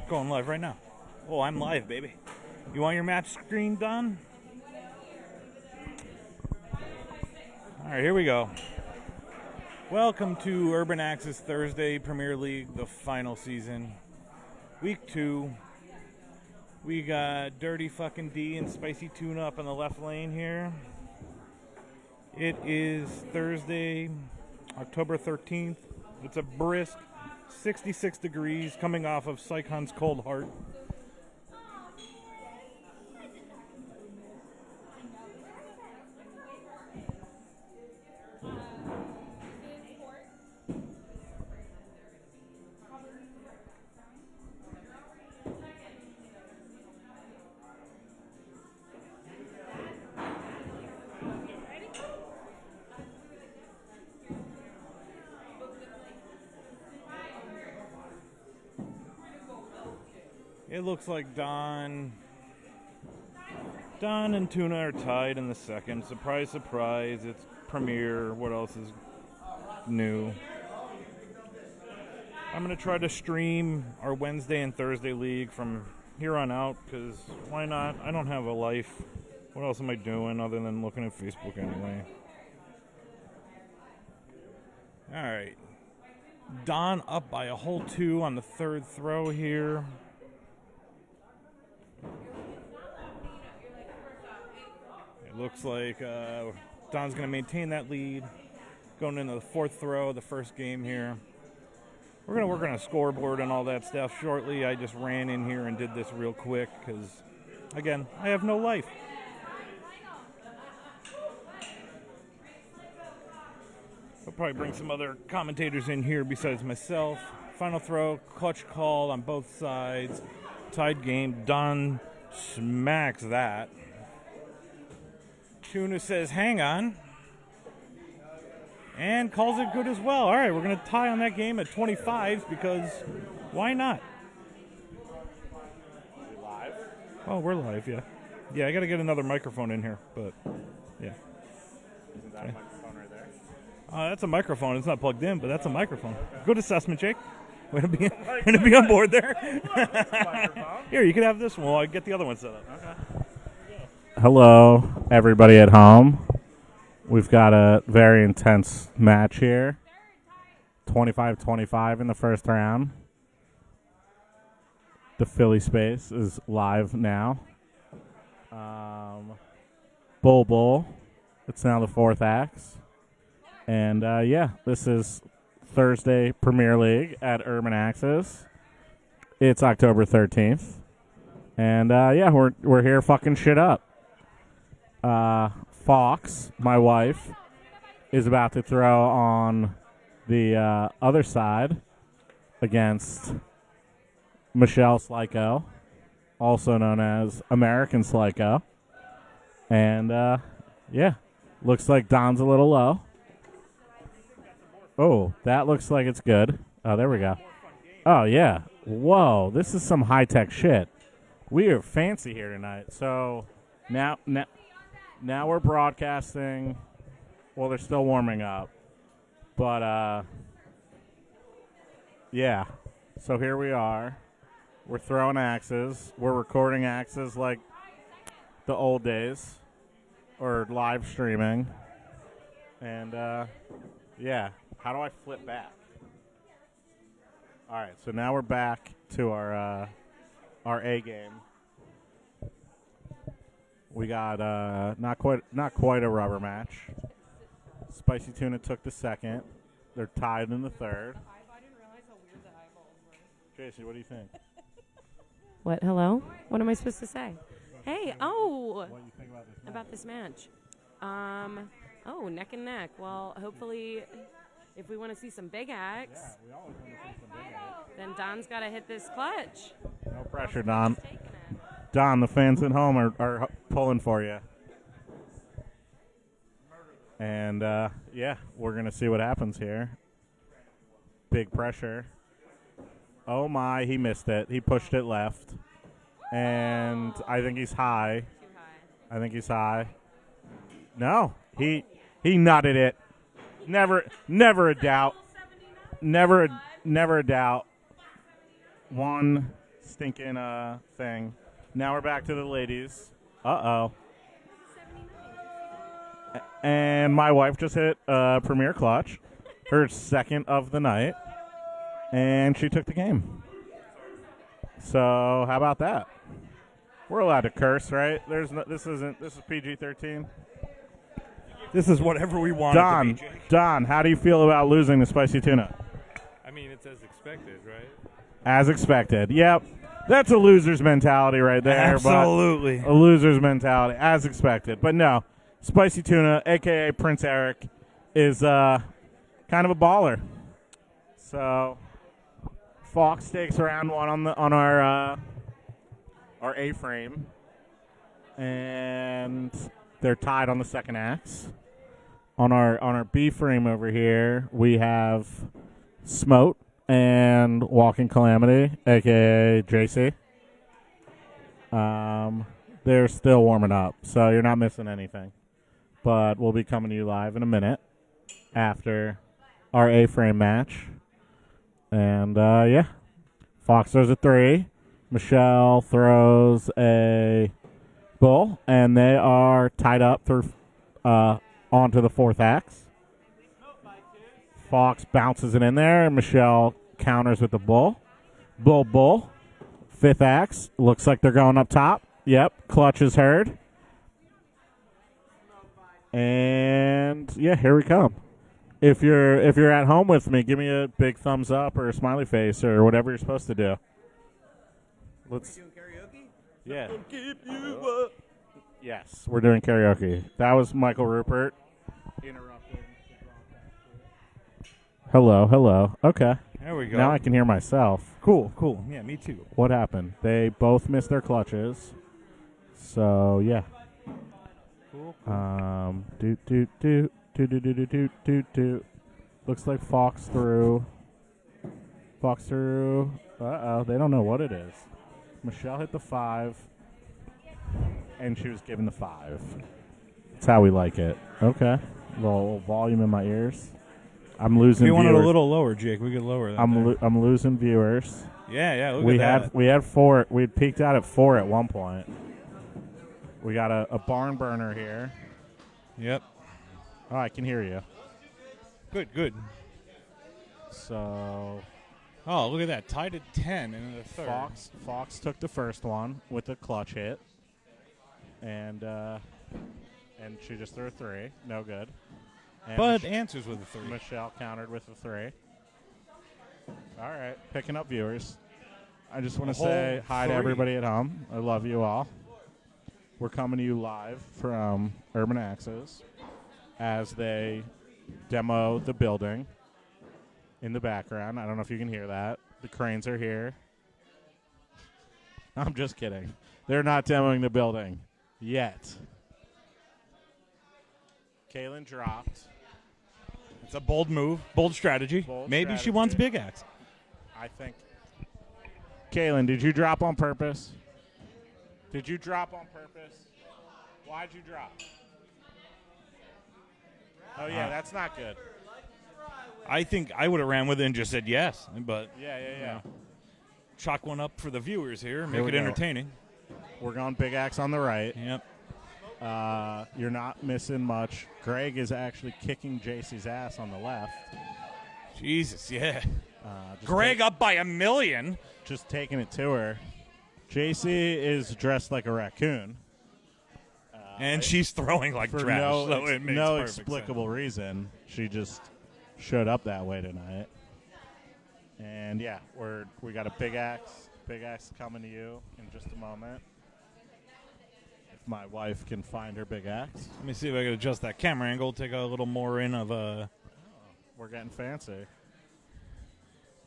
Going live right now. Oh, I'm live, baby. You want your match screen done? All right, here we go. Welcome to Urban Access Thursday Premier League, the final season. Week 2. We got Dirty Fucking D and Spicy Tuna up in the left lane here. It is Thursday, October 13th. It's a brisk 66 degrees coming off of Sycon's Cold Heart. It looks like Don and Tuna are tied in the second. Surprise, surprise. It's Premier. What else is new? I'm going to try to stream our Wednesday and Thursday league from here on out because why not? I don't have a life. What else am I doing other than looking at Facebook anyway? All right. Don up by a whole 2 on the third throw here. It looks like Don's going to maintain that lead going into the fourth throw of the first game here. We're going to work on a scoreboard and all that stuff shortly. I just ran in here and did this real quick because, again, I have no life. I'll probably bring some other commentators in here besides myself. Final throw, clutch call on both sides. Tied game. Don smacks that. Tuna says, hang on. And calls it good as well. All right, we're going to tie on that game at 25 because why not? Are we live? Oh, we're live, yeah. Yeah, I got to get another microphone in here, but yeah. Isn't that a microphone right there? That's a microphone. It's not plugged in, but that's a microphone. Good assessment, Jake. Way to be on board there. Here, you can have this one while I get the other one set up. Okay. Hello, everybody at home. We've got a very intense match here. 25-25 in the first round. The Philly Space is live now. Bull. It's now the fourth act. And, this is Thursday Premier League at Urban Access. It's October 13th. And, we're here fucking shit up. Fox, my wife, is about to throw on the other side against Michelle Slyko, also known as American Slyko. And, looks like Don's a little low. Oh, that looks like it's good. Oh, there we go. Oh, yeah. Whoa, this is some high-tech shit. We are fancy here tonight. So now we're broadcasting. Well, they're still warming up. But, yeah. So here we are. We're throwing axes. We're recording axes like the old days. Or live streaming. And, How do I flip back? All right, so now we're back to our A game. We got not quite a rubber match. Spicy Tuna took the second. They're tied in the third. I didn't realize how weird the eyeballs were. Tracy, what do you think? What? Hello? What am I supposed to say? Hey, What do you think about this match? Neck and neck. Well, hopefully, if we want to see some big acts, Yeah, we always want to see some big acts. then Don's got to hit this clutch. No pressure, Don. Taking it. Don, the fans at home are pulling for you. And, we're going to see what happens here. Big pressure. Oh, my, he missed it. He pushed it left. And I think he's high. Too high. I think he's high. No, he nutted it. Never a doubt. Never a doubt. 1 stinking thing. Now we're back to the ladies. Uh-oh. And my wife just hit Premier Clutch, her second of the night, and she took the game. So how about that? We're allowed to curse, right? This is PG-13. This is whatever we want Don, it to be, Jake. Don, how do you feel about losing the spicy tuna? I mean, it's as expected, right? As expected. Yep. That's a loser's mentality right there. Absolutely. But a loser's mentality, as expected. But no, spicy tuna, a.k.a. Prince Eric, is kind of a baller. So Fox takes round one on our A-frame. And they're tied on the second axe. On our B-frame over here, we have Smote and Walking Calamity, a.k.a. JC. They're still warming up, so you're not missing anything. But we'll be coming to you live in a minute after our A-frame match. And, yeah, Fox throws a 3. Michelle throws a bull, and they are tied up through onto the fourth axe. Fox bounces it in there, and Michelle counters with the bull. Bull. Fifth axe. Looks like they're going up top. Yep, clutch is heard. And, yeah, here we come. If you're at home with me, give me a big thumbs up or a smiley face or whatever you're supposed to do. Let's. Doing karaoke? Yeah. Keep you up. Yes, we're doing karaoke. That was Michael Rupert. Interrupting. Hello. Okay. There we go. Now I can hear myself. Cool. Yeah, me too. What happened? They both missed their clutches. So, yeah. Cool. Doot. Looks like Fox threw. Uh-oh, they don't know what it is. Michelle hit the 5, and she was given the 5. That's how we like it. Okay. Little volume in my ears. I'm losing If you want it a viewers. little lower, Jake, we could lower that. I'm losing viewers. Yeah, look we at had that. we had 4. We had peaked out at 4 at one point. We got a barn burner here. Yep. Oh, I can hear you. Good. So Oh, look at that. Tied at 10 in the third. Fox took the first one with a clutch hit, and she just threw a 3. No good. And But answers with a 3. Michelle countered with a 3. All right, picking up viewers. I just want A to say whole hi to 3. everybody at home. I love you all. We're coming to you live from Urban Access as they demo the building in the background. I don't know if you can hear that. The cranes are here. I'm just kidding. They're not demoing the building yet. Kaylin dropped. It's a bold move, bold strategy. Bold Maybe she strategy. wants big axe. I think. Kaylin, did you drop on purpose? Did you drop on purpose? Why'd you drop? Oh, yeah, that's not good. I think I would have ran with it and just said yes. But Yeah. chalk one up for the viewers here. Here Make we it go. entertaining. We're going big axe on the right. Yep. You're not missing much. Greg is actually kicking JC's ass on the left. Jesus, yeah. Just Greg up by 1,000,000. just taking it to her. JC is dressed like a raccoon. And she's throwing like For trash. no, so it makes no perfect explicable reason. She just showed up that way tonight. And yeah, we got a big axe coming to you in just a moment. If my wife can find her big axe. sense. Let me see if I can adjust that camera angle. Take a little more in of a. We're getting fancy.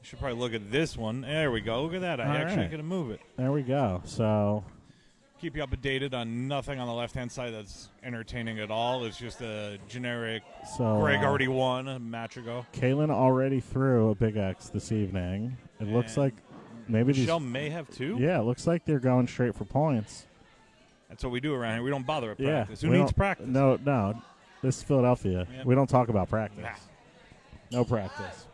Should probably look at this one. There we go. Look at that. I All actually right. can move it. There we go. So Keep you updated on nothing on the left-hand side that's entertaining at all. It's just a generic. Greg already won a match ago. Kaylin already threw a big X this evening. It looks And like maybe these. Michelle may have too. Yeah, it looks like they're going straight for points. That's what we do around here. We don't bother at Yeah. practice. Who we needs don't- practice? No. This is Philadelphia. Yep. We don't talk about practice. Nah. No practice.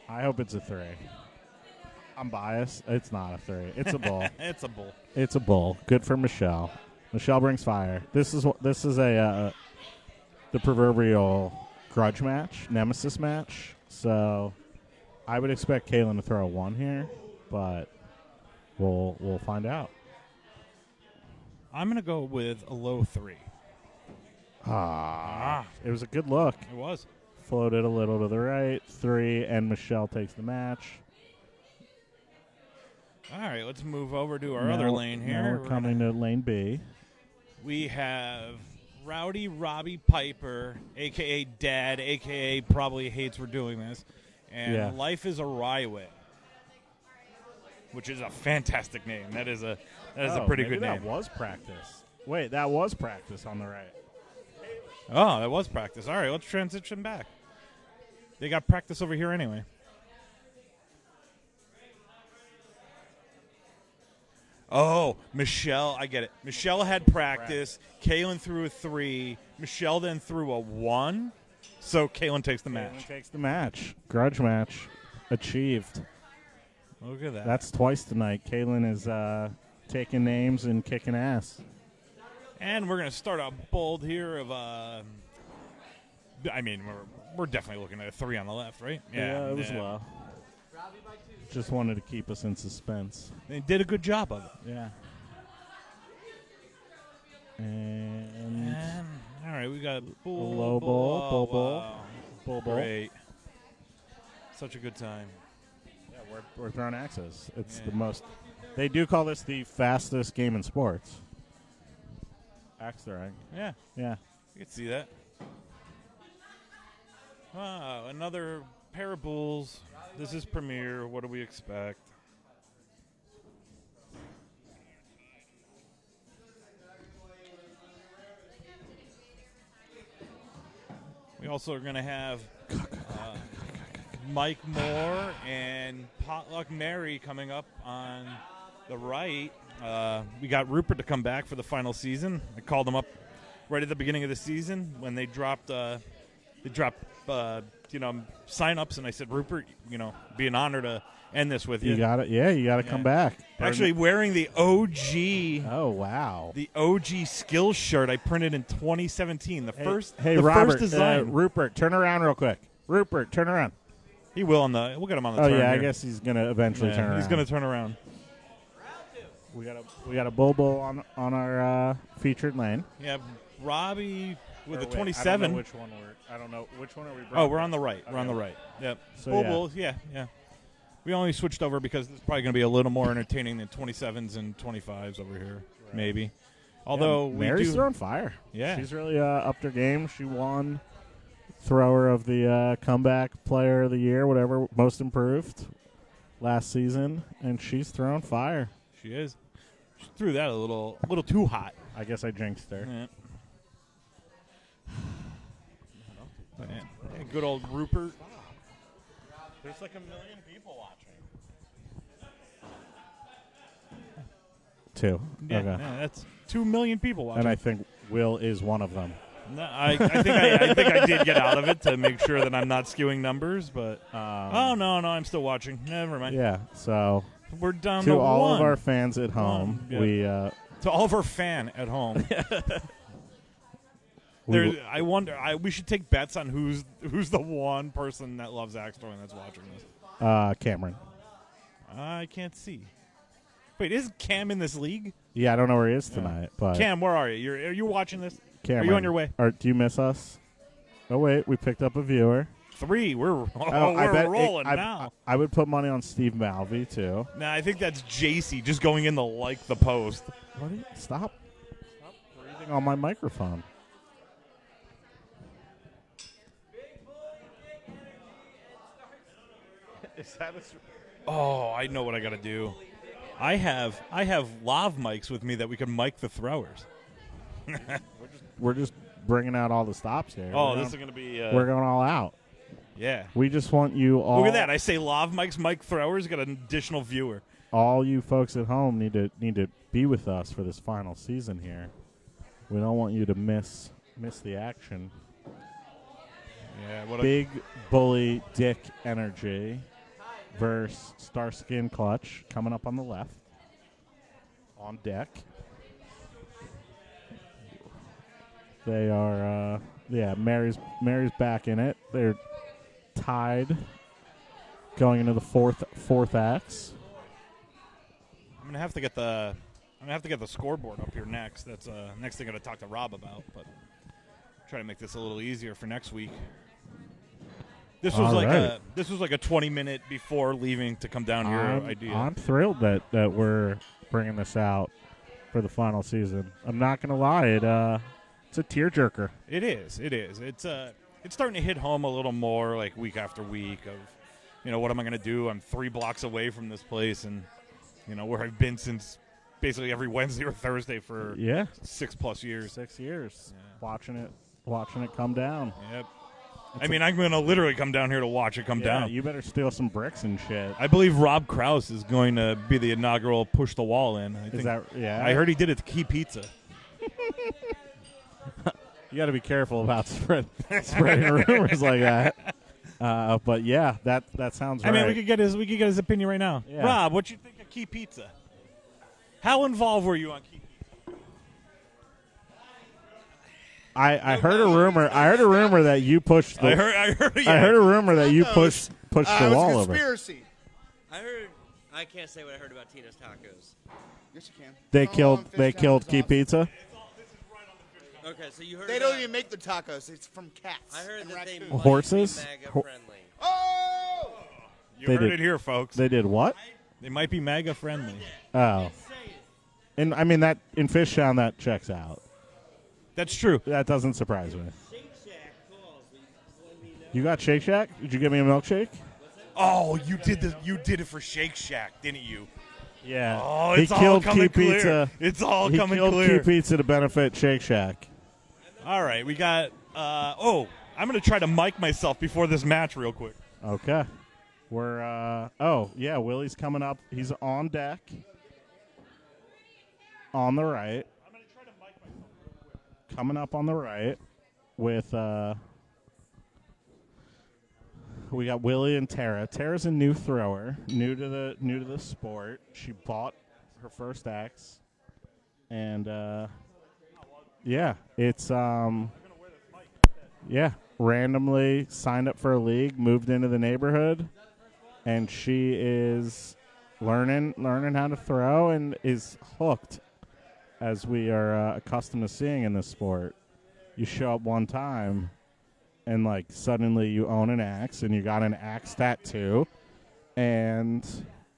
I hope it's a 3. I'm biased. It's not a 3. It's a bull. It's a bull. It's a bull. Good for Michelle. Michelle brings fire. This is a the proverbial grudge match, nemesis match. So I would expect Kaylin to throw a 1 here, but we'll find out. I'm going to go with a low 3. It was a good look. It was. Floated a little to the right. 3, and Michelle takes the match. All right, let's move over to our Now- other lane here. Now we're coming to lane B. We have Rowdy Robbie Piper, a.k.a. Dad, a.k.a. probably hates we're doing this, and Yeah. Life is a Ryway, which is a fantastic name. That is a pretty maybe good name. That was practice. Wait, that was practice on the right. Oh, that was practice. All right, let's transition back. They got practice over here anyway. Oh, Michelle, I get it. Michelle had practice. Kaylin threw a 3. Michelle then threw a 1. So Kaylin takes the match. Kaylin takes the match. Grudge match achieved. Look at that. That's twice tonight. Kaylin is taking names and kicking ass. And we're going to start out bold here of I mean, we're definitely looking at a 3 on the left, right? It was low. Just wanted to keep us in suspense. They did a good job of it. Yeah. And All right, we got a low ball, bull. Great. Such a good time. Yeah, we're throwing axes. It's Yeah. the most. They do call this the fastest game in sports. Axe throwing. Yeah, Yeah. you can see that. Wow, another pair of bulls. This is Premier. What do we expect? We also are going to have Mike Moore and Potluck Mary coming up on the right. We got Rupert to come back for the final season. I called him up right at the beginning of the season when they dropped sign-ups, and I said, Rupert, be an honor to end this with you. You got it. Yeah, you got to come back. Actually, wearing the OG. Oh wow. The OG skills shirt I printed in 2017. The first Robert, design. Rupert, turn around real quick. Rupert, turn around. He will we'll get him on the Oh turn yeah, I here. guess he's gonna eventually turn around. He's going to turn around. We got a Bobo on our featured lane. Yeah, Robbie with Or the wait, 27. I don't know which one are we. Oh, we're on the right. We're on the right. Yep. So, Bulls, yeah. We only switched over because it's probably going to be a little more entertaining than 27s and 25s over here, maybe. Although Mary's throwing fire. Yeah. She's really upped her game. She won thrower of the comeback player of the year, whatever, most improved last season, and she's throwing fire. She is. She threw that a little too hot. I guess I jinxed her. Yeah. Yeah, good old Rupert. There's like 1 million people watching. 2. Yeah, Okay. yeah, that's 2 million people watching. And I think Will is one of them. No, I think I did get out of it to make sure that I'm not skewing numbers, but oh no, I'm still watching. Never mind. Yeah, so We're down to all one. of our fans at home, Yeah. we To all of our fan at home. I wonder. We should take bets on who's the one person that loves Axe throwing that's watching this. Cameron. I can't see. Wait, is Cam in this league? Yeah, I don't know where he is tonight, but Cam, where are you? Are you watching this? Cameron, Are you on your way? Or do you miss us? Oh wait, we picked up a viewer. 3. We're I bet rolling now. I would put money on Steve Malvey too. Nah, I think that's JC just going in to like the post. What? Stop breathing on my microphone. Is that Oh, I know what I got to do. I have lav mics with me that we can mic the throwers. We're just bringing out all the stops here. Oh, this is going to be. We're going all out. Yeah. We just want you all. Look at that! I say lav mics, mic throwers. Got an additional viewer. All you folks at home need to be with us for this final season here. We don't want you to miss the action. Yeah. Big bully dick energy. versus Starsky and Clutch coming up on the left. On deck. They are, Mary's back in it. They're tied going into the fourth acts. I'm gonna have to get the scoreboard up here next. That's next thing I'm gonna talk to Rob about, but try to make this a little easier for next week. This was All like right. a 20-minute before leaving to come down here idea. I'm thrilled that we're bringing this out for the final season. I'm not gonna lie, it's a tearjerker. It is. It's starting to hit home a little more, like week after week. Of, what am I gonna do? I'm 3 blocks away from this place, and where I've been since basically every Wednesday or Thursday for 6+ years. 6 years. Yeah. Watching it come down. Yep. I'm going to literally come down here to watch it come down. You better steal some bricks and shit. I believe Rob Krause is going to be the inaugural push the wall in. I heard he did it to Key Pizza. You got to be careful about spreading rumors like that. But yeah, that sounds right. I mean, we could get his opinion right now. Yeah. Rob, what you think of Key Pizza? How involved were you on Key Pizza? I heard a rumor. I heard a rumor that you pushed. I heard a rumor that you pushed the wall over. Conspiracy. I can't say what I heard about Tina's Tacos. Yes, you can. They It's all on killed Fish Key Tacos. Pizza. Okay, so you heard They about, don't even make the tacos. It's from cats. I heard and that they raccoons. might Horses? be MAGA Ho- friendly. Oh! You They heard did. it here, folks. They did what? They might be MAGA friendly. Oh, and I mean that in Fishtown that checks out. That's true. That doesn't surprise me. You got Shake Shack? Did you give me a milkshake? Oh, you did it for Shake Shack, didn't you? Yeah. Oh, he it's all killed coming Key clear. Pizza. It's all He coming killed clear. Key Pizza to benefit Shake Shack. All right, we got. I'm gonna try to mic myself before this match real quick. Okay. We're Willie's coming up. He's on deck. On the right. I'm gonna try to mic myself real quick. Coming up on the right with we got Willie and Tara. Tara's a new thrower, new to the sport. She bought her first axe, and it's randomly signed up for a league, moved into the neighborhood, and she is learning how to throw and is hooked, as we are accustomed to seeing in this sport. You show up one time, and suddenly you own an axe, and you got an axe tattoo, and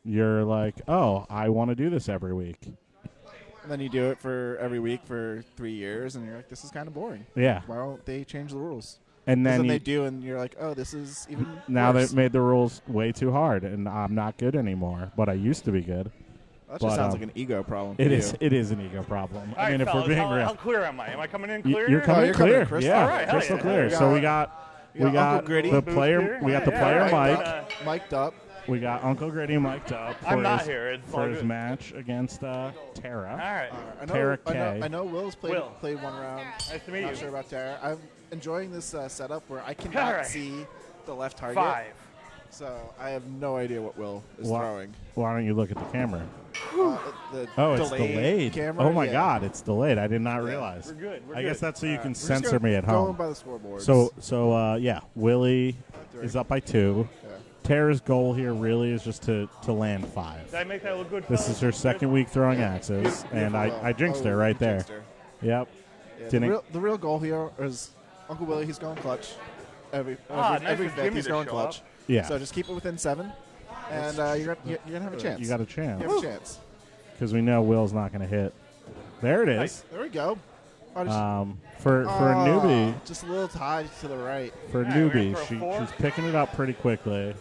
you're like, oh, I want to do this every week. And then you do it for every week for 3 years, and you're like, this is kind of boring. Yeah. Why don't they change the rules? And then they do, and you're like, oh, this is even now worse. they've made the rules way too hard, and I'm not good anymore, but I used to be good. That But, just sounds like an ego problem. It for is. you. It is an ego problem. All I mean, right, if fellas, we're being how real, clear am I? Am I coming in Y- clear? you're coming you're coming clear. in crystal. Yeah, All right, hell crystal yeah. clear. We So got- we got we got Uncle Gritty. the Booth player. here. We got the Yeah, player all right. Mike. Mic'd up. We got Uncle Gritty mic'd up for I'm not his, here. It's for all his good. match against Tara. All right. Tara K. I know Will's played one round. Nice to meet Not you. sure about Tara. I'm enjoying this setup where I All cannot right. see the left target. 5. So I have no idea what Will is Wha- throwing. Why don't you look at the camera? The Oh, it's delayed. Camera, Oh my yeah. God, it's delayed. I did not realize. We're good. We're I good. guess that's so you can We're just censor gonna me at go home. by the scoreboard. So Willie Three. is up by 2. Yeah. Tara's goal here really is just to land 5. Did I make that look good? This is her second week throwing axes, and I jinxed her right there. Jinxed her. Yep. Yeah, Didn't- the real goal here is Uncle Willie. He's going clutch. Every nice every for fifth Jimmy he's to going show clutch. up. Yeah. So just keep it within 7, and you're gonna have a chance. You got a chance. You have a chance. Because we know Will's not going to hit. There it is. There we go. Oh, just- For a newbie, just a little high to the right. for a All right, we're newbie, gonna throw 4. she's picking it up pretty quickly.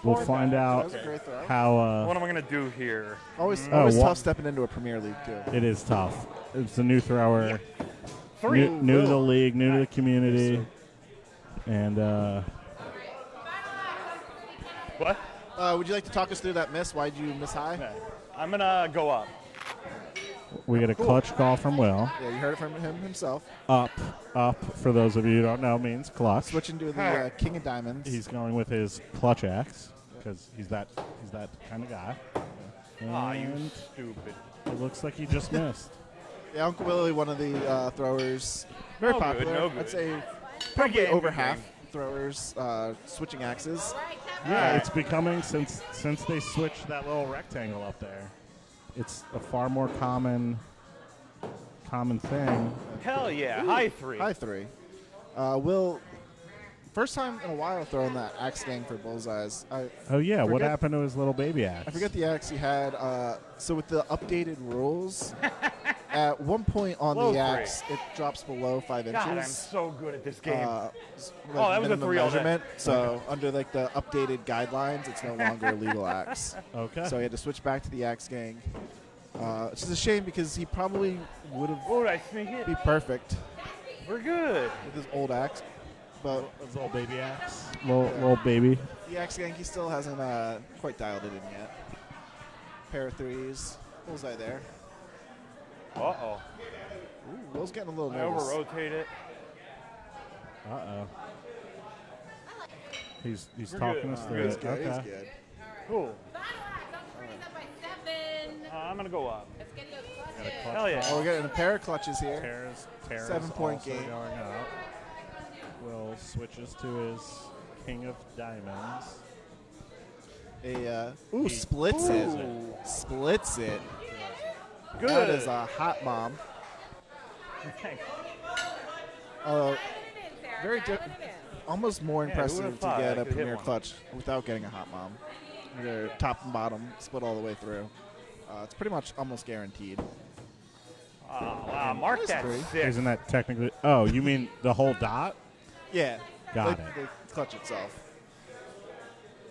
We'll find That out was a great throw. how What am I gonna do here? Always Oh, tough stepping into a Premier League too. it is tough. It's a new thrower, 3. new to the league, new to the community, and What? Would you like to talk us through that miss? Why'd you miss high? Okay. I'm gonna go up. we get a clutch call from Will. Yeah, you heard it from him himself. Up, for those of you who don't know, means clutch. Switching to the Alright. King of Diamonds. He's going with his clutch axe. Yeah. because he's that kind of guy. Aw, you And stupid. it looks like he just missed. Yeah, Uncle Willie, one of the throwers, very No good, popular. no good. I'd say Good probably game, over good half game. throwers switching axes. Yeah, it's becoming since they switched that little rectangle up there. It's a far more common thing. Hell yeah, high three. High three. Will, first time in a while throwing that axe gang for bullseyes. Oh yeah, what Forget- happened to his little baby axe? I forget the axe he had. So with the updated rules, at one point on Low the three. axe, it drops bew 5 inches. God, I'm so good at this game. Like that was a minimum 3 all day. measurement. So under like the updated guidelines, it's no longer a legal axe. Okay. So he had to switch back to the axe gang. Which is a shame because he probably would have Oh, did I sneak it? be perfect We're good. with his old axe. But his little baby axe. Little baby. the axe gang, he still hasn't quite dialed it in yet. Pair of threes. Bullseye there. Uh-oh. Ooh, Will's getting a little I nervous. over-rotate it. Uh-oh. He's We're talking good. us We're through He's it. good. Okay. He's good. Cool. by 7. I'm going to go up. Let's get you a clutch. Got a clutch Hell yeah. Oh, we're getting a pair of clutches here. Tara's 7-point also game. going up. Will switches to his King of Diamonds. Splits Ooh. it. Splits it. Good. That is a hot bomb. Very almost more Yeah, impressive who would've to thought get I a could hit premier one? clutch without getting a hot bomb. They're top and bottom, split all the way through. It's pretty much almost guaranteed. Oh, wow, mark Nice that three. 6. Isn't that technically? Oh, you mean the whole dot? Yeah. Got like it. The clutch itself.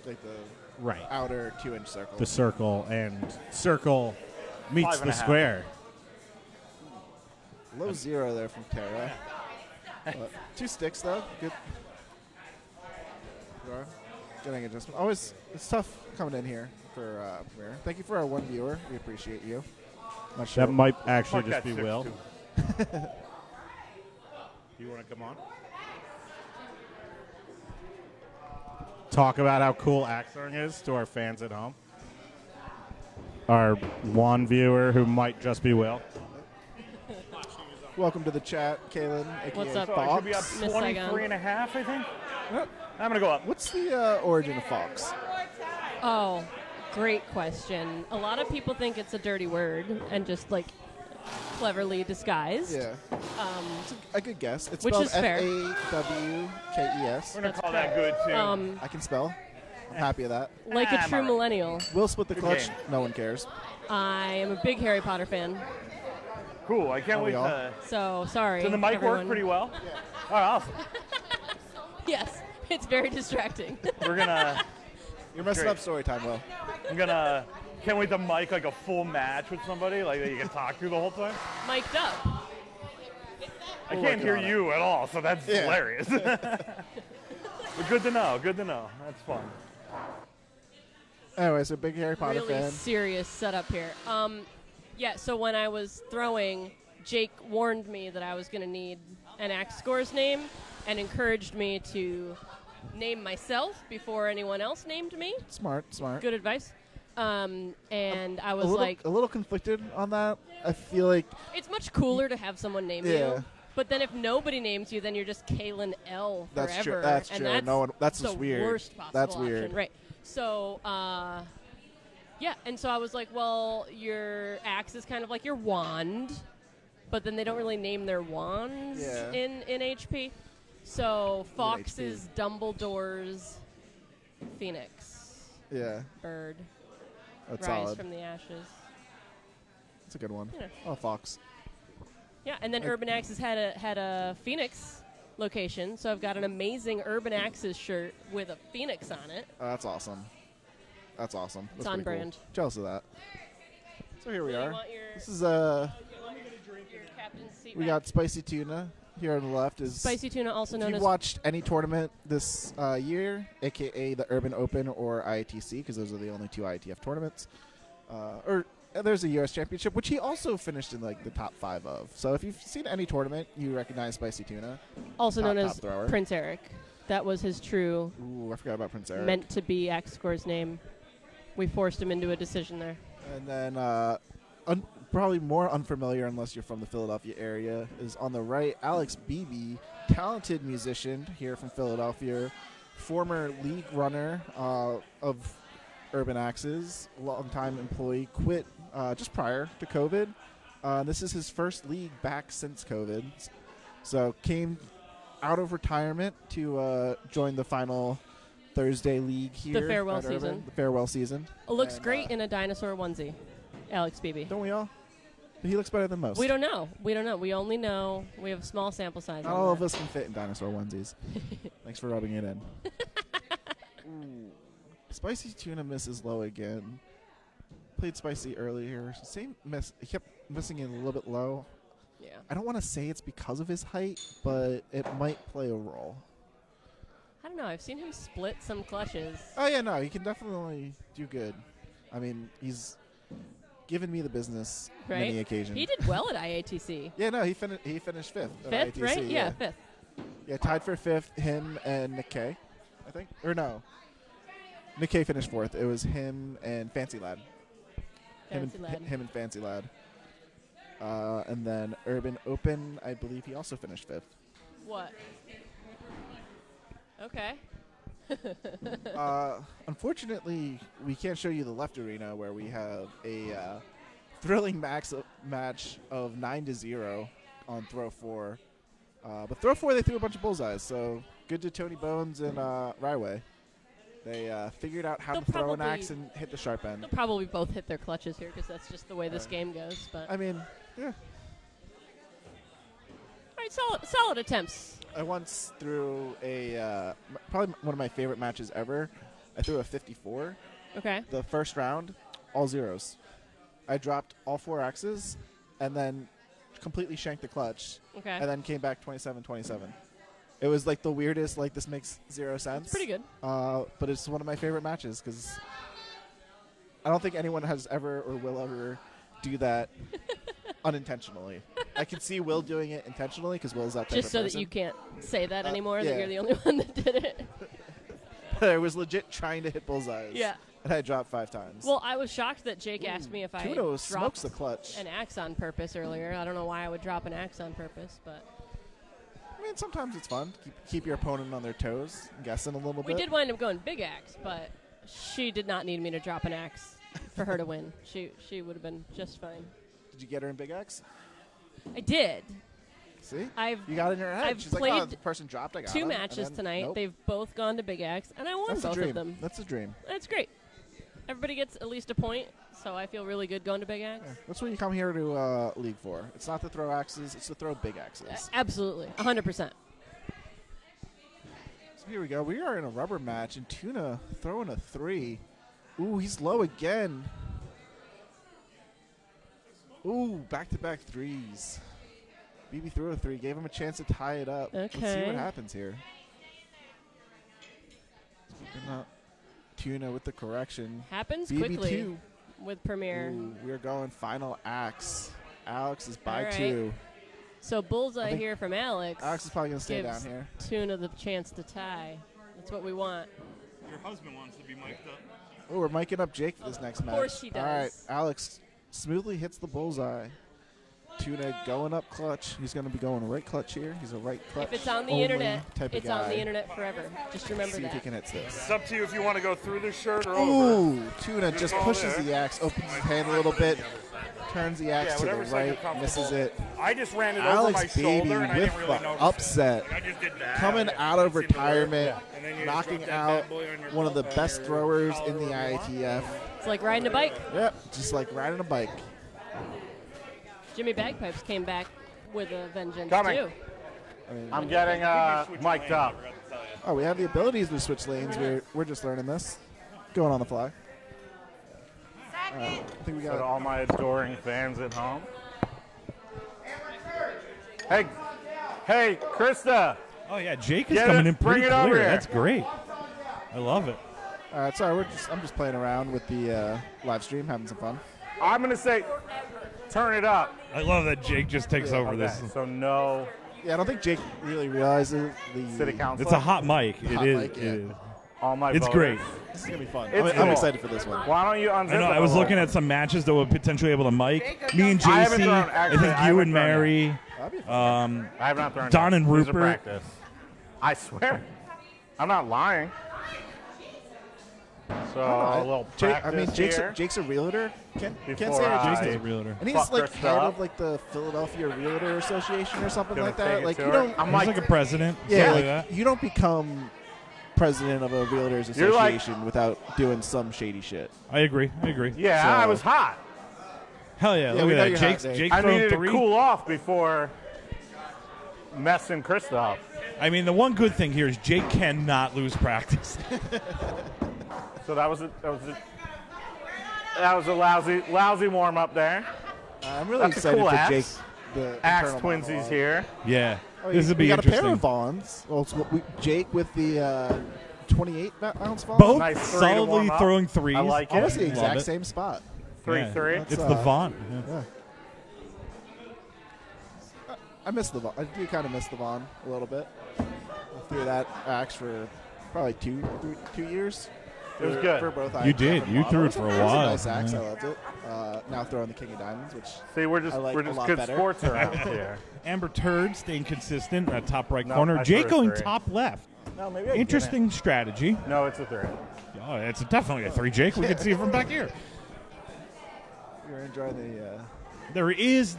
Like the Right. outer 2-inch circle. The circle and circle meets 5 and the a half. square. Low 0 there from Tara. 2 sticks though. Good. Sure. Getting adjustment. Always, it's tough coming in here for Premier. Thank you for our one viewer. We appreciate you. Not sure. That might actually Mark just that be 6 Will. too. You want to come on? Talk about how cool axe throwing is to our fans at home. Our one viewer who might just be Will. Welcome to the chat, Kaylin. AKA What's up? So I should be up Fox. Miss 23 and a half, I think. Yep. I'm going to go up. What's the origin of Fox? Oh, great question. A lot of people think it's a dirty word and just like cleverly disguised. Yeah. It's a good guess. It's Which spelled is fair. F-A-W-K-E-S. We're going to call that good, too. I can spell. I'm happy of that. Like a I'm true alright. millennial, We'll split the Good clutch. game. No one cares. I am a big Harry Potter fan. Cool. I can't Are wait we all? to... So sorry. Did the mic everyone. work pretty well? All right, awesome. Yes, it's very distracting. We're going to... You're messing Great. up story time, Will. I'm going to... Can't wait to mic like a full match with somebody, like that you can talk to the whole time. Mic'd up. I We're can't working hear on it. you at all, so that's Yeah. hilarious. But good to know. Good to know. That's fun. Anyway, so big Harry Potter Really fan. serious setup here. Yeah, so when I was throwing, Jake warned me that I was going to need an axe scores name and encouraged me to name myself before anyone else named me. Smart. Good advice. And I was a little, like, a little conflicted on that. I feel like it's much cooler to have someone name Yeah. you. But then if nobody names you, then you're just Kaylin L forever. that's true. That's and true. That's No one. That's the just weird. worst possible That's option. weird. Right. So, yeah, and so I was like, well, your axe is kind of like your wand, but then they don't really name their wands Yeah. in HP. So Fox HP. is Dumbledore's Phoenix Yeah, bird. that's Rise solid. from the ashes. That's a good one. Yeah. Oh, Fox. Yeah, and then Like- Urban Axes had a Phoenix location, so I've got an amazing Urban Axes shirt with a phoenix on it. That's awesome. That's awesome. It's That's on pretty cool. brand. Jealous of that. So here we You are. want your- This is your captain's seat we back? got spicy tuna here on the left. Is Spicy tuna, also if known you as watched any tournament this year, aka the Urban Open or IATC, because those are the only two IATF tournaments, or there's a US Championship, which he also finished in like the top 5 of. So if you've seen any tournament, you recognize Spicy Tuna. also top- known top as thrower. Prince Eric. That was his true Ooh, I forgot about Prince Eric. meant to be X Score's name. We forced him into a decision there. And then probably more unfamiliar unless you're from the Philadelphia area is on the right, Alex Beebe, talented musician here from Philadelphia, former league runner of Urban Axes, longtime employee, quit just prior to COVID. This is his first league back since COVID. So came out of retirement to join the final Thursday league here. The farewell at Urban. season. The farewell season. It looks And, great in a dinosaur onesie, Alex Beebe. Don't we all? He looks better than most. We don't know. We don't know. We only know we have a small sample size. Not on all of that. us can fit in dinosaur onesies. Thanks for rubbing it in. Ooh. Spicy tuna misses low again. Played spicy earlier. Same miss. He kept missing it a little bit low. Yeah. I don't want to say it's because of his height, but it might play a role. I don't know. I've seen him split some clutches. Oh yeah, no, he can definitely do good. I mean, he's given me the business Right? many occasions. He did well at IATC. Yeah, no, he finished fifth. at Fifth, IATC, right? Yeah, fifth. Yeah, tied for fifth, him and Nick Kay, I think. Or no. Nick Kay finished fourth. It was him and Fancy Lad. Fancy lad. Him and Fancy Lad. And then Urban Open, I believe he also finished fifth. What? Okay. Unfortunately, we can't show you the left arena where we have a thrilling match of 9-0 on throw 4. But throw 4, they threw a bunch of bullseyes, so good to Tony Bones and Ryway. They figured out how They'll to throw an probably- axe and hit the sharp end. They'll probably both hit their clutches here because that's just the way this game goes. But I mean, yeah. all right, solid attempts. I once threw probably one of my favorite matches ever. I threw a 54. Okay. The first round, all zeros. I dropped all 4 axes and then completely shanked the clutch Okay. and then came back 27-27. It was like the weirdest, like this makes zero sense. It's pretty good. But it's one of my favorite matches because I don't think anyone has ever or will ever do that unintentionally. I can see Will doing it intentionally because Will's that type Just of so person. that you can't say that anymore, yeah. that you're the only one that did it. I was legit trying to hit bullseyes. Yeah. And I dropped 5 times. Well, I was shocked that Jake asked me if I Tuna smokes dropped the clutch. an axe on purpose earlier. I don't know why I would drop an axe on purpose, but I mean, sometimes it's fun. Keep your opponent on their toes, guessing a little we bit. did wind up going big axe, but she did not need me to drop an axe for her to win. She would have been just fine. Did you get her in Big X? I did. See? I've You got it in your head. I've She's like, played oh, the person dropped, I got 2 him. And matches then, tonight. nope. They've both gone to big axe, and I won That's the both dream. of them. That's the dream. That's great. Everybody gets at least a point, so I feel really good going to big axe. Yeah. That's what you come here to League for. It's not to throw axes, it's to throw big axes. Absolutely, 100%. So here we go. We are in a rubber match, and Tuna throwing a 3. Ooh, he's low again. Ooh, back-to-back 3s. BB threw a 3, gave him a chance to tie it up. Let's see Okay. what happens here. Tuna with the correction. Happens BB2. quickly with Premier. Ooh, we're going final axe. Alex is by All right. 2. So I bullseye think here from Alex. Alex is probably going to stay gives down here. Tuna the chance to tie. That's what we want. Your husband wants to be mic'd up. Oh, we're miking up Jake for this next match. course he All right, does. Alex smoothly hits the bullseye. Tuna going up clutch. He's going to be going right clutch here. He's a right clutch. If it's on the only internet, type of it's on guy. the internet forever. Just remember See if he that. can hit this. It's up to you if you want to go through the shirt or over. Ooh, Tuna just call pushes there. the axe, opens his hand a little bit, turns the axe to whatever the side you're right, comfortable. misses it. I just ran it Alex over my Beebe shoulder and I with didn't really the notice upset, it. I just did that. coming Yeah, out of that seemed to work. retirement, And then you knocking drop that out bad boy on your one of the on best your throwers collar in the or whatever. IATF. It's like riding a bike. Yep, just like riding a bike. Jimmy Bagpipes came back with a vengeance Coming. too. I mean, I'm getting mic'd up. oh, we have the abilities to switch lanes. We're just learning this, going on the fly. All right, I think we So to got. all my adoring fans at home. Hey, Krista. Oh yeah, Jake is Get coming it, in bring pretty it over clear. here. That's great. I love it. All right, sorry, I'm just playing around with the live stream, having some fun. I'm going to say turn it up. I love that Jake just takes over Okay, this. so no Yeah, I don't think Jake really realizes the City council. It's a hot mic. Hot It is. mic, yeah. It is. All my It's voters. great. This is gonna be fun. It's I'm cool. excited for this one. Why don't you unzip I know. it I was a looking little? at some matches that would potentially able to mic. Me and I haven't JC. thrown- I actually, think I you haven't and thrown yet. Mary. That'd be fun. I have not thrown Don yet. and These are Rupert. practice. I swear. I'm not lying. So a little practice here. Jake's a realtor. Can't say Before it. I- Jason's a realtor. And he's Fuck like Krista head up. of like the Philadelphia Realtor Association or something Gonna like take that. it Like to you her. don't. I'm He's like a president. Yeah, something like, like that. you don't become president of a Realtors You're like- Association without doing some shady shit. I agree. Yeah, So- I was hot. Hell yeah! Yeah, Look we at know that. you're hot, Jake's Dave. Jake I throwing needed three. to cool off before messing Krista up. I mean, the one good thing here is Jake cannot lose practice. So that was a lousy warm up there. I'm really That's a excited cool for axe. Jake. The Axe internal twinsies monologue. here. Yeah, Oh, this would be we got interesting. a pair of Vaughns. Well, Jake with the 28 ounce Vaughn. Both Nice three to solidly warm up. throwing threes. I like it. Almost the Love exact it. same spot. 3-3. Yeah. It's That's, the Vaughn. Yeah. Yeah. I miss the Vaughn. I do kind of miss the Vaughn a little bit. I threw that axe for probably 2 years. It was for- good. For both You did. You threw it for a was while. a nice axe. Yeah. I loved it. Now throwing the King of Diamonds, which See, we're I just like we're a just lot good better. sports around here. Amber Turd staying consistent in that top right No, corner. I Jake threw a going three. top left. No, maybe I Interesting strategy. didn't. No, it's a 3. Oh, it's definitely a three, Jake. We can see it from back here. you're enjoying the There is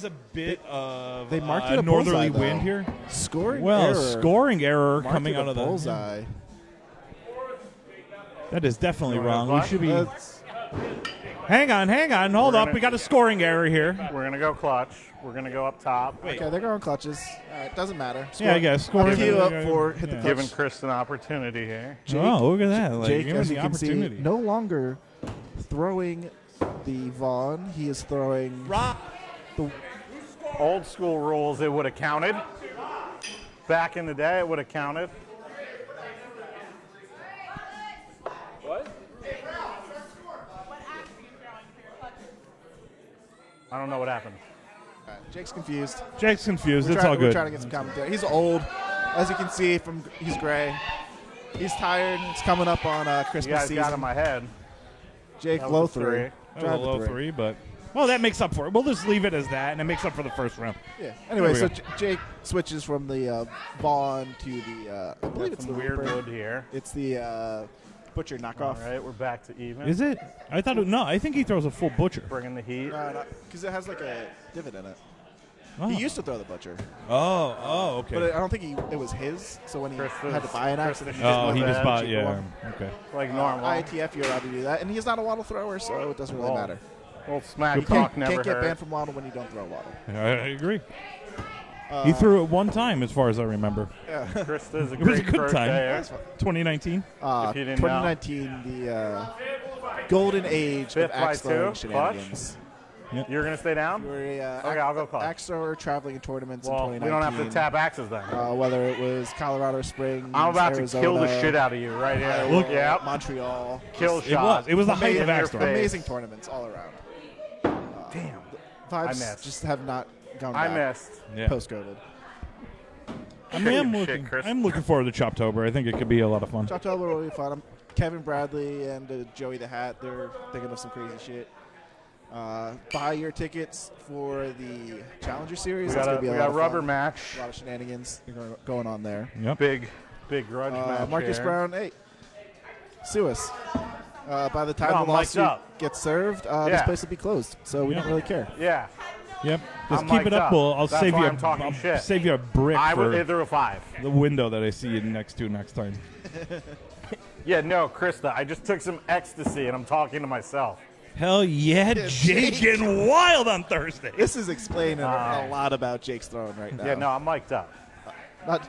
a bit of They marked it a northerly bullseye, wind though. here. scoring Well, error. scoring error Marked coming it a out of the bullseye. That is definitely You wanna wrong. go We should be. That's- Hang on. Hold We're up. gonna- We got a scoring error here. We're gonna go clutch. We're gonna go up top. Okay, they're going clutches. All right, doesn't matter. Yeah, I guess. Scoring Up to you error. up for hit the Yeah. touch. Giving Chris an opportunity here. Jake, Oh, look at that! Like, Jake, give him as the you can see, opportunity. no longer throwing the Vaughn. He is throwing the Old school rules, it would have counted. Back in the day, it would have counted. I don't know what happened. Jake's confused. Jake's confused. We're It's trying- all We're good. trying to get some commentary. He's old, as you can see from he's gray. He's tired. It's coming up on You Christmas guys season. got in my head. Jake That low was a three. three. That was Drive a the low three, but well, that makes up for it. We'll just leave it as that, and it makes up for the first round. Yeah. Anyway, There so we Jake switches from the Vaughn to the I believe Got it's some the weird Reaper. wood here. It's the Butcher All knockoff. right, we're back to even. Is it? I thought no. I think he throws a full butcher. Bringing the heat. Because it has like a divot in it. Oh. He used to throw the Butcher, Oh, okay. but I don't think it was his. So when he Christmas- had to buy an axe, Christmas he just Oh, went he with just the bought. cheaper Yeah. one. Okay. Like normal. IATF, you're allowed to do that, and he's not a waddle thrower, so it doesn't really Well, matter. Well, smack You talk can't never get hurt. banned from waddle when you don't throw a waddle. I agree. He threw it one time, as far as I remember. Yeah. Krista's a It was a great good time. crocheter. That's fine. 2019. If you didn't know. 2019, the golden age Fifth of axe by throwing two, shenanigans. You're going to stay down? You were a, Okay, I'll go clutch. axe thrower traveling in tournaments Well, in we don't 2019. have to tap axes then. Whether it was Colorado Springs, I'm about Arizona, to kill the shit out of you right here. Iowa, Look, yeah. Montreal. Kill It shot. was the height Amazing of axe your throwing. face. Amazing tournaments all around. Damn. Vibes missed. just have not gone I back missed. Yeah. post-COVID. I mean, Shit, Chris. I'm looking forward to Choptober. I think it could be a lot of fun. Choptober will be fun. Kevin Bradley and Joey the Hat, they're thinking of some crazy shit. Buy your tickets for the Challenger Series. We That's got going a to be a we lot got of rubber fun. match. A lot of shenanigans going on there. Yep. Big grudge match. Marcus here. Brown, hey, sue us. By the time No, the I'm mic'd lawsuit up. gets served, this Yeah. place will be closed. So we Yeah. don't really care. Yeah. Yep. Just I'm keep mic'd it up. up. I'll That's save why you. I'm talking I'll shit. save you a brick I for would threw a 5. the window that I see you next to next time. Yeah, no, Krista, I just took some ecstasy and I'm talking to myself. Hell yeah, Jake getting wild on Thursday. This is explaining a lot about Jake's throwing right now. Yeah, no, I'm mic'd up. Not,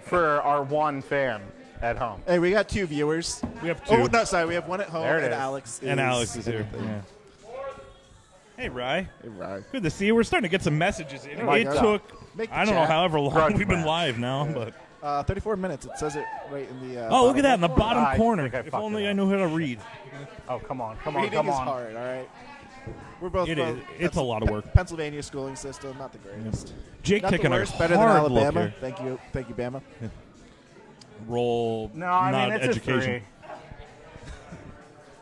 For our one fan at home. hey, we got 2 viewers. We have 2. Oh, no, sorry. We have one at home, There it and is. Alex And Alex is here. everything. Yeah. Hey, Rye. Hey, right. Good to see you. We're starting to get some messages in. my It God. took, Make the I don't know, chat. however long Grudge we've been match. live now, but. 34 minutes. It says it right in the. Oh, look at that in bottom. the bottom I corner. think I If fucked only it I up. knew how to read. Oh, come on, Reading come is on. hard. All right. We're both. It is. It's a lot of work. Pennsylvania schooling system, not the greatest. Jake Not the taking a worst, better than hard look Alabama. here. Thank you, Bama. Roll. No, I not mean, it's education. a 3.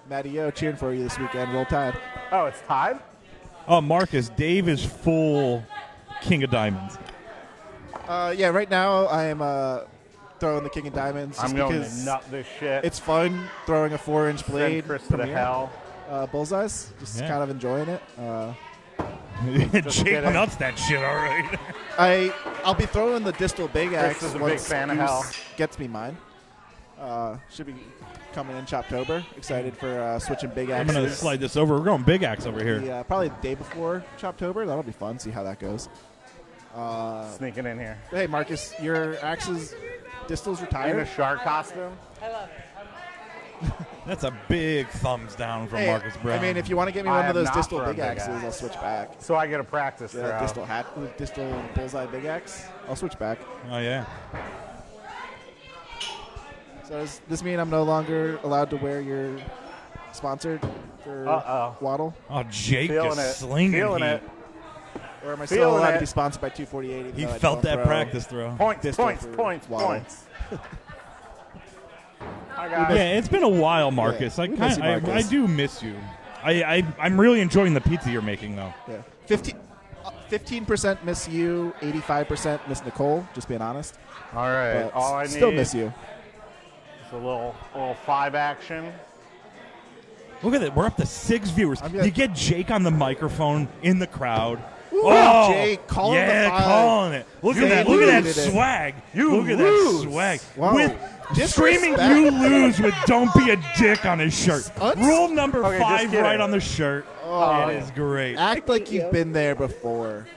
Matty O cheering for you this weekend. Roll Tide. Oh, it's tied? Oh, Marcus, Dave is full King of Diamonds. Yeah, right now I am throwing the King of Diamonds just I'm going because to nut this shit. it's fun throwing a 4-inch Send blade. Chris to the Premier, hell. bullseyes. Just Yeah. kind of enjoying it. Jake kidding. nuts that shit, all right. I'll be throwing the distal big axe is a big once fan of Goose hell. gets me mine. Should be coming in Choptober. Excited for switching big I'm axes. going to slide this over. We're going big axe over here. Yeah, probably the day before Choptober. That'll be fun. See how that goes. Sneaking in here. Hey, Marcus, your axes distals In a retired. shark costume? That's a big thumbs down from Hey, Marcus Brown. I mean, if you want to get me I one of have those not distal thrown big big axes, axe. I'll switch back. So I get a practice Yeah, throw. distal bullseye big axe. I'll switch back. Oh, yeah. So does this mean I'm no longer allowed to wear your sponsored for Uh-oh. Waddle? Oh, Jake Feeling is it. slinging Feeling heat. it. Or am I still Feeling allowed to it. be sponsored by 248? even He though I felt don't that throw practice throw. Points, distal points, for points, Waddle? points. Hi, guys. Yeah, it's been a while, Marcus. we miss you, I Marcus. do miss you. I'm really enjoying the pizza you're making, though. Yeah. 15% miss you, 85% miss Nicole, just being honest. All right. But All I need still miss you. is a little 5 action. Look at that. We're up to 6 viewers. I'm gonna- You get Jake on the microphone in the crowd. Ooh, Jake, calling the yeah, 5. calling it. Look You at that. Look at that lose it. swag. You Look at lose. that swag. Wow. With screaming Disrespect. "You lose" with "Don't be a dick" on his shirt. Rule number Okay, just 5 kidding. right on the shirt. Oh. It is great. Act like you've been there before.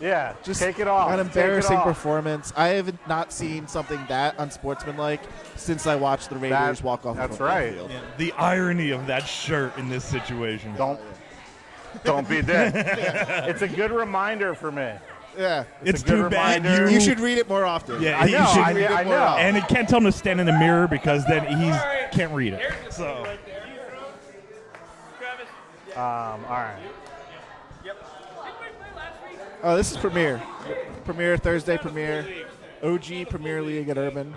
Yeah, Just take it off. An Take it embarrassing off. performance. I have not seen something that unsportsmanlike since I watched the Raiders walk off That's the football right. field. Yeah, the irony of that shirt in this situation. Don't be a dick. It's a good reminder for me. Yeah. It's a good too bad reminder. you. You should read it more often. Yeah, I you know. should I read it I more know. often. And it can't tell him to stand in the mirror because then he can't read it. So All right. Oh, this is Premier. Premier Thursday Premier. OG Premier League at Urban.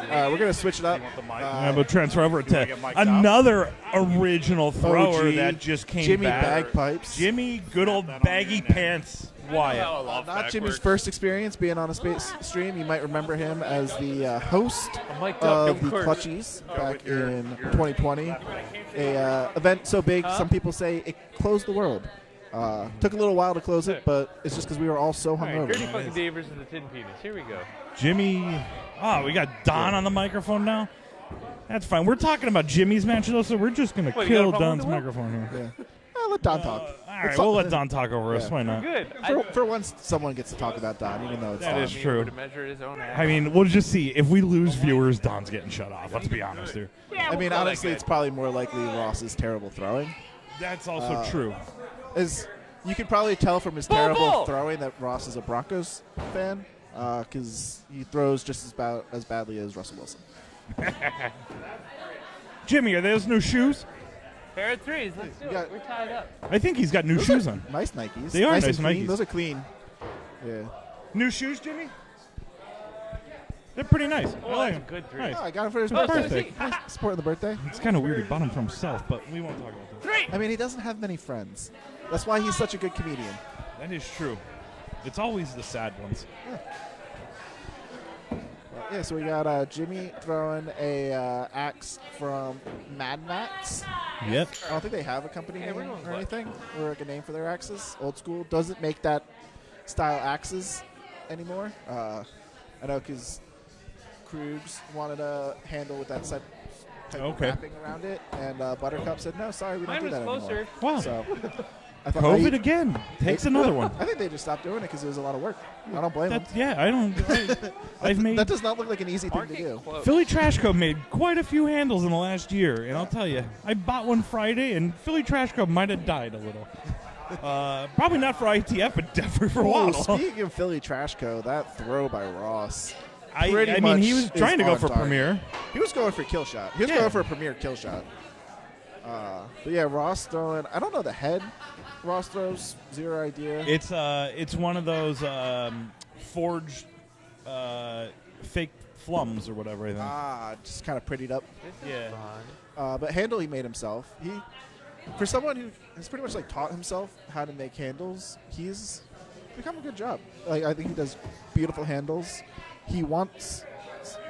We're going to switch it up. I'm gonna transfer over to get mic'd up? another original thrower OG, that just came Jimmy back. Bagpipes. Jimmy, good old baggy pants. Wyatt. Not Jimmy's first experience being on a space stream. You might remember him as the host mic'd up, of of the course. Clutchies back in 2020. A event so big, some people say it closed the world. Took a little while to close it, but it's just because we were all so hungover. Dirty fucking Dave versus the Tin Penis. Here we go. Jimmy. Oh, we got Don on the microphone now. That's fine. We're talking about Jimmy's match, though, so we're just gonna What, you got kill a problem Don's with the microphone here. Yeah. Let Don talk. All right, we'll let Don talk over us. Yeah. Why not? Good. For once, someone gets to talk about Don, even though it's That Don. is true. To measure his own ass. I mean, we'll just see. If we lose viewers, Don's getting shut off. Let's be honest here. Yeah, I mean, we'll call that honestly, good. it's probably more likely Ross's terrible throwing. That's also true. As you could probably tell from his terrible throwing that Ross is a Broncos fan, because he throws just as badly as Russell Wilson. Jimmy, are those new shoes? Pair of threes. Let's do You it. got- We're tied up. I think he's got new shoes on. Nice Nikes. They are nice nice and clean. Nikes. Those are clean. Yeah. New shoes, Jimmy? They're pretty nice. I like that's a them. good three. Nice. Oh, I got him for his Oh, birthday. birthday. Supporting the birthday. It's kind of weird. He bought them from himself, but we won't talk about that. I mean, he doesn't have many friends. That's why he's such a good comedian. That is true. It's always the sad ones. Yeah, so we got Jimmy throwing a axe from Mad Max. Yep. I don't think they have a company name we're going or clutch. anything, or like a name for their axes. Old school doesn't make that style axes anymore. I know because Krugs wanted a handle with that type of Okay. wrapping around it, and Buttercup said, "No, sorry, we don't Mine do was that closer. anymore." Wow. So I thought COVID again. Takes another one. I think they just stopped doing it because it was a lot of work. I don't blame them. That's, yeah, I don't. I've made. That does not look like an easy thing to do. Close. Philly Trash Co. made quite a few handles in the last year, and I'll tell you, I bought one Friday, and Philly Trash Co. might have died a little. Probably not for ITF, but definitely for Oh, Waddle. speaking of Philly Trash Co., that throw by Ross. I pretty mean, he much was is trying to go on for target. Premier. He was going for kill shot. He was Yeah. going for a Premier kill shot. But yeah, Ross throwing. I don't know the head. Ross throws, zero idea. It's one of those forged fake flums or whatever. I think. Just kind of prettied up. Yeah. But handle he made himself. For someone who has pretty much like taught himself how to make handles, he's become a good job. Like I think he does beautiful handles. He wants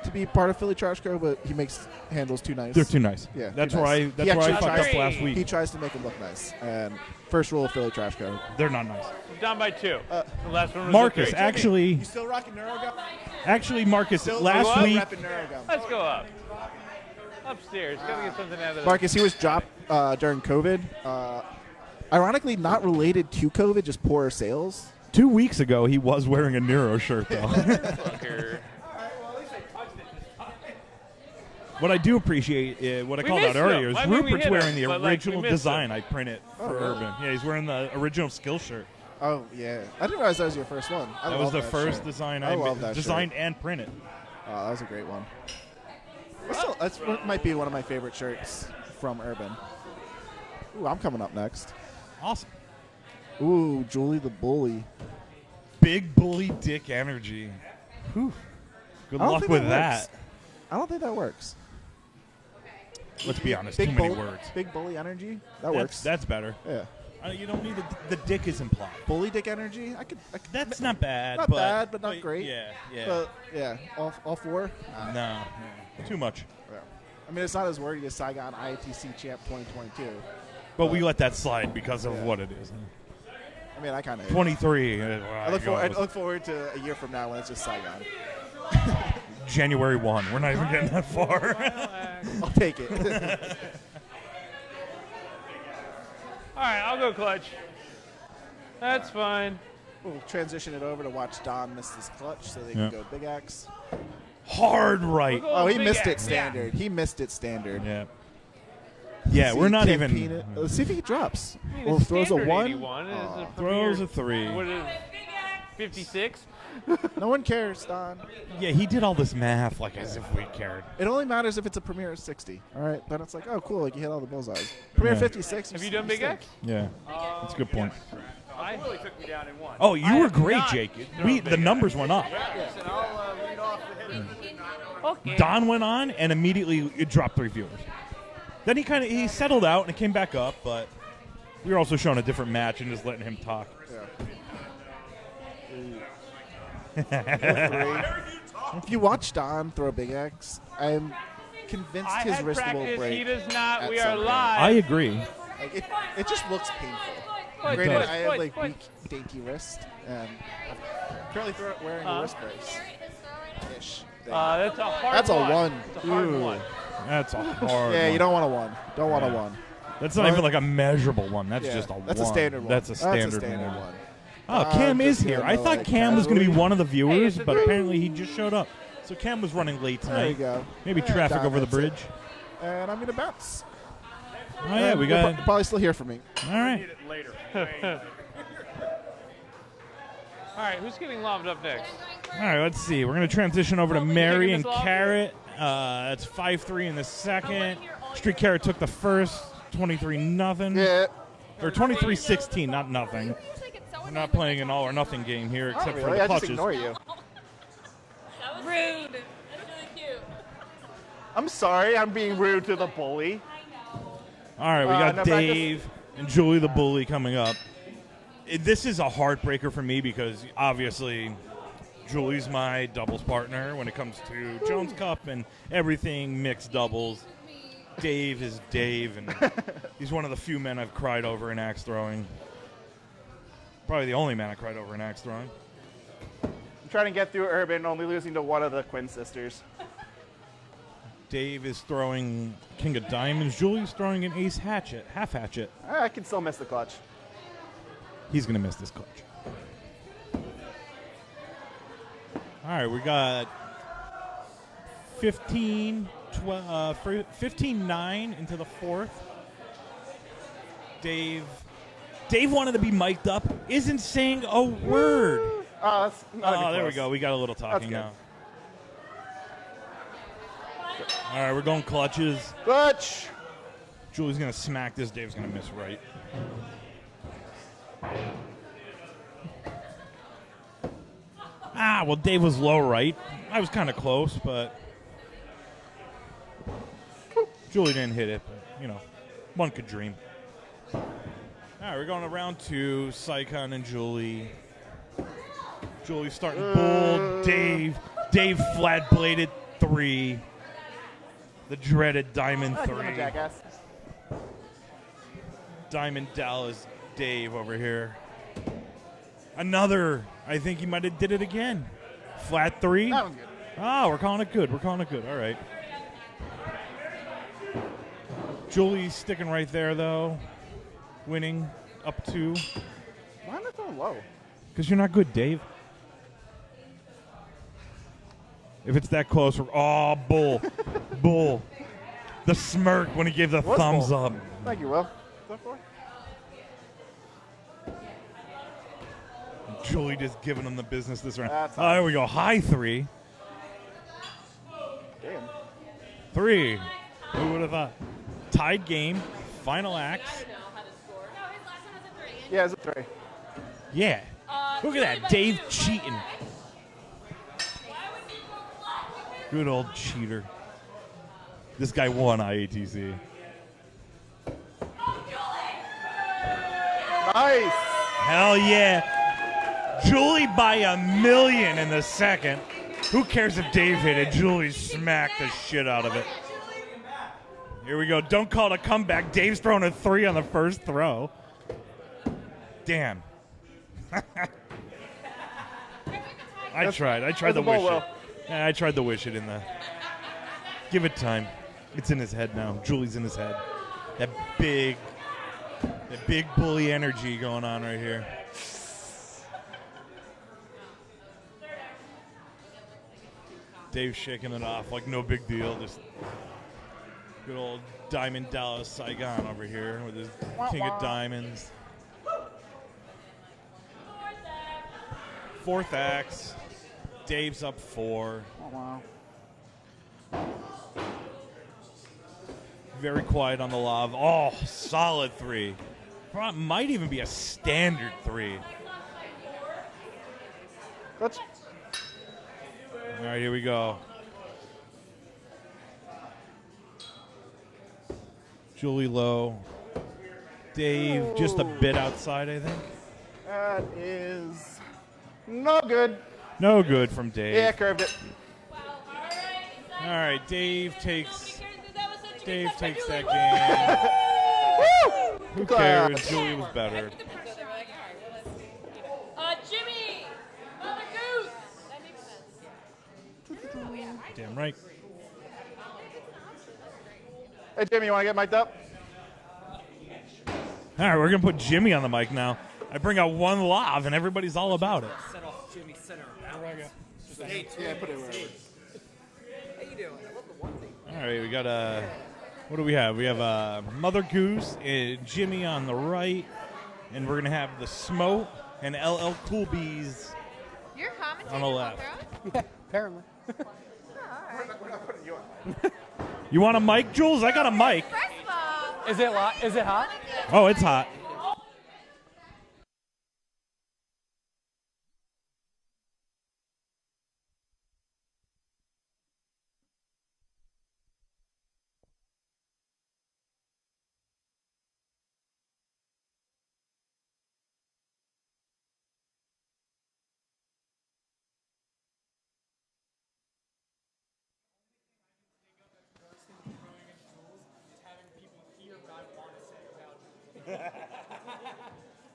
to be part of Philly Trash Co, but he makes handles too nice. They're too nice. Yeah, That's too where nice. I fucked up last week. He tries to make them look nice. And first rule of Philly Trash Co. They're not nice. We're down by 2. The last one was Marcus, a 3. actually, You still rocking Neurogum? Marcus, Still last still week. repping Neurogum. Let's go up. Upstairs. Gotta get something out of this. Marcus, he was dropped during COVID. Ironically, not related to COVID, just poorer sales. 2 weeks ago, he was wearing a Nero shirt, though. Fucker. What I do appreciate, what I We called out missed earlier, him. is I mean, we Rupert's hit wearing him, the but, like, we original missed design him. I printed for really? Urban. Yeah, he's wearing the original skill shirt. Oh, yeah. I didn't realize that was your first one. That was the first design I love that designed shirt. and printed. Oh, that was a great one. That's might be one of my favorite shirts from Urban. Ooh, I'm coming up next. Awesome. Ooh, Julie the Bully. Big bully dick energy. Whew. Good I don't luck think with that that. works. I don't think that works. Let's be honest, Big too many bull- words. Big bully energy? That works. That's better. Yeah. You don't need the dick is implied. Bully dick energy? I could That's not bad. not bad, but not great. Yeah, yeah. But yeah, all four. no, too much. Yeah. I mean, it's not as wordy as Saigon IATC Champ 2022. But we let that slide because of Yeah. what it is. I mean, I kind of 23. I look forward to a year from now when it's just Saigon. January 1. We're not even getting that far. I'll take it. All right, I'll go clutch. That's fine. We'll transition it over to watch Don miss his clutch so they Yeah. can go Big Axe. Hard right. We'll go Oh, he Big missed it Axe, standard. He missed it standard. Yeah. Yeah, See, we're not Tim even. Peanut. Let's see if he drops. I mean, Well, the throws a standard 1. 81 is a Throws premier- a 3. What is it? 56? No one cares, Don. Yeah, he did all this math like as if we cared. It only matters if it's a Premier 60. All right, then it's like, oh, cool, like you hit all the bullseyes. Premier Yeah. 56. Have you done Big X? Yeah, that's a good point. I really took me down in 1. Oh, you I were have great, not Jake. thrown The Big numbers went up. Okay. Don went on, and immediately it dropped 3 viewers. Then he settled out and it came back up, but we were also showing a different match and just letting him talk. If you watch Don throw Big X, I'm convinced I his had wrist will practice. break. He does not. at We some are point. live. I agree. Like, it just looks painful. Foot, Granted, foot, I have foot, like foot. weak, dainty wrist, and I'm currently wearing a wrist brace. Ish. thing. That's a hard That's a one. 1. It's a hard Ooh. one. That's a hard Yeah, one. you don't want a 1. Don't want a Yeah. 1. That's not even like a measurable one. That's Yeah, just a that's one. a standard one. That's a standard, one. one. Oh, Cam is just here. gonna, I thought like, Cam was going to be casually- one of the viewers, it's a but 3. apparently he just showed up. So Cam was running late tonight. There you go. Maybe Yeah, traffic Don, over the that's it. bridge. And I'm gonna bounce. Oh yeah, we You'll got. probably still hear from me. All right. All right, who's getting lobbed up next? All right, let's see. We're going to transition over to Mary taking and this off? Carrot. That's 5-3 in the second. Street Carrot took the first, 23-0. Yeah. Or 23-16, not nothing. We're not playing an all or nothing game here, except for Really? the I just clutches. ignore you. That was rude. That's really cute. I'm sorry, I'm being rude to the bully. All right, we got no practice. Dave and Julie the Bully coming up. This is a heartbreaker for me because obviously Julie's my doubles partner when it comes to Jones Cup and everything mixed doubles. Dave is Dave, and he's one of the few men I've cried over in axe throwing. Probably the only man I cried over in axe throwing. I'm trying to get through Urban, only losing to one of the Quinn sisters. Dave is throwing King of Diamonds. Julie's throwing an ace hatchet, half hatchet. I can still miss the clutch. He's going to miss this clutch. All right, we got 15-9 into the fourth. Dave wanted to be mic'd up. Isn't saying a word. Oh, that's not even There we close. go. We got a little talking good. now. All right, we're going clutches. Clutch! Julie's going to smack this. Dave's going to miss right. Well, Dave was low right. I was kind of close, but Julie didn't hit it. But, one could dream. All right, we're going to round 2. Saikon and Julie. Julie starting bull. Dave flat-bladed 3. The dreaded Diamond 3. I'm a jackass. Diamond Dallas Dave over here. Another. I think he might have did it again. Flat 3. That one's good. We're calling it good. All right. Julie's sticking right there, though. Winning up 2. Why am I throwing low? Because you're not good, Dave. If it's that close, bull. Bull. The smirk when he gave the What's thumbs bull? up. Thank you, Will. What's that for? Julie just giving him the business this round. That's There we go. High 3. Damn. 3. Who would have thought? Tied game. Final acts. Yeah, it's a 3. Yeah. Look at that. Dave cheating. Good old cheater. This guy won IATC. Nice. Hell yeah. Julie by 1,000,000 in the second. Who cares if Dave hit it? Julie smacked the shit out of it. Here we go. Don't call it a comeback. Dave's throwing a 3 on the first throw. Damn. I tried to wish it. Yeah, I tried to wish it in the. Give it time. It's in his head now. Julie's in his head. That big bully energy going on right here. Dave's shaking it off like no big deal. Just good old Diamond Dallas Saigon over here with his king of diamonds. 4th axe. Dave's up 4. Oh, wow. Very quiet on the lob. Solid 3. Might even be a standard 3. Let's. All right, here we go. Julie low. Dave just a bit outside, I think. That is no good. No good from Dave. Yeah, curved it. All right, Dave takes that game. Who cares? Julie was better. Jimmy! Mother Goose! Damn right. Hey, Jimmy, you want to get mic'd up? All right, we're going to put Jimmy on the mic now. I bring out one lob, and everybody's all about it. Set off Jimmy center. Yeah, put it wherever. How you doing? I love the one thing. All right, we got what do we have? We have Mother Goose and Jimmy on the right, and we're going to have the Smoke and LL Cool Bees You're commentating on the left. Yeah, apparently. We're not putting you on. You want a mic, Jules? I got a mic. First of all, Is it hot? Oh, it's hot.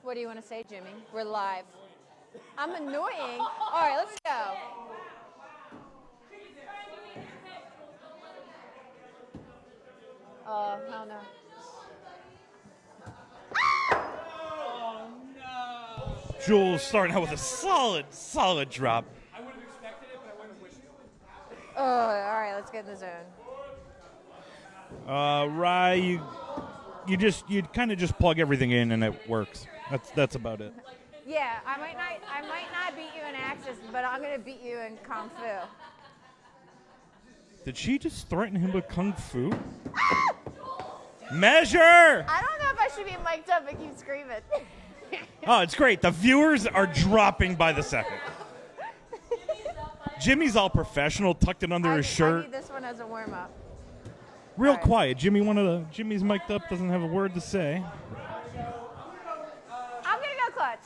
what do you want to say, Jimmy? We're live. I'm annoying. All right, let's go. Oh, hell no. Jules starting out with a solid drop. I would have expected it, but I wouldn't have wished it. Oh, all right, let's get in the zone. Rye, you kind of just plug everything in and it works. That's about it. Yeah, I might not beat you in Axis, but I'm gonna beat you in Kung Fu. Did she just threaten him with Kung Fu? Measure! I don't know if I should be mic'd up and keep screaming. Oh, it's great. The viewers are dropping by the second. Jimmy's all professional, tucked it under his I shirt. need this one as a warm-up. Real quiet. Jimmy's mic'd up, doesn't have a word to say. I'm going to go clutch.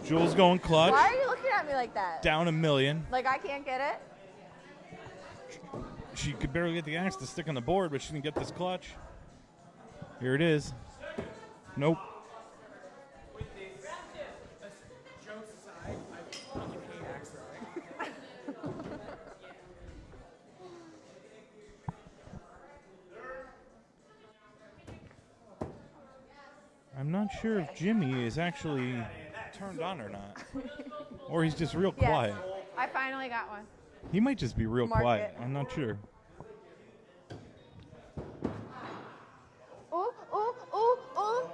Jules going clutch. Why are you looking at me like that? Down $1 million. Like I can't get it? She could barely get the axe to stick on the board, but she didn't get this clutch. Here it is. Nope. I'm not sure if Jimmy is actually turned on or not. Or he's just real Yes. quiet. I finally got one. He might just be real Mark quiet. it. I'm not sure. Ooh, ooh, ooh, ooh.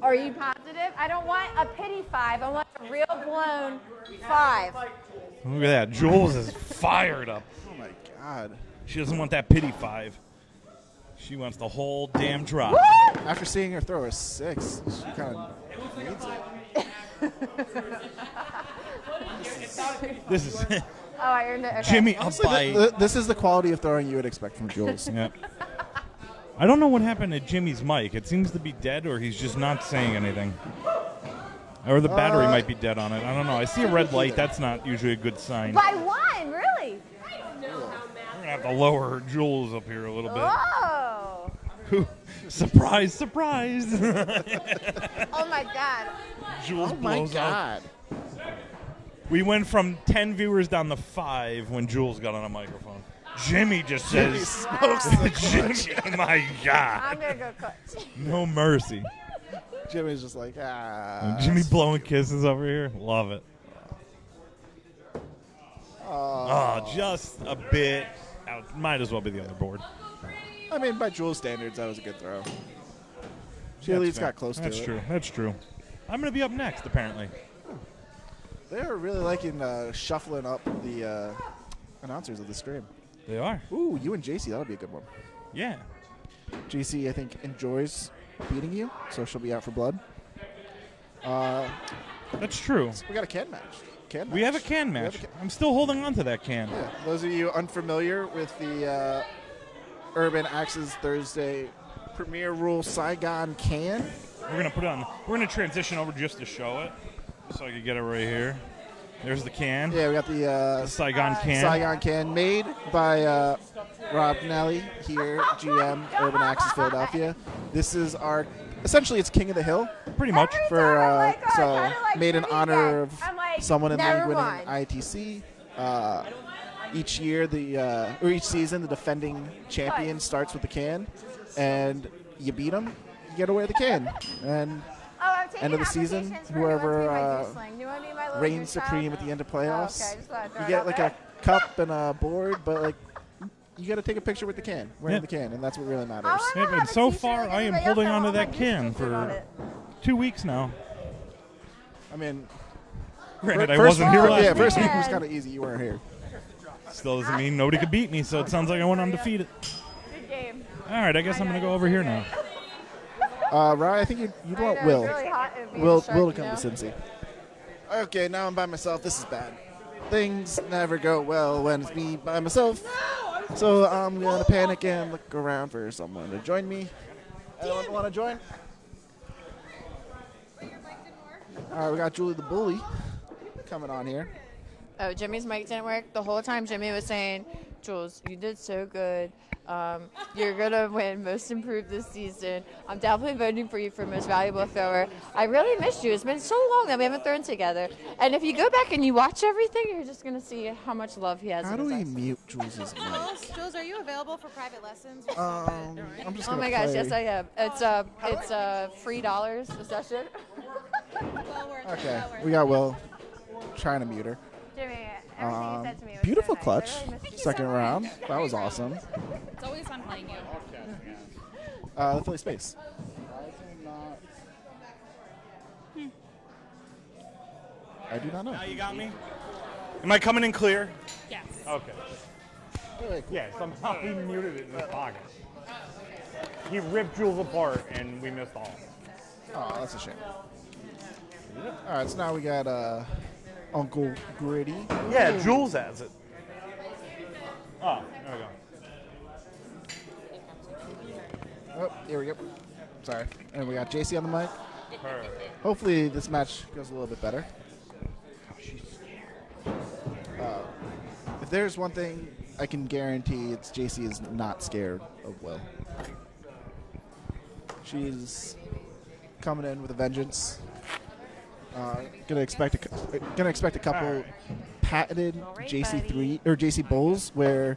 Are you positive? I don't want a pity 5. I want a real blown 5. Look at that. Jules is fired up. Oh my God. She doesn't want that pity 5. She wants the whole damn drop. After seeing her throw a 6, she kind of needs it. This is Oh, I earned it. Okay. Jimmy up Honestly, by. this is the quality of throwing you would expect from Jules. Yep. I don't know what happened to Jimmy's mic. It seems to be dead, or he's just not saying anything. Or the battery might be dead on it. I don't know. I see a red light. That's not usually a good sign. By 1, really? We're going to have to lower Jules up here a little bit. Whoa. Surprise, surprise. Oh, my God. Jules Oh my blows God. up. We went from 10 viewers down to 5 when Jules got on a microphone. Jimmy just Jimmy says, smokes the Jimmy, my God. I'm going to go clutch. No mercy. Jimmy's just like, And Jimmy blowing kisses over here. Love it. Oh, just a bit out. Might as well be the other board. I mean, by Jules' standards, that was a good throw. She at least got close to it. That's true. That's true. I'm going to be up next, apparently. They're really liking shuffling up the announcers of the stream. They are. Ooh, you and JC, that'll be a good one. Yeah. JC, I think, enjoys beating you, so she'll be out for blood. That's true. We got a can match. We have a can match. I'm still holding on to that can. Yeah. Those of you unfamiliar with the Urban Axes Thursday Premier Rule Saigon can. We're gonna put it on. We're gonna transition over just to show it, so I can get it right here. There's the can. Yeah, we got the Saigon can. Saigon can made by Rob Nally here, GM Urban Axes Philadelphia. This is our essentially it's King of the Hill. Pretty much. For made in honor of like, someone in never league winning mind. ITC. Each year, or each season, the defending champion starts with the can, and you beat them, you get to wear the can. And I'm taking end of the season, applications for who wants to be my whoever juice sling. Do you want to be my little reigns juice child? supreme at the end of playoffs, Oh, okay, I just thought I'd throw you it get out like there. a cup and a board, but like you got to take a picture with the can, wearing Yeah. the can, and that's what really matters. I wanna Yeah, have and a so t-shirt far, like I am everybody holding else on to all that my can juice on for it. 2 weeks now. I mean, Granted, I first wasn't here week- last yeah, week. first week was kind of easy. You weren't here. Still doesn't mean nobody could beat me, so it sounds like I went undefeated. Good game. All right, I guess I'm going to go over here now. Ryan, I think you'd want know, Will. it's really hot in being Will a shark, to you come know? to Cincy. Okay, now I'm by myself. This is bad. Things never go well when it's me by myself. So I'm gonna panic and look around for someone to join me. Anyone want to join? All right, we got Julie the Bully coming on here. Oh, Jimmy's mic didn't work. The whole time Jimmy was saying, Jules, you did so good. You're going to win Most Improved this season. I'm definitely voting for you for Most Valuable Thrower. I really missed you. It's been so long that we haven't thrown together. And if you go back and you watch everything, you're just going to see how much love he has How in do his we eyes. mute Jules' mic? Jules, are you available for private lessons? I'm just Oh gonna my gosh, play. yes I am. It's $3 a session. Okay, we got Will trying to mute her. Jimmy, everything you said to me was Beautiful so nice. clutch. I really missed you Second so much. round. That was awesome. It's always fun playing you. The Philly Space. I do not know. Now you got me? Am I coming in clear? Yes. Okay. Yeah, somehow he muted it in his pocket. He ripped Jules apart, and we missed all. Oh, that's a shame. All right, so now we got Uncle Gritty. Yeah, Jules has it. Oh, there we go. Oh, here we go. Sorry. And we got JC on the mic. Perfect. Hopefully this match goes a little bit better. If there's one thing I can guarantee, it's JC is not scared of Will. She's coming in with a vengeance. Gonna expect a couple patented JC3 or JC Bulls where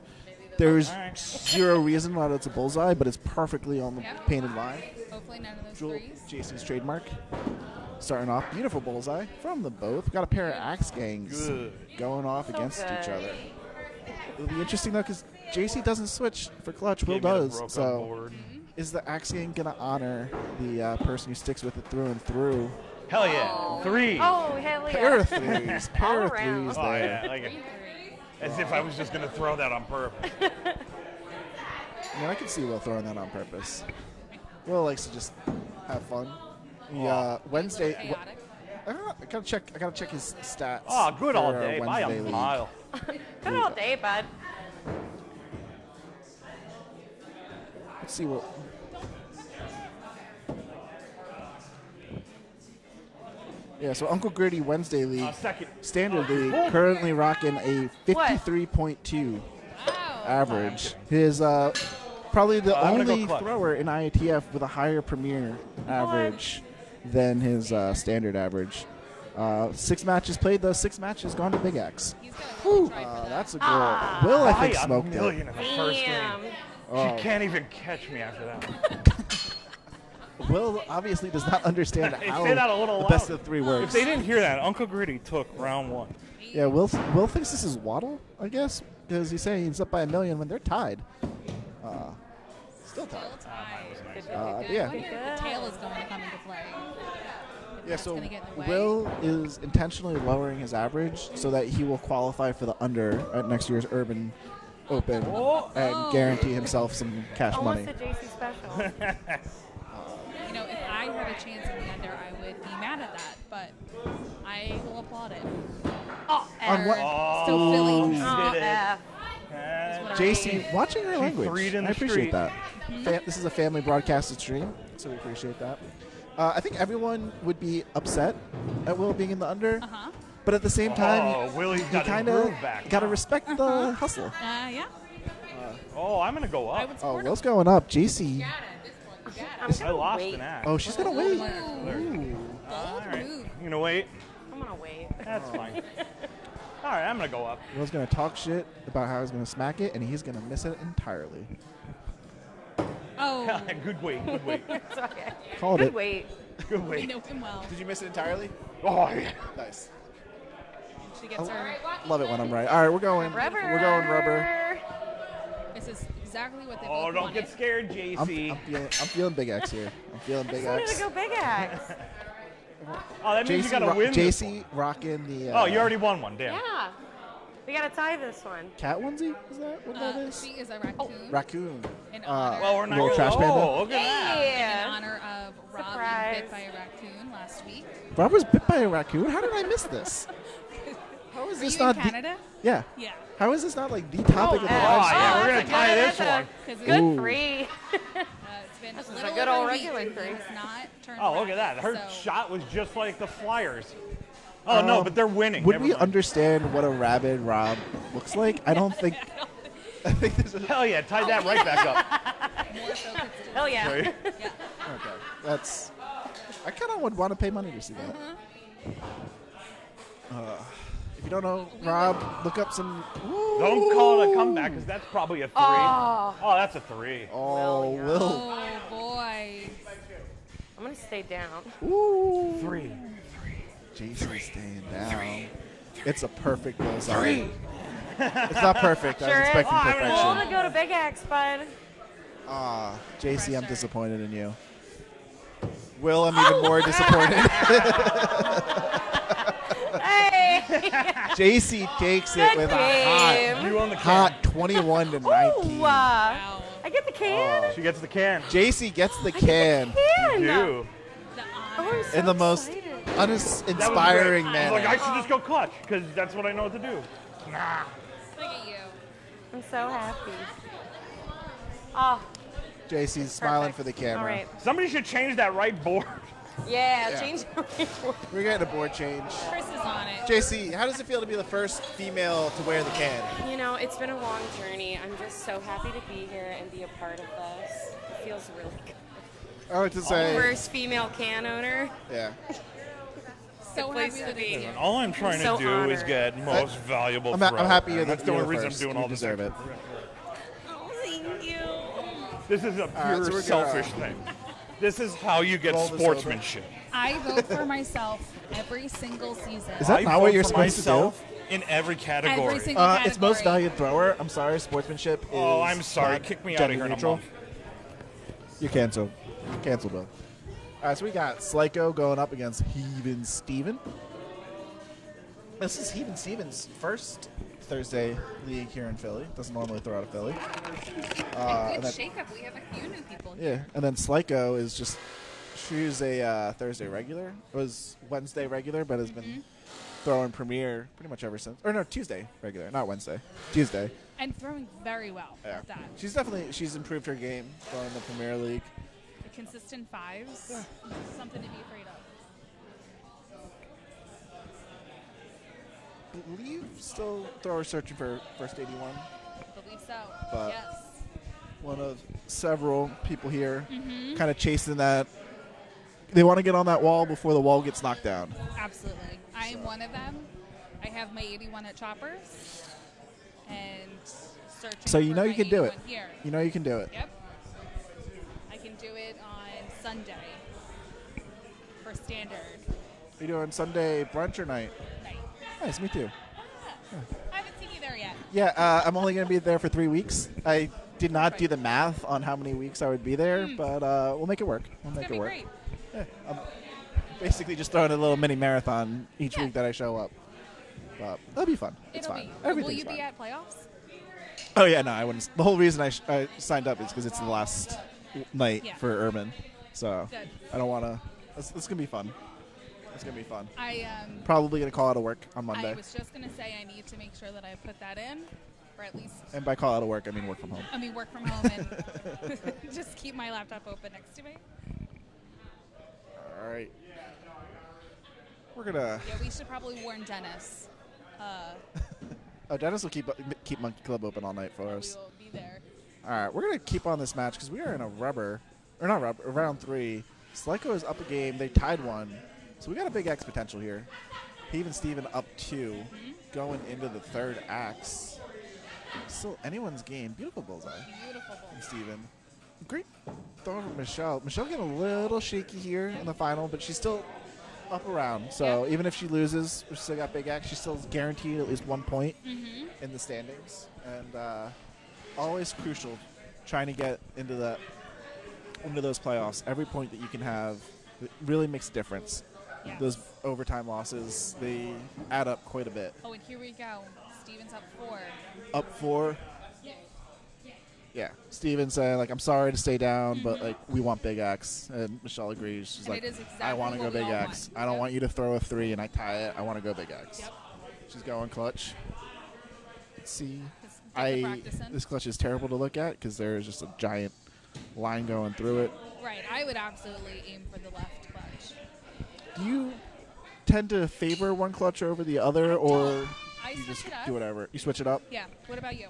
there's zero reason why it's a bullseye, but it's perfectly on the painted line. Hopefully none of those Jewel, threes. JC's trademark. Starting off, beautiful bullseye from them both. Got a pair of axe gangs going off against each other. It'll be interesting though, because JC doesn't switch for clutch. Will does. So, is the axe gang gonna honor the person who sticks with it through and through? Hell yeah. Three. Oh, hell yeah. Pair of threes. Pair of around. threes Oh, there. yeah. Like as if I was just going to throw that on purpose. I mean, I can see Will throwing that on purpose. Will likes to just have fun. Wednesday. I gotta check his stats. Oh, good all for, day. Buy Wednesday a league. mile. Good all day, bud. Let's see what. Yeah, so Uncle Gritty Wednesday League, Standard League, currently rocking a 53.2 average. His probably the only thrower in IATF with a higher premier average than his standard average. 6 matches played, those 6 matches gone to Big X. That's a goal. Will, I think, smoked $1 million it. in the first game. Oh. She can't even catch me after that. Will obviously does not understand how Say that a little the best louder. of 3 works. If they didn't hear that, Uncle Gritty took round 1. Yeah, Will thinks this is Waddle, I guess, because he's saying he's up by $1 million when they're tied. Still tied. Yeah. I wonder if the tail is going to come into play. Yeah, so gonna get in the way. Will is intentionally lowering his average so that he will qualify for the under at next year's Urban Open and guarantee himself some cash money. What's the JC special? You know, if I had a chance in the under, I would be mad at that, but I will applaud it. On what? Still Philly. JC, watching your language. threed in I the appreciate street. that. This is a family broadcasted stream, so we appreciate that. I think everyone would be upset at Will being in the under, but at the same time, Willie's you got his kind of groove back. got to respect the hustle. Yeah. I'm going to go up. Oh, Will's going up. JC. I lost an axe. Oh, she's going to wait. All right. You going to wait? I'm going to wait. That's fine. All right, I'm going to go up. Will's going to talk shit about how he's going to smack it, and he's going to miss it entirely. Oh. Good wait, good wait. It's okay. Called Good it. wait. Good We wait. know him well. Did you miss it entirely? Oh, yeah. Nice. She gets her. Love it when I'm right. All right, we're going. Rubber. We're going rubber. This is exactly what they Oh, both don't wanted. get scared, JC. I'm feeling Big X here. I'm feeling Big I wanted X. to go Big X. Oh, that means you got to win this one. JC rocking the. Oh, you already won one, damn. Yeah. We got to tie this one. Cat onesie? Is that what that is? She is a raccoon. Raccoon. In honor, Well, we're not Little gonna- trash panda. Oh, look at that. in Yeah. honor of Rob Surprise. being bit by a raccoon last week. Rob was bit by a raccoon. How did I miss this? How is Were this you not in the- Canada? Yeah. Yeah. How is this not like the topic of the Oh, live yeah, stream? we're going to tie this one. Because Good Ooh. free. it's been This is a a little good over old a week. regular It three. has not turned Oh, look at around, that. Her so- shot was just like the Flyers. Oh, no, but they're winning. Would Never we mind. understand what a rabid Rob looks like? I don't think. I think there's a. Hell yeah, tie that right back up. More so could still- Hell yeah. Sorry. Yeah. Okay. That's. I kind of would want to pay money to see that. If you don't know Rob, look up some. Don't call it a comeback because that's probably a 3. Oh. Oh, that's a 3. Oh, Will. Oh boy. I'm going to stay down. Ooh. 3. Jason's staying down. It's a perfect bullseye. It's not perfect. I was Sure is. expecting Well, perfection. to go to Big X, bud. JC, I'm disappointed in you. Will, I'm even more disappointed. Hey. JC takes it with a hot 21 to 19. Wow. I get the can. She gets the can. JC gets the can Can. You do. Oh, I'm so in the most excited. uninspiring I was manner. like, I should just go clutch because that's what I know what to do. Nah. Look at you. I'm so happy. Oh, JC's smiling perfect. for the camera. All right. Somebody should change that right board. Yeah, Yeah. change the report. We're getting a board change. Chris is on it. JC, how does it feel to be the first female to wear the can? You know, it's been a long journey. I'm just so happy to be here and be a part of this. It feels really good. I like to say, First female can owner. yeah. So Good place happy to that be. it's All I'm trying so to do is honored. get most valuable I'm throw. happy you're the, That's the only you're reason first. I'm doing You all this. deserve it. Oh, thank you. This is a right, so pure we're selfish thing. This is how you get Roll this sportsmanship. I vote for myself every single season. Is that I not what vote you're for supposed to do? myself in every category. Every single category. It's most valued thrower. I'm sorry, sportsmanship is. Oh, I'm sorry. not Kick me out of gender here in a neutral. month. You're canceled. Canceled, Bill. All right, so we got Slyko going up against Heaven Steven. This is Heaven Steven's first Thursday league here in Philly. Doesn't normally throw out of Philly. And good then- shakeup. We have a few new people. Yeah, and then Slyko is just, she was a Thursday regular. It was Wednesday regular, but has been throwing Premier pretty much ever since. Or no, Tuesday regular, not Wednesday. Tuesday. And throwing very well Yeah. at that. She's improved her game throwing the Premier League. The consistent fives. Something to be afraid of. Believe still thrower searching for first 81. Believe so. But- yes. One of several people here Mhm. kind of chasing that. They want to get on that wall before the wall gets knocked down. Absolutely. I am one of them. I have my 81 at Choppers. And searching So you for know my you can do it. 81 Here. You know you can do it. Yep. I can do it on Sunday for standard. Are you doing Sunday brunch or night? Night. Nice, me too. I haven't seen you there yet. Yeah, I'm only going to be there for 3 weeks. I did not do the math on how many weeks I would be there, but we'll make it work. We'll make It's it gonna work. be great. Yeah, I'm basically just throwing a little mini marathon each Yeah. week that I show up. But it'll be fun. It's It'll fine. be. Will Everything's you fun. be at playoffs? Oh yeah, no, I wouldn't. The whole reason I signed up is because it's the last night Yeah. for Urban, so Good. I don't want to. It's gonna be fun. It's gonna be fun. I Probably gonna call out of work on Monday, I was just gonna say I need to make sure that I put that in, or at least and by call out of work I mean work from home. I mean work from home and just keep my laptop open next to me. All right, we're gonna. Yeah, we should probably warn Dennis. Oh, Dennis will keep Monkey Club open all night for We us. will be there. All right, we're gonna keep on this match because we are in a round 3. Slyko is up a game. They tied 1, so we got a big X potential here. Even Steven up 2, going into the third axe. Still anyone's game. Beautiful bullseye. Beautiful From Steven. Great throw from Michelle. Michelle getting a little shaky here in the final, but she's still up around. So even if she loses, we still got big X. She's still guaranteed at least 1 point in the standings, and always crucial trying to get into those playoffs. Every point that you can have it really makes a difference. Yes. Those overtime losses, they add up quite a bit. Oh, and here we go. Steven's up 4. Up 4. Yeah, Steven saying like, "I'm sorry to stay down, but like we want Big X," and Michelle agrees. She's And like, it is "I exactly want to go what we Big all X. want." I don't Yep. want you to throw a 3 and I tie it. I want to go Big X." Yep. She's going clutch. Let's see. Take the practice in. This clutch is terrible to look at because there is just a giant line going through it. Right. I would absolutely aim for the left clutch. Do you tend to favor one clutch over the other, or I you switch just it up. do whatever? You switch it up. Yeah. What about you?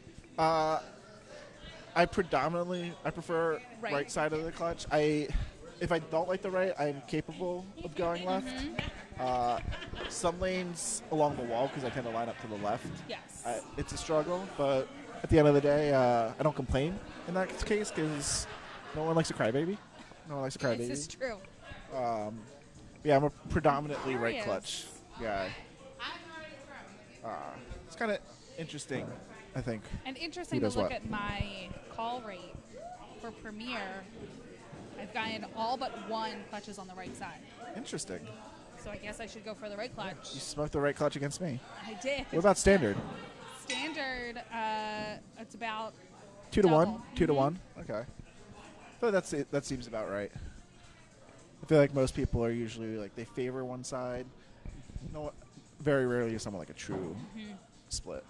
I prefer Right. right side of the clutch. If I don't like the right, I'm capable of going left. Some lanes along the wall because I tend to line up to the left. Yes. It's a struggle, but at the end of the day, I don't complain in that case because no one likes a crybaby. No one likes a crybaby. This is true. Yeah, I'm a predominantly right Curious. clutch guy. It's kind of interesting, I think. And interesting Who to does look what. at my call rate for Premier. I've gotten all but 1 clutches on the right side. Interesting. so I guess I should go for the right clutch. You smoked the right clutch against me. I did. What about standard? Standard, it's about 2 to 1? double. 2 to 1? Okay. So that seems about right. I feel like most people are usually like they favor one side. No, very rarely is someone like a true split.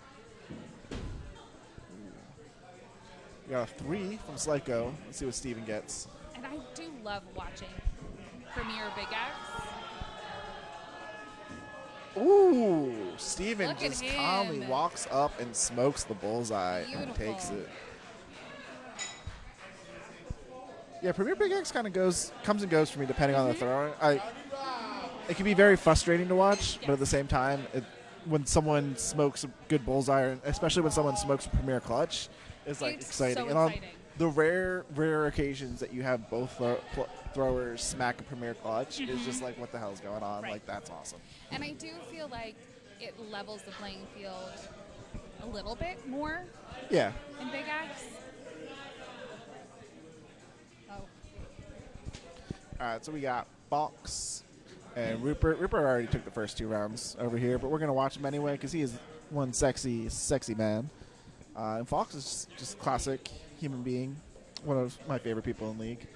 We got a 3 from Slyko. Let's see what Steven gets. And I do love watching Premier Big X. Ooh, Steven Look at just him. calmly walks up and smokes the bullseye and takes Beautiful. it. Yeah, Premier Big X kind of comes and goes for me depending on the thrower. It can be very frustrating to watch, but at the same time, when someone smokes a good bullseye, and especially when someone smokes a Premier clutch, it's like It's exciting. so And on exciting. the rare occasions that you have both throwers smack a Premier clutch, it's just like, what the hell's going on? Right. Like, that's awesome. And I do feel like it levels the playing field a little bit more Yeah. in Big X. Oh. All right, so we got Fox and Rupert. Rupert already took the first 2 rounds over here, but we're going to watch him anyway because he is one sexy man. And Fox is just classic human being, one of my favorite people in League.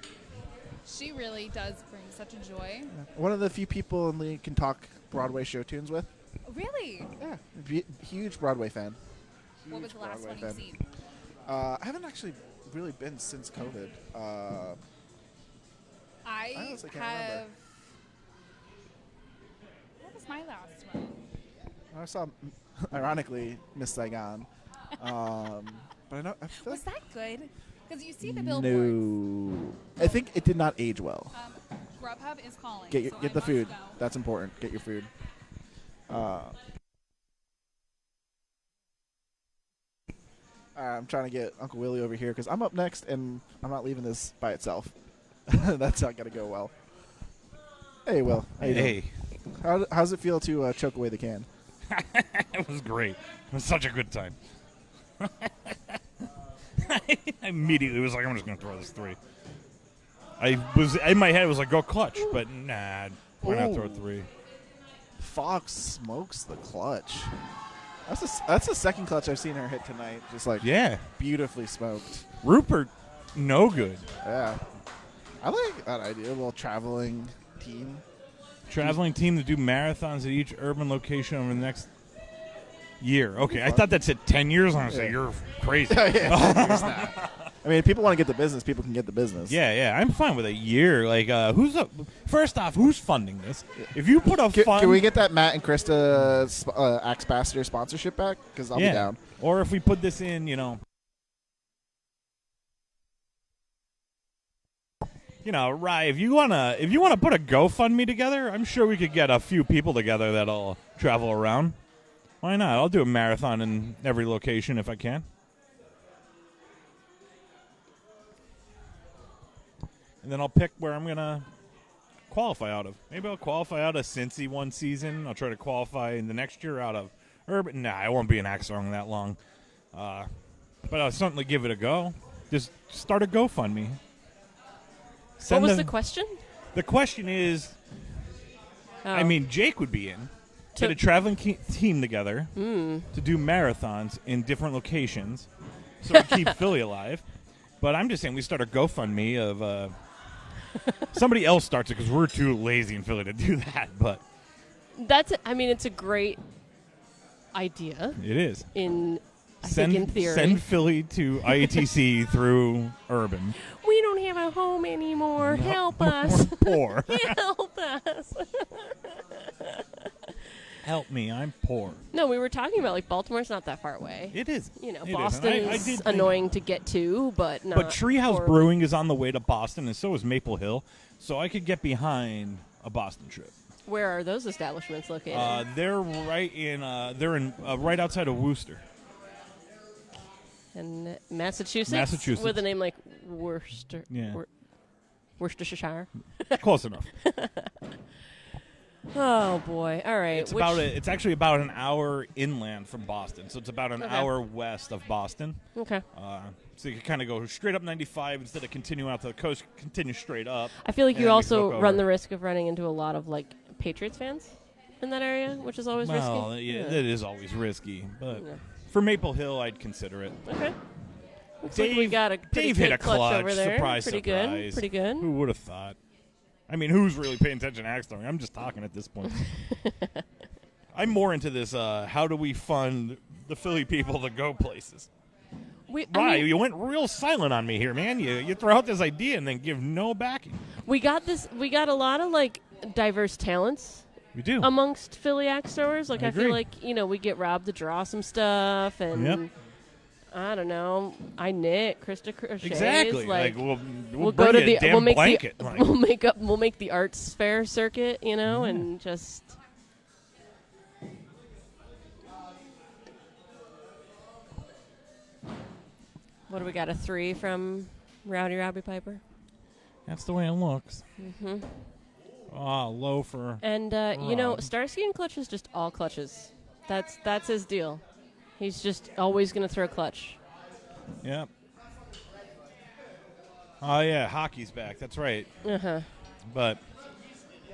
She really does bring such a joy. One of the few people in League can talk Broadway show tunes with. Really? Yeah. Huge Broadway fan. What was the last Broadway one you've fan. seen? I haven't actually really been since COVID. I honestly can't have. remember. What was my last one? I saw, ironically, Miss Saigon. But I know. I feel Was that good? Because you see the like billboards. no. I think it did not age well. Grubhub is calling. Get so I the must food. go. That's important. Get your food. I'm trying to get Uncle Willie over here because I'm up next and I'm not leaving this by itself. That's not going to go well. Hey, Will. How you doing? How's it feel to choke away the can? It was great. It was such a good time. I immediately was like, I'm just going to throw this 3. I was in my head, it was like, go clutch, but nah, why not throw 3? Fox smokes the clutch. That's the second clutch I've seen her hit tonight. Just like beautifully smoked. Rupert, no good. Yeah, I like that idea. A little traveling team. Traveling team to do marathons at each urban location over the next year. Okay, I thought that said 10 years. I was like, you're crazy. I mean, if people want to get the business, people can get the business. Yeah, I'm fine with a year. Like, first off, who's funding this? If you put a Can we get that Matt and Krista Axe Pastor sponsorship back? Because I'll be down. Or if we put this in, Rye, if you wanna put a GoFundMe together, I'm sure we could get a few people together that'll travel around. Why not? I'll do a marathon in every location if I can. And then I'll pick where I'm gonna qualify out of. Maybe I'll qualify out of Cincy one season. I'll try to qualify in the next year out of Urban. Nah, I won't be in Axon that long. But I'll certainly give it a go. Just start a GoFundMe. What was the question? The question is, I mean, Jake would be in. Get a traveling team together to do marathons in different locations so we keep Philly alive. But I'm just saying we start a GoFundMe of somebody else starts it because we're too lazy in Philly to do that. But it's a great idea. it is. I think in theory. Send Philly to IATC through Urban. We don't have a home anymore. Help us. We're poor. Help us. Help me, I'm poor. No, we were talking about like Baltimore's not that far away. It is. It Boston is annoying to get to, but not. But Treehouse horrible. Brewing is on the way to Boston, and so is Maple Hill. So I could get behind a Boston trip. Where are those establishments located? They're right right outside of Worcester. In Massachusetts? Massachusetts. With a name like Worcester. Yeah. Worcestershire. Close enough. Oh boy! All right. It's actually about an hour inland from Boston, so it's about an Okay. hour west of Boston. Okay. So you can kind of go straight up 95 instead of continuing out to the coast. Continue straight up. I feel like and you then we also hook run over. the risk of running into a lot of like Patriots fans in that area, which is always Well, risky. yeah, that is always risky, but Yeah. for Maple Hill, I'd consider it. Okay. Looks like we got a pretty Dave good hit a clutch over there. Surprise, Pretty surprise. good. Pretty good. Who would have thought? I mean, who's really paying attention to Axe Throwing? I'm just talking at this point. I'm more into this. How do we fund the Philly people to go places? Why? You went real silent on me here, man. You throw out this idea and then give no backing. We got a lot of like diverse talents. We do amongst Philly axe throwers. Like I I feel agree. like we get Rob to draw some stuff, and Yep. I don't know. I knit. Krista crochets. Exactly. Like, we'll go bring to you a the. damn We'll make blanket. the. Like- We'll make the arts fair circuit. And just. What do we got? A 3 from Rowdy Robbie Piper. That's the way it looks. Mm-hmm. Low for. And Rob. Starsky and Clutch is just all clutches. That's his deal. He's just always going to throw clutch. Yep. Oh yeah, hockey's back. That's right. Uh-huh. But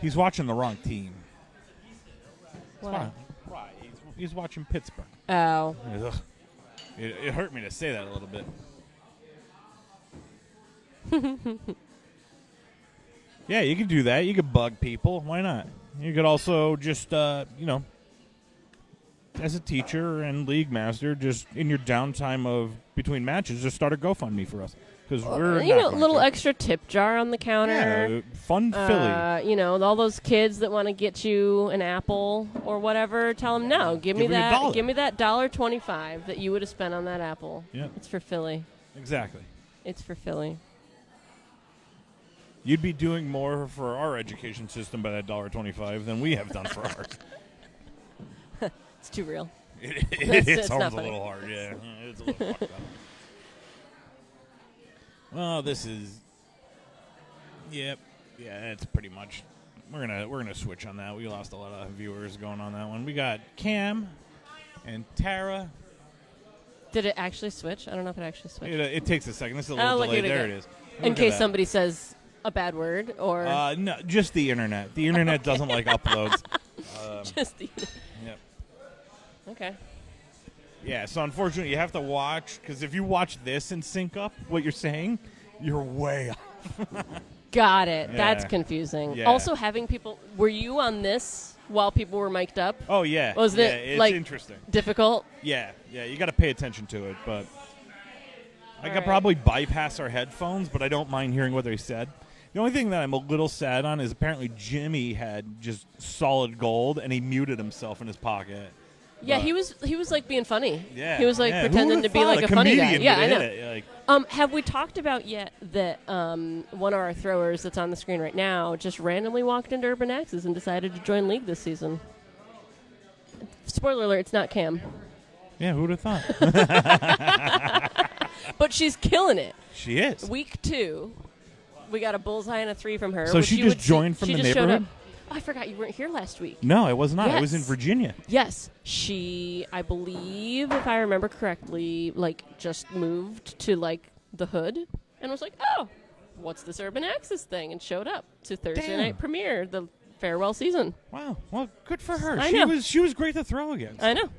he's watching the wrong team. Why? Right. He's watching Pittsburgh. Oh. Ugh. It hurt me to say that a little bit. Yeah, you could do that. You could bug people. Why not? You could also just, as a teacher and league master, just in your downtime of between matches, just start a GoFundMe for us because we're not a little extra tip jar on the counter. Yeah, fun Philly. All those kids that want to get you an apple or whatever, tell them no. Give me me a that. dollar. Give me that $1.25 that you would have spent on that apple. Yep. It's for Philly. Exactly. It's for Philly. You'd be doing more for our education system by that $1.25 than we have done for ours. It's too real. It sounds not a funny. little hard, yeah. It's a little fucked up. Well, this is. Yep. Yeah, it's pretty much. We're gonna switch on that. We lost a lot of viewers going on that one. We got Cam and Tara. Did it actually switch? I don't know if it actually switched. It takes a second. This is a little delayed. There it is. In Look at case that. somebody says a bad word or. No, just the internet. The internet doesn't like uploads. Just the. Yep. Okay. Yeah, so unfortunately, you have to watch, because if you watch this and sync up what you're saying, you're way off. Got it. Yeah. That's confusing. Yeah. Also, having people. Were you on this while people were mic'd up? Oh, yeah. Was Yeah, it it's like interesting. difficult? Yeah, you got to pay attention to it, but I All could right. probably bypass our headphones, but I don't mind hearing what they said. The only thing that I'm a little sad on is apparently Jimmy had just solid gold, and he muted himself in his pocket. Yeah, But- he was like being funny. Yeah, he was like yeah. Who pretending would've to be thought like a a funny guy. comedian Yeah, I would know. hit it? Like- Have we talked about yet that one of our throwers that's on the screen right now just randomly walked into Urban Axes and decided to join League this season? Spoiler alert: it's not Cam. Yeah, who would have thought? But she's killing it. She is. Week 2, we got a bullseye and a 3 from her. So which she you just would joined from she the just showed neighborhood? up. Oh, I forgot you weren't here last week. No, I was not. I was in Yes. Virginia. Yes, she, I believe, if I remember correctly, like just moved to like the hood and was like, "Oh, what's this Urban Axis thing?" and showed up to Thursday Damn. night premiere, the farewell season. Wow. Well, good for her. I she know. she was great to throw against. I know.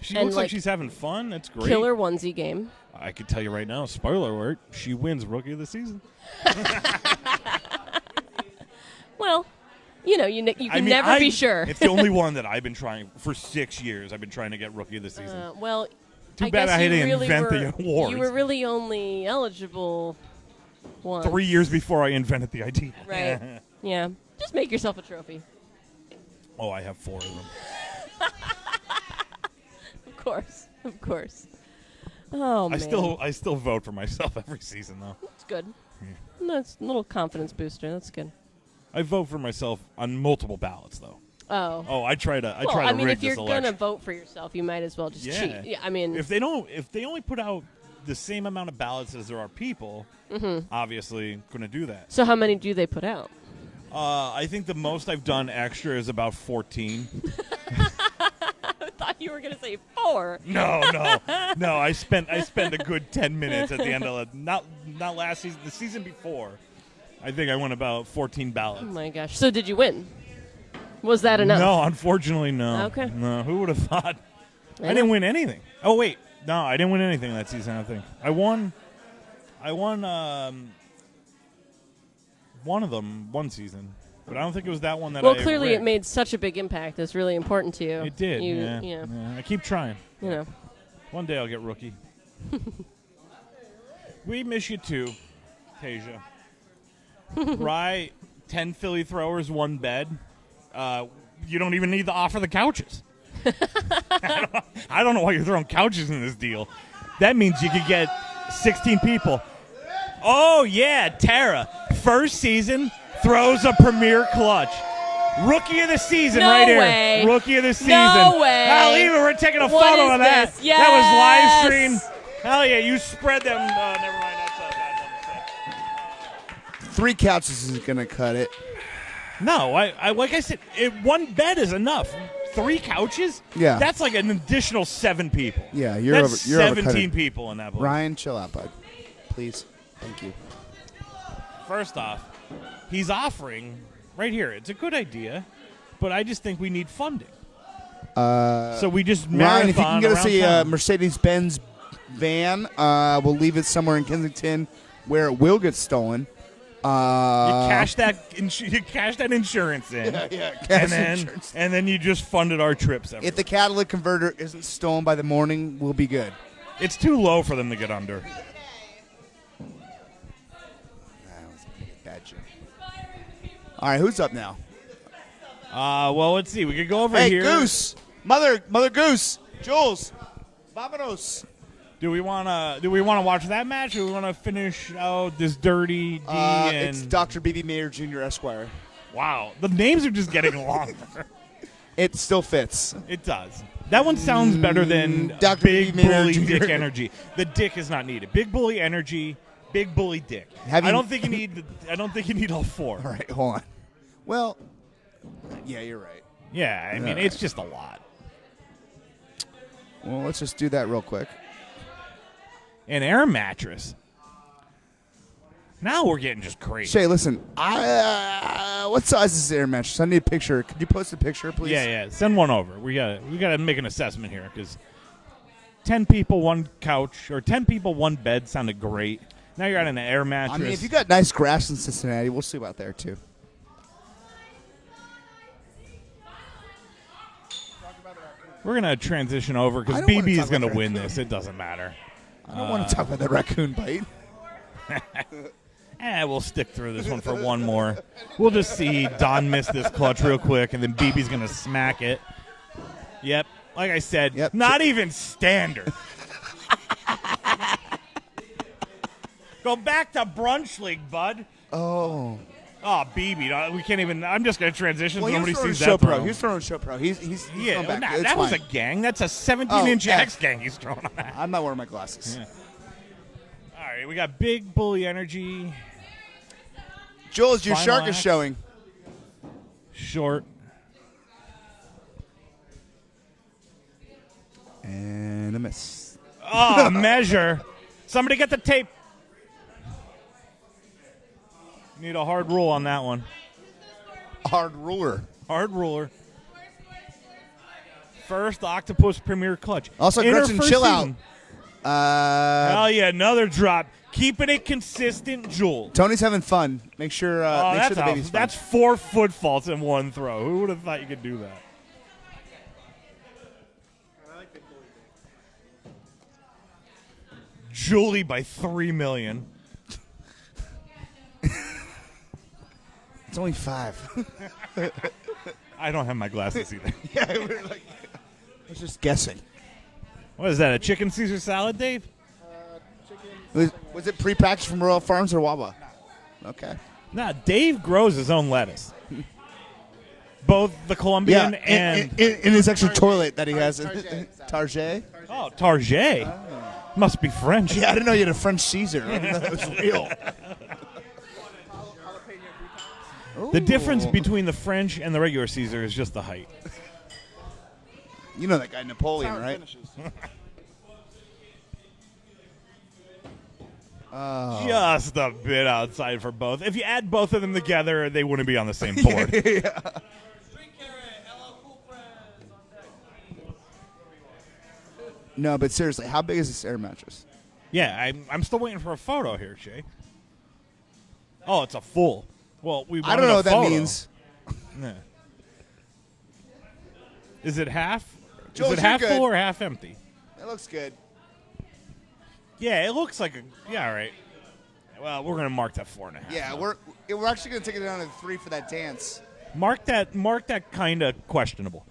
She And, looks like like, she's having fun. That's great. Killer onesie game. I can tell you right now, spoiler alert, she wins Rookie of the Season. Well, you can I mean, never be sure. It's the only one that I've been trying for 6 years. I've been trying to get Rookie of the Season. Well, Too I bad guess I had you to really invent were, the awards. You were really only eligible once. 3 years before I invented the idea. Right. Yeah. Just make yourself a trophy. Oh, I have 4 of them. Of course. Of course. Oh, man. I still vote for myself every season, though. That's good. That's a little confidence booster. That's good. I vote for myself on multiple ballots, though. Oh. Oh, I try to Well, I mean, rig if you're this going to election. vote for yourself, you might as well just cheat. Yeah, I mean, if they only put out the same amount of ballots as there are people, obviously going to do that. so how many do they put out? I think the most I've done extra is about 14. I thought you were going to say 4. No. I spent a good 10 minutes at the end of not last season, the season before. I think I won about 14 ballots. Oh my gosh! So did you win? Was that enough? No, unfortunately, no. Okay. No, who would have thought? I I didn't know. win anything. Oh wait, no, I didn't win anything that season. I think I won. One of them one season, but I don't think it was that one that. Well, I clearly rigged. it made such a big impact. It's really important to you. It did. You, Yeah. you know, Yeah. I keep trying. You know. One day I'll get rookie. We miss you too, Tasia. Rye, 10 Philly throwers, 1 bed. You don't even need to offer the couches. I don't know why you're throwing couches in this deal. That means you could get 16 people. Oh, yeah, Tara. First season, throws a premier clutch. Rookie of the season No right way. here. Rookie of the season. No way. I'll leave it. We're taking a What photo is of that. this? That was live Yes. stream. Hell yeah, you spread them. Never mind. That's a bad one to say. 3 couches is gonna cut it. No, I like I said, 1 bed is enough. 3 couches? Yeah. That's like an additional 7 people. Yeah, you're That's over. You're 17 overcutting. people in that place. Ryan, chill out, bud. Please, thank you. First off, he's offering right here. It's a good idea, but I just think we need funding. So we just Ryan, if you marathon can get us around a town. Mercedes-Benz van, we'll leave it somewhere in Kensington where it will get stolen. You cash that insurance in, cash insurance. and then you just funded our trips. If the catalytic converter isn't stolen by the morning, we'll be good. It's too low for them to get under. Bad joke. All right, who's up now? Well, let's see. We could go over Hey, here. Goose, Mother Goose, Jules, Vamonos. Do we want to watch that match, or do we want to finish out this dirty D and It's Dr. B.B. Mayer Jr. Esquire. Wow, the names are just getting longer. It still fits. It does. That one sounds better than Dr. Big B.B. Mayer Bully Jr. Dick Energy. The dick is not needed. Big Bully Energy, Big Bully Dick. Have you- I don't think you need. I don't think you need all 4. All right, hold on. Well, yeah, you're right. Yeah, I mean it's just a lot. Well, let's just do that real quick. An air mattress. Now we're getting just crazy. Shay, listen. What size is this air mattress? I need a picture. Could you post a picture, please? Yeah. Send one over. We gotta make an assessment here because 10 people, 1 couch, or 10 people, 1 bed sounded great. Now you're on an air mattress. I mean, if you got nice grass in Cincinnati, we'll see about there too. We're gonna transition over I because don't wanna BB talk is gonna about the win raccoon. this. It doesn't matter. I don't want to talk about that raccoon bite. We'll stick through this one for one more. We'll just see Don miss this clutch real quick, and then BB's going to smack it. Yep. Like I said, not even standard. Go back to Brunch League, bud. Oh. Oh, BB. No, we can't even. I'm just going to transition. Well, so nobody he's throwing sees show that pro. throw. He's throwing show pro. He's Yeah, going back. nah, It's that was a fine. gang. That's a 17-inch Oh, X gang he's throwing on that. I'm not wearing my glasses. Yeah. All right, we got Big Bully Energy. Jules, your Final shark is act. showing. Short. And a miss. Oh, measure. Somebody get the tape. Need a hard rule on that one. Hard ruler. Hard ruler. First Octopus Premier Clutch. Also, In her Gretchen, first chill season. out. Hell yeah, another drop. Keeping it consistent, Jewel. Tony's having fun. Make sure, Oh, make that's, sure the baby's fine. that's 4 foot faults in one throw. Who would have thought you could do that? Julie by 3 million. It's only 5. I don't have my glasses either. Yeah, we're like, I was just guessing. What is that, a chicken Caesar salad, Dave? Was it prepackaged from Royal Farms or Wawa? Okay. Nah, Dave grows his own lettuce. Both the Colombian and... in his extra toilet that he has. Target. Oh, Target. Must be French. Yeah, I didn't know you had a French Caesar. I didn't know that was real. The difference between the French and the regular Caesar is just the height. You know that guy Napoleon, right? Oh. Just a bit outside for both. If you add both of them together, they wouldn't be on the same board. Yeah. No, but seriously, how big is this air mattress? Yeah, I'm still waiting for a photo here, Shay. Oh, it's a full. Well, we. I don't know what wanted a that photo. means. Yeah. Is it half? Jules, is it you're half good. full or half empty? It looks good. Yeah, it looks like a. Yeah, all right. Well, we're gonna mark that 4.5. Yeah, though. we're actually gonna take it down to 3 for that dance. Mark that kind of questionable.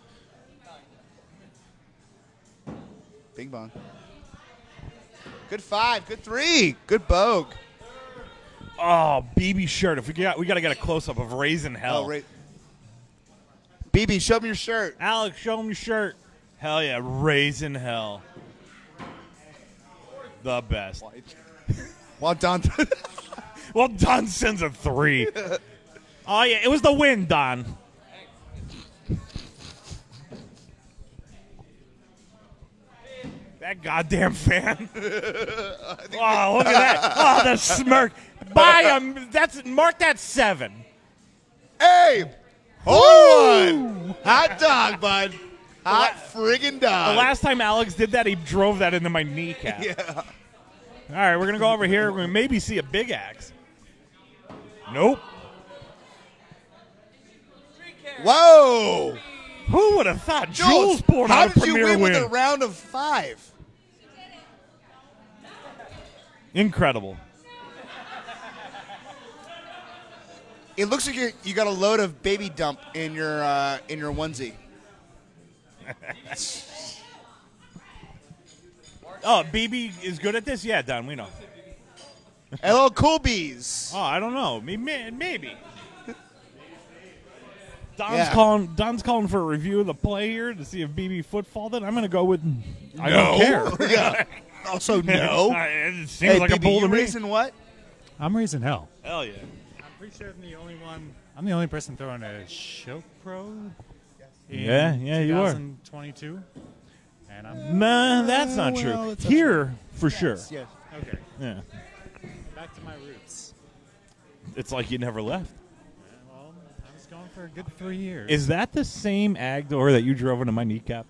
Bing bong. Good 5. Good 3. Good Bogue. Oh, BB shirt. If we got to get a close up of Raisin Hell. Oh, BB, show me your shirt. Alex, show him your shirt. Hell yeah, Raisin Hell. The best. Well done. Well, Don sends a 3. Oh yeah, it was the win, Don. That goddamn fan. Oh, look at that. Oh, the smirk. Buy him. Mark that 7. Hey! Hold on. Hot dog, bud. Hot friggin' dog. The last time Alex did that, he drove that into my kneecap. Yeah. All right, we're going to go over here. We're going to maybe see a big axe. Nope. Whoa! Who would have thought Jules pulled how out a did you premier win win? with a round of 5? Incredible. It looks like you got a load of baby dump in your onesie. Oh, BB is good at this? Yeah, Don, we know. Hello, Cool Bees. Oh, I don't know. Maybe. Don's Yeah. Don's calling for a review of the play here to see if BB foot faulted. I'm going to go with I don't care. Yeah. Also, no. It seems like a BB, bull to you me. raising what? I'm raising hell. Hell yeah. I'm pretty sure I'm the only person throwing a Show Pro. In Yeah, you are. 2022. And I'm Nah, that's not true. well, it's Here, for sure. Yeah. Okay. Yeah. Back to my roots. It's like you never left. Well, I was going for a good 3 years. Is that the same ag door that you drove into my kneecap?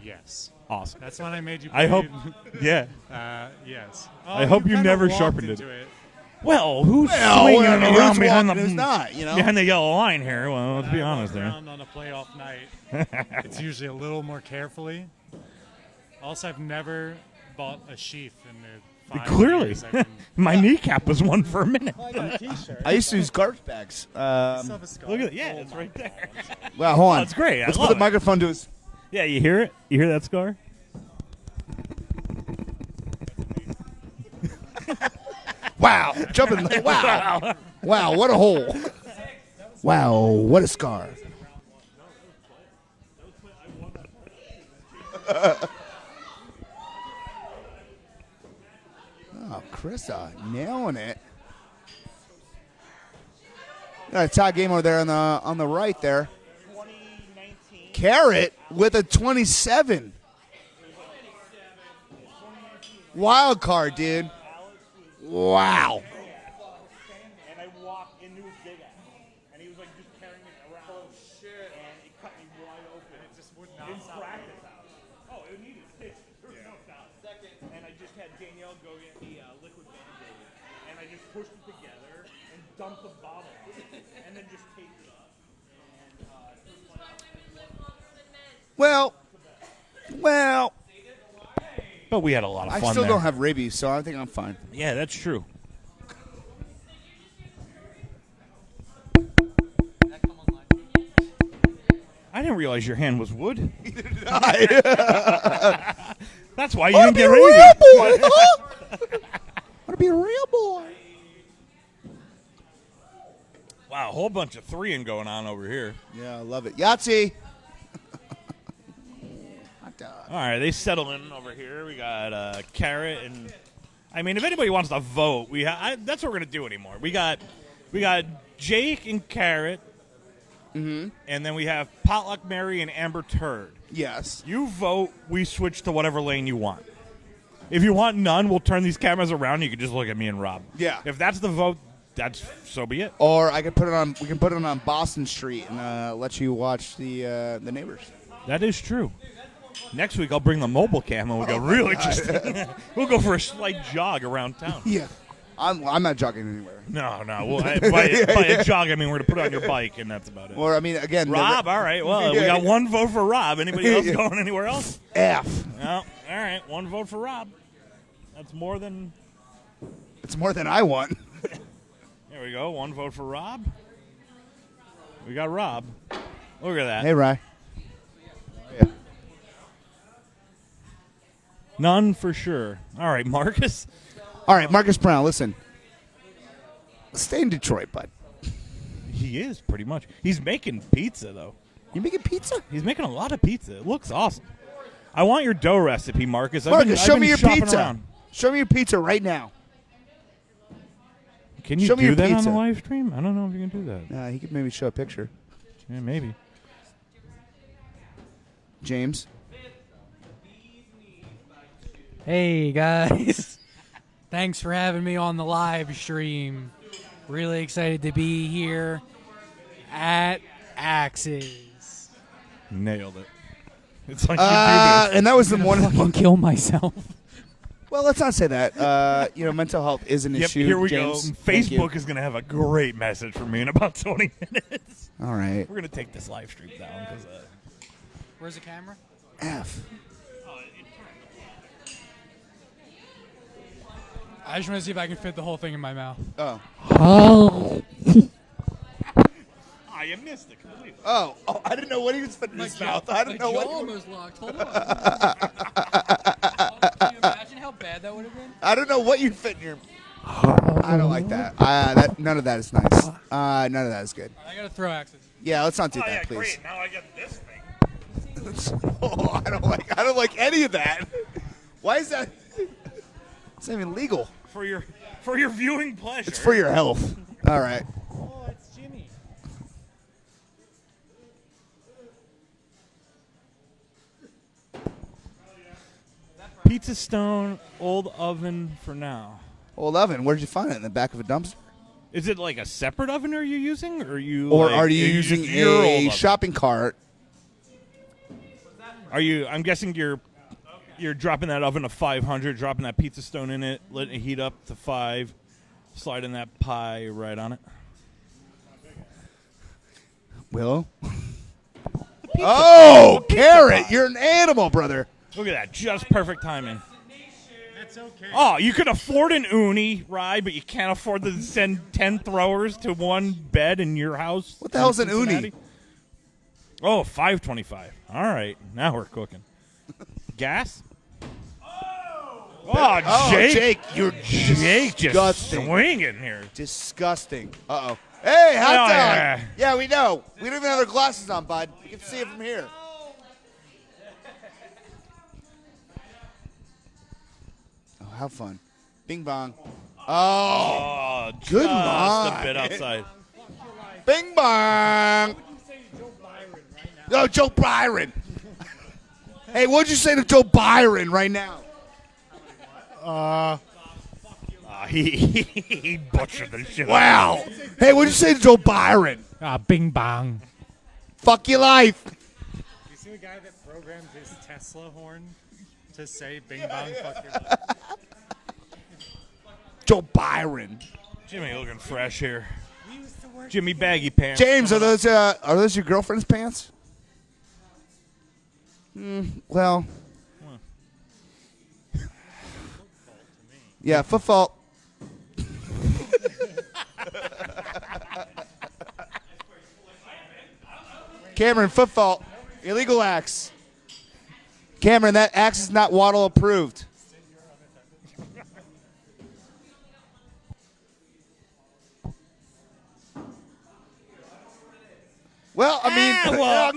Yes. Awesome. That's when I made you. I hope. play- Yeah. Yes. I hope you kinda never walked sharpened it. into it. Well, who's Well, swinging I mean, around who's behind the walking, who's not, you know? behind the yellow line here? Well, let's be I honest walk there. around on a playoff night. It's usually a little more carefully. Also, I've never bought a sheath in the 5 Clearly, years I've been- my kneecap was one for a minute. I used to use garbage bags. Look at it. Yeah, it's right there. Wow, hold on. Oh, it's great. I Let's love put the it. microphone to his. Yeah, you hear it? You hear that scar? Wow, jumping! Wow, wow, what a hole! Wow, what a scar! Oh, Krista, nailing it. Got a tie game over there on the right there. Carrot with a 27. Wild card, dude. Wow. And I walked into his big ass, and he was like just carrying me around. Oh shit! And it cut me wide open. It just would not. In practice house. Oh, it needed stitches. There was no doubt. And I just had Danielle go get the liquid band-aid, and I just pushed it together and dumped the bottle on it, and then just taped it up. Well. But we had a lot of I fun still there. don't have rabies, so I think I'm fine. Yeah, that's true. I didn't realize your hand was wood. That's why you didn't get rabies. I want to be a real boy. Wow, a whole bunch of 3-ing going on over here. Yeah, I love it. Yahtzee. All right, they settle in over here. We got Carrot, and I mean, if anybody wants to vote, that's what we're gonna do anymore. We got Jake and Carrot, and then we have Potluck Mary and Amber Turd. Yes. You vote, we switch to whatever lane you want. If you want none, we'll turn these cameras around. You can just look at me and Rob. Yeah. If that's the vote, that's so be it. Or I could put it on. We can put it on Boston Street and let you watch the neighbors. That is true. Next week I'll bring the mobile cam and we'll go real interesting. We'll go for a slight jog around town. Yeah. I'm not jogging anywhere. No. Well, by a jog, I mean we're going to put it on your bike, and that's about it. Or, I mean, again. Rob, all right. Well, we got one vote for Rob. Anybody else going anywhere else? F. No. All right. One vote for Rob. That's more than. It's more than I want. There we go. One vote for Rob. We got Rob. Look at that. Hey, Rye. None for sure. All right, Marcus. All right, Marcus Brown, listen. Stay in Detroit, bud. He is, pretty much. He's making pizza, though. You making pizza? He's making a lot of pizza. It looks awesome. I want your dough recipe, Marcus. Marcus, show me your shopping pizza. around. Show me your pizza right now. Can you Show me do your that pizza. on the live stream? I don't know if you can do that. He could maybe show a picture. Yeah, maybe. James. Hey guys, thanks for having me on the live stream. Really excited to be here at Axis. Nailed it. It's like you do this. And that was the I'm one. gonna fucking kill myself. Well, let's not say that. Mental health is an issue. Here we James. go. Thank you. Facebook is going to have a great message for me in about 20 minutes. All right. We're going to take this live stream down because. Where's the camera? F. I just want to see if I can fit the whole thing in my mouth. Oh. Oh. You missed it completely. Oh, I didn't know what he was putting in his mouth. I didn't know my what. jaw almost locked. Hold on. Can you imagine how bad that would have been? I don't know what you fit in your. I don't like that. None of that is nice. None of that is good. I gotta throw Axis. Yeah, let's not do that, yeah, please. great. Now I get this thing. I don't like any of that. Why is that? It's not even legal. For your viewing pleasure. It's for your health. All right. Oh, it's Jimmy. Pizza Stone, old oven for now. Old oven. Where did you find it? In the back of a dumpster? Is it like a separate oven are you using? Or Are you using your old a oven? shopping cart? Are you? I'm guessing you're dropping that oven to 500, dropping that Pizza Stone in it, letting it heat up to 5, sliding that pie right on it. Willow? Oh, Carrot, you're an animal, brother. Look at that, just perfect timing. That's okay. Oh, you could afford an uni ride, but you can't afford to send 10 throwers to one bed in your house. What the hell's an Cincinnati? uni? Oh, $5.25. All right, now we're cooking. Gas? Oh, Jake, you're Jake just disgusting. swinging here. Disgusting. Uh-oh. Hey, hot Oh, dog. yeah. Yeah, we know. We don't even have our glasses on, bud. You can see it from here. Oh, have fun. Bing bong. Oh, good just line. a bit outside. Bing bong. No, Joe Byron. Hey, what'd you say to Joe Byron right now? He butchered the shit. Wow. Hey, what'd you say to Joe Byron? Bing bong. Fuck your life. You see the guy that programmed his Tesla horn to say "Bing bong, fuck your life"? Joe Byron. Jimmy looking fresh here. Jimmy baggy pants. James, are those your girlfriend's pants? Well. Yeah, foot fault. Cameron, foot fault. Illegal axe. Cameron, that axe is not Waddle approved. Well, I mean, mark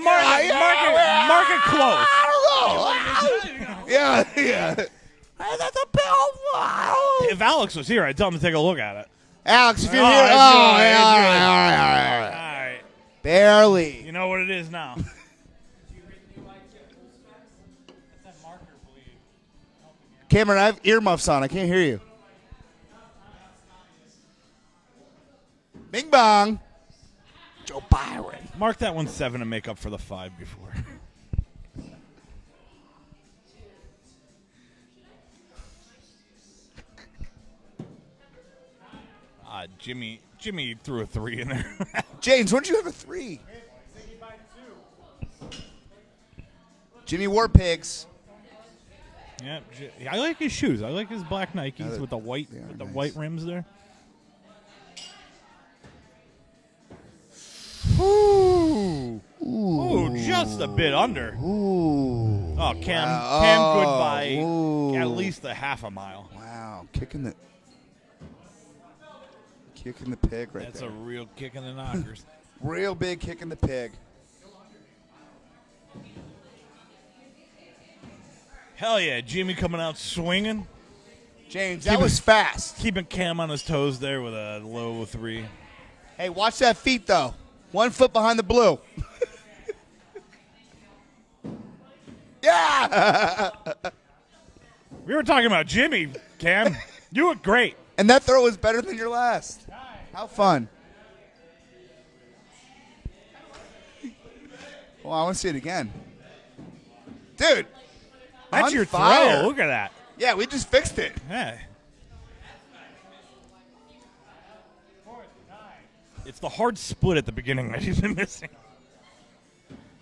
it close. I don't know. Yeah. That's a bill. If Alex was here, I'd tell him to take a look at it. Alex, if you're Oh, here, it's all good, right. All right. Barely. You know what it is now. Cameron, I have earmuffs on. I can't hear you. Bing bong. Joe Byron. Mark that one 7 to make up for the 5 before. Jimmy threw a 3 in there. James, when'd you have a 3? Jimmy wore pigs. Yeah, I like his shoes. I like his black Nikes Yeah, with the white nice. white rims there. Ooh, just a bit under. Ooh. Oh, Cam Wow. good by Ooh. at least a half a mile. Wow, kicking the pig right That's there. a real kick in the knockers. Real big kick in the pig. Hell yeah, Jimmy coming out swinging. James, that was fast. Keeping Cam on his toes there with a low 3. Hey, watch that feet, though. 1 foot behind the blue. Yeah! We were talking about Jimmy, Cam. You look great. And that throw was better than your last. How fun. Well, I want to see it again. Dude. That's on your fire. throw. Look at that. Yeah, we just fixed it. Yeah. It's the hard split at the beginning that he's been missing.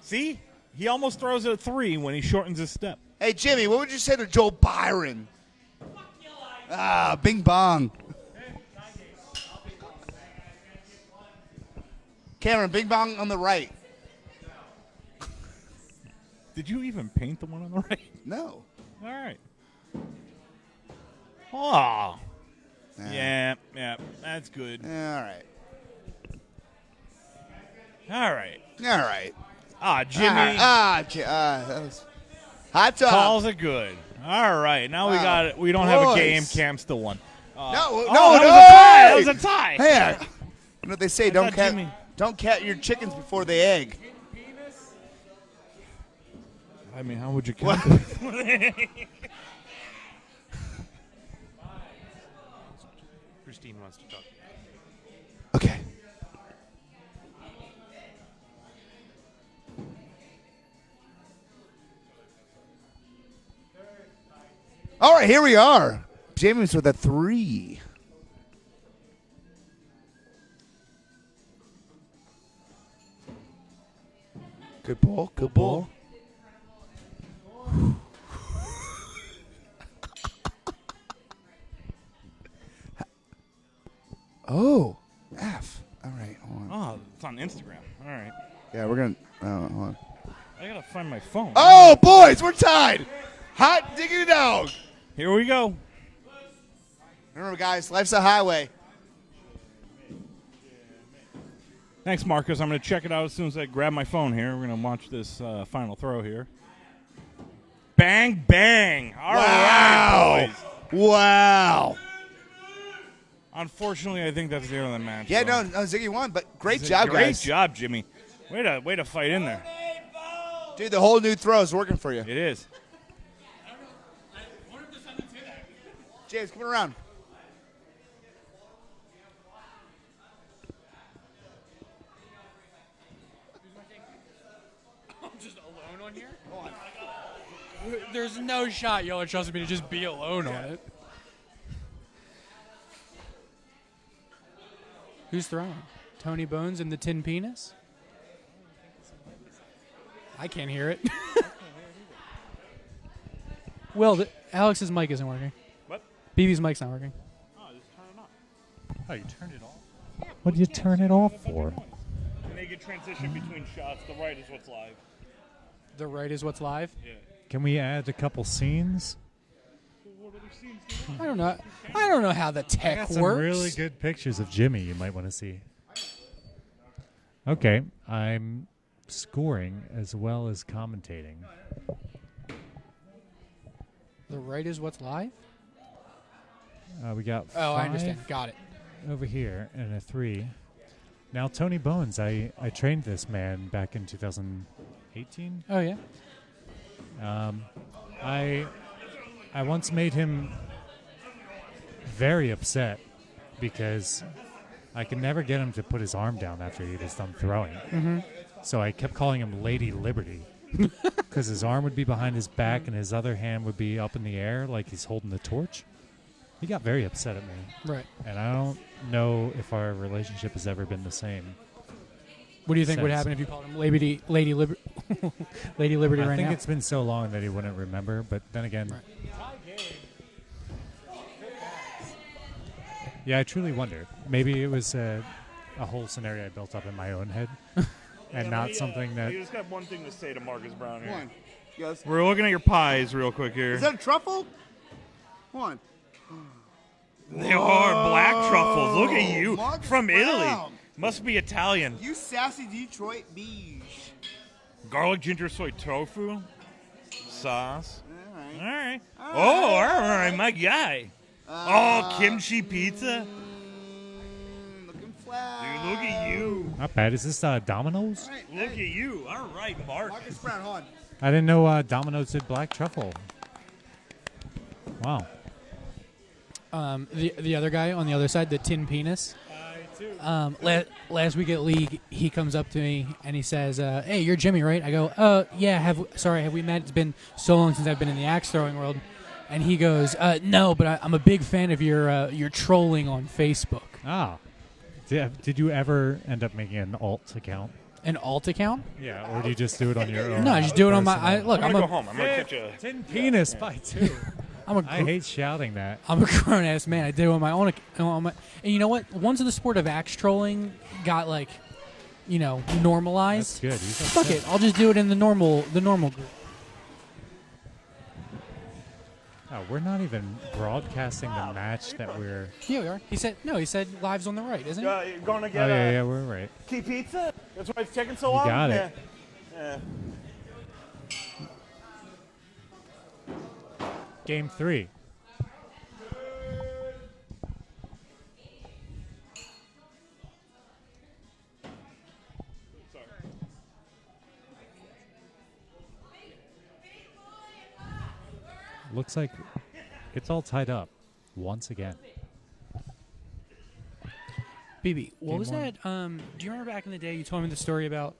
See? He almost throws it a 3 when he shortens his step. Hey, Jimmy, what would you say to Joe Byron? Bing bong. Cameron, bing bong on the right. Did you even paint the one on the right? No. All right. Oh. Yeah, that's good. All right. All right. All right. Jimmy. That was hot dog. Calls it good. All right. Now we Wow. got it. We don't have a Boys. game. Cam still won. No, that was a tie. Hey, you know what they say? Don't thought Jimmy- count your chickens before they egg. I mean, how would you count it? Christine wants to talk. Okay. All right, here we are. James with a 3. Good ball. Good ball. Oh, F. All right, hold on. Oh, it's on Instagram. All right. Yeah, we're going to. Hold on. I gotta find my phone. Oh, boys, we're tied. Hot diggity dog. Here we go. Remember, guys, life's a highway. Thanks, Marcus. I'm going to check it out as soon as I grab my phone here. We're going to watch this final throw here. Bang, bang. All right, boys. Wow. Unfortunately, I think that's the end of the match. Yeah, though. no, Ziggy won, but great job, Great guys. job, Jimmy. Way to fight in there. Dude, the whole new throw is working for you. It is. James, come around. I'm just alone on here? There's no shot y'all are trusting me to just be alone on it. Who's throwing? Tony Bones and the Tin Penis? I can't hear it. Will, Alex's mic isn't working. What? BB's mic's not working. Oh, just turn it on. Oh, you turned it off? What do you turn it off for? Make a transition between shots. The right is what's live. The right is what's live? Yeah. Can we add a couple scenes? I don't know. I don't know how the I tech got some works. really good pictures of Jimmy you might want to see. Okay, I'm scoring as well as commentating. The right is what's live? We got Oh, I 5 understand. Got it. over here and a 3. Now, Tony Bones, I trained this man back in 2018. Oh, yeah? I once made him very upset because I could never get him to put his arm down after he was done throwing. Mhm. So I kept calling him Lady Liberty because his arm would be behind his back and his other hand would be up in the air like he's holding the torch. He got very upset at me. Right. And I don't know if our relationship has ever been the same. What do you think would since. happen if you called him Lady Liberty I right think now? it's been so long that he wouldn't remember, but then again. Yeah, I truly wonder. Maybe it was a whole scenario I built up in my own head, and not something that. You just got one thing to say to Marcus Brown here. One. Yes. We're looking at your pies real quick here. Is that a truffle? One. They are black truffles. Look at you. Marcus From Italy. Brown. Must be Italian. You sassy Detroit beige. Garlic ginger soy tofu sauce. All All right. All Oh, right. all right, my guy. Oh, kimchi pizza. Looking flat. Dude, look at you. Not bad. Is this Domino's? Look at you. All right, Mark. Marcus Brown, hold on. I didn't know Domino's did black truffle. Wow. The other guy on the other side, the tin penis. Last week at League, he comes up to me and he says, "Hey, you're Jimmy, right?" I go, "Yeah. Have we met? It's been so long since I've been in the axe throwing world." And he goes, "No, but I'm a big fan of your trolling on Facebook." Ah. Did you ever end up making an alt account? An alt account? Yeah, or do you just do it on your own? No, I just do it on my. personal- Look, I'm gonna go home. I'm gonna catch a tin penis by two. I hate shouting that. I'm a grown ass man. I did it on my own. And you know what? Once the sport of axe trolling got normalized. That's good. He's Fuck upset. it. I'll just do it in the normal group. Oh, we're not even broadcasting the match that we're. Here we are. He said live's on the right, isn't it? You're going to Oh get yeah, we're right. key pizza? That's why it's taking so You long? got it. Yeah. Game 3. Looks like it's all tied up once again. BB, what Game was one. that? Do you remember back in the day you told me the story about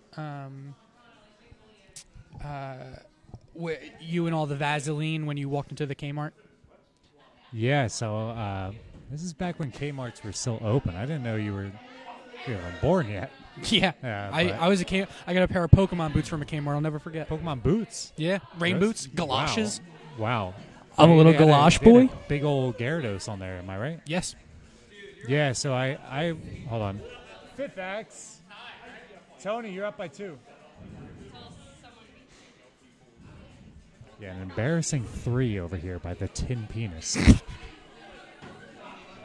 where you and all the Vaseline when you walked into the Kmart? Yeah, so this is back when Kmarts were still open. I didn't know you weren't born yet. Yeah, I was I got a pair of Pokemon boots from a Kmart. I'll never forget. Pokemon boots. Yeah, rain That's- boots, galoshes. Wow. I'm a little They had galosh they had a boy. big old Gyarados on there. Am I right? Yes. Yeah. So I hold on. Fifth X. Tony, you're up by 2. Yeah, an embarrassing 3 over here by the tin penis.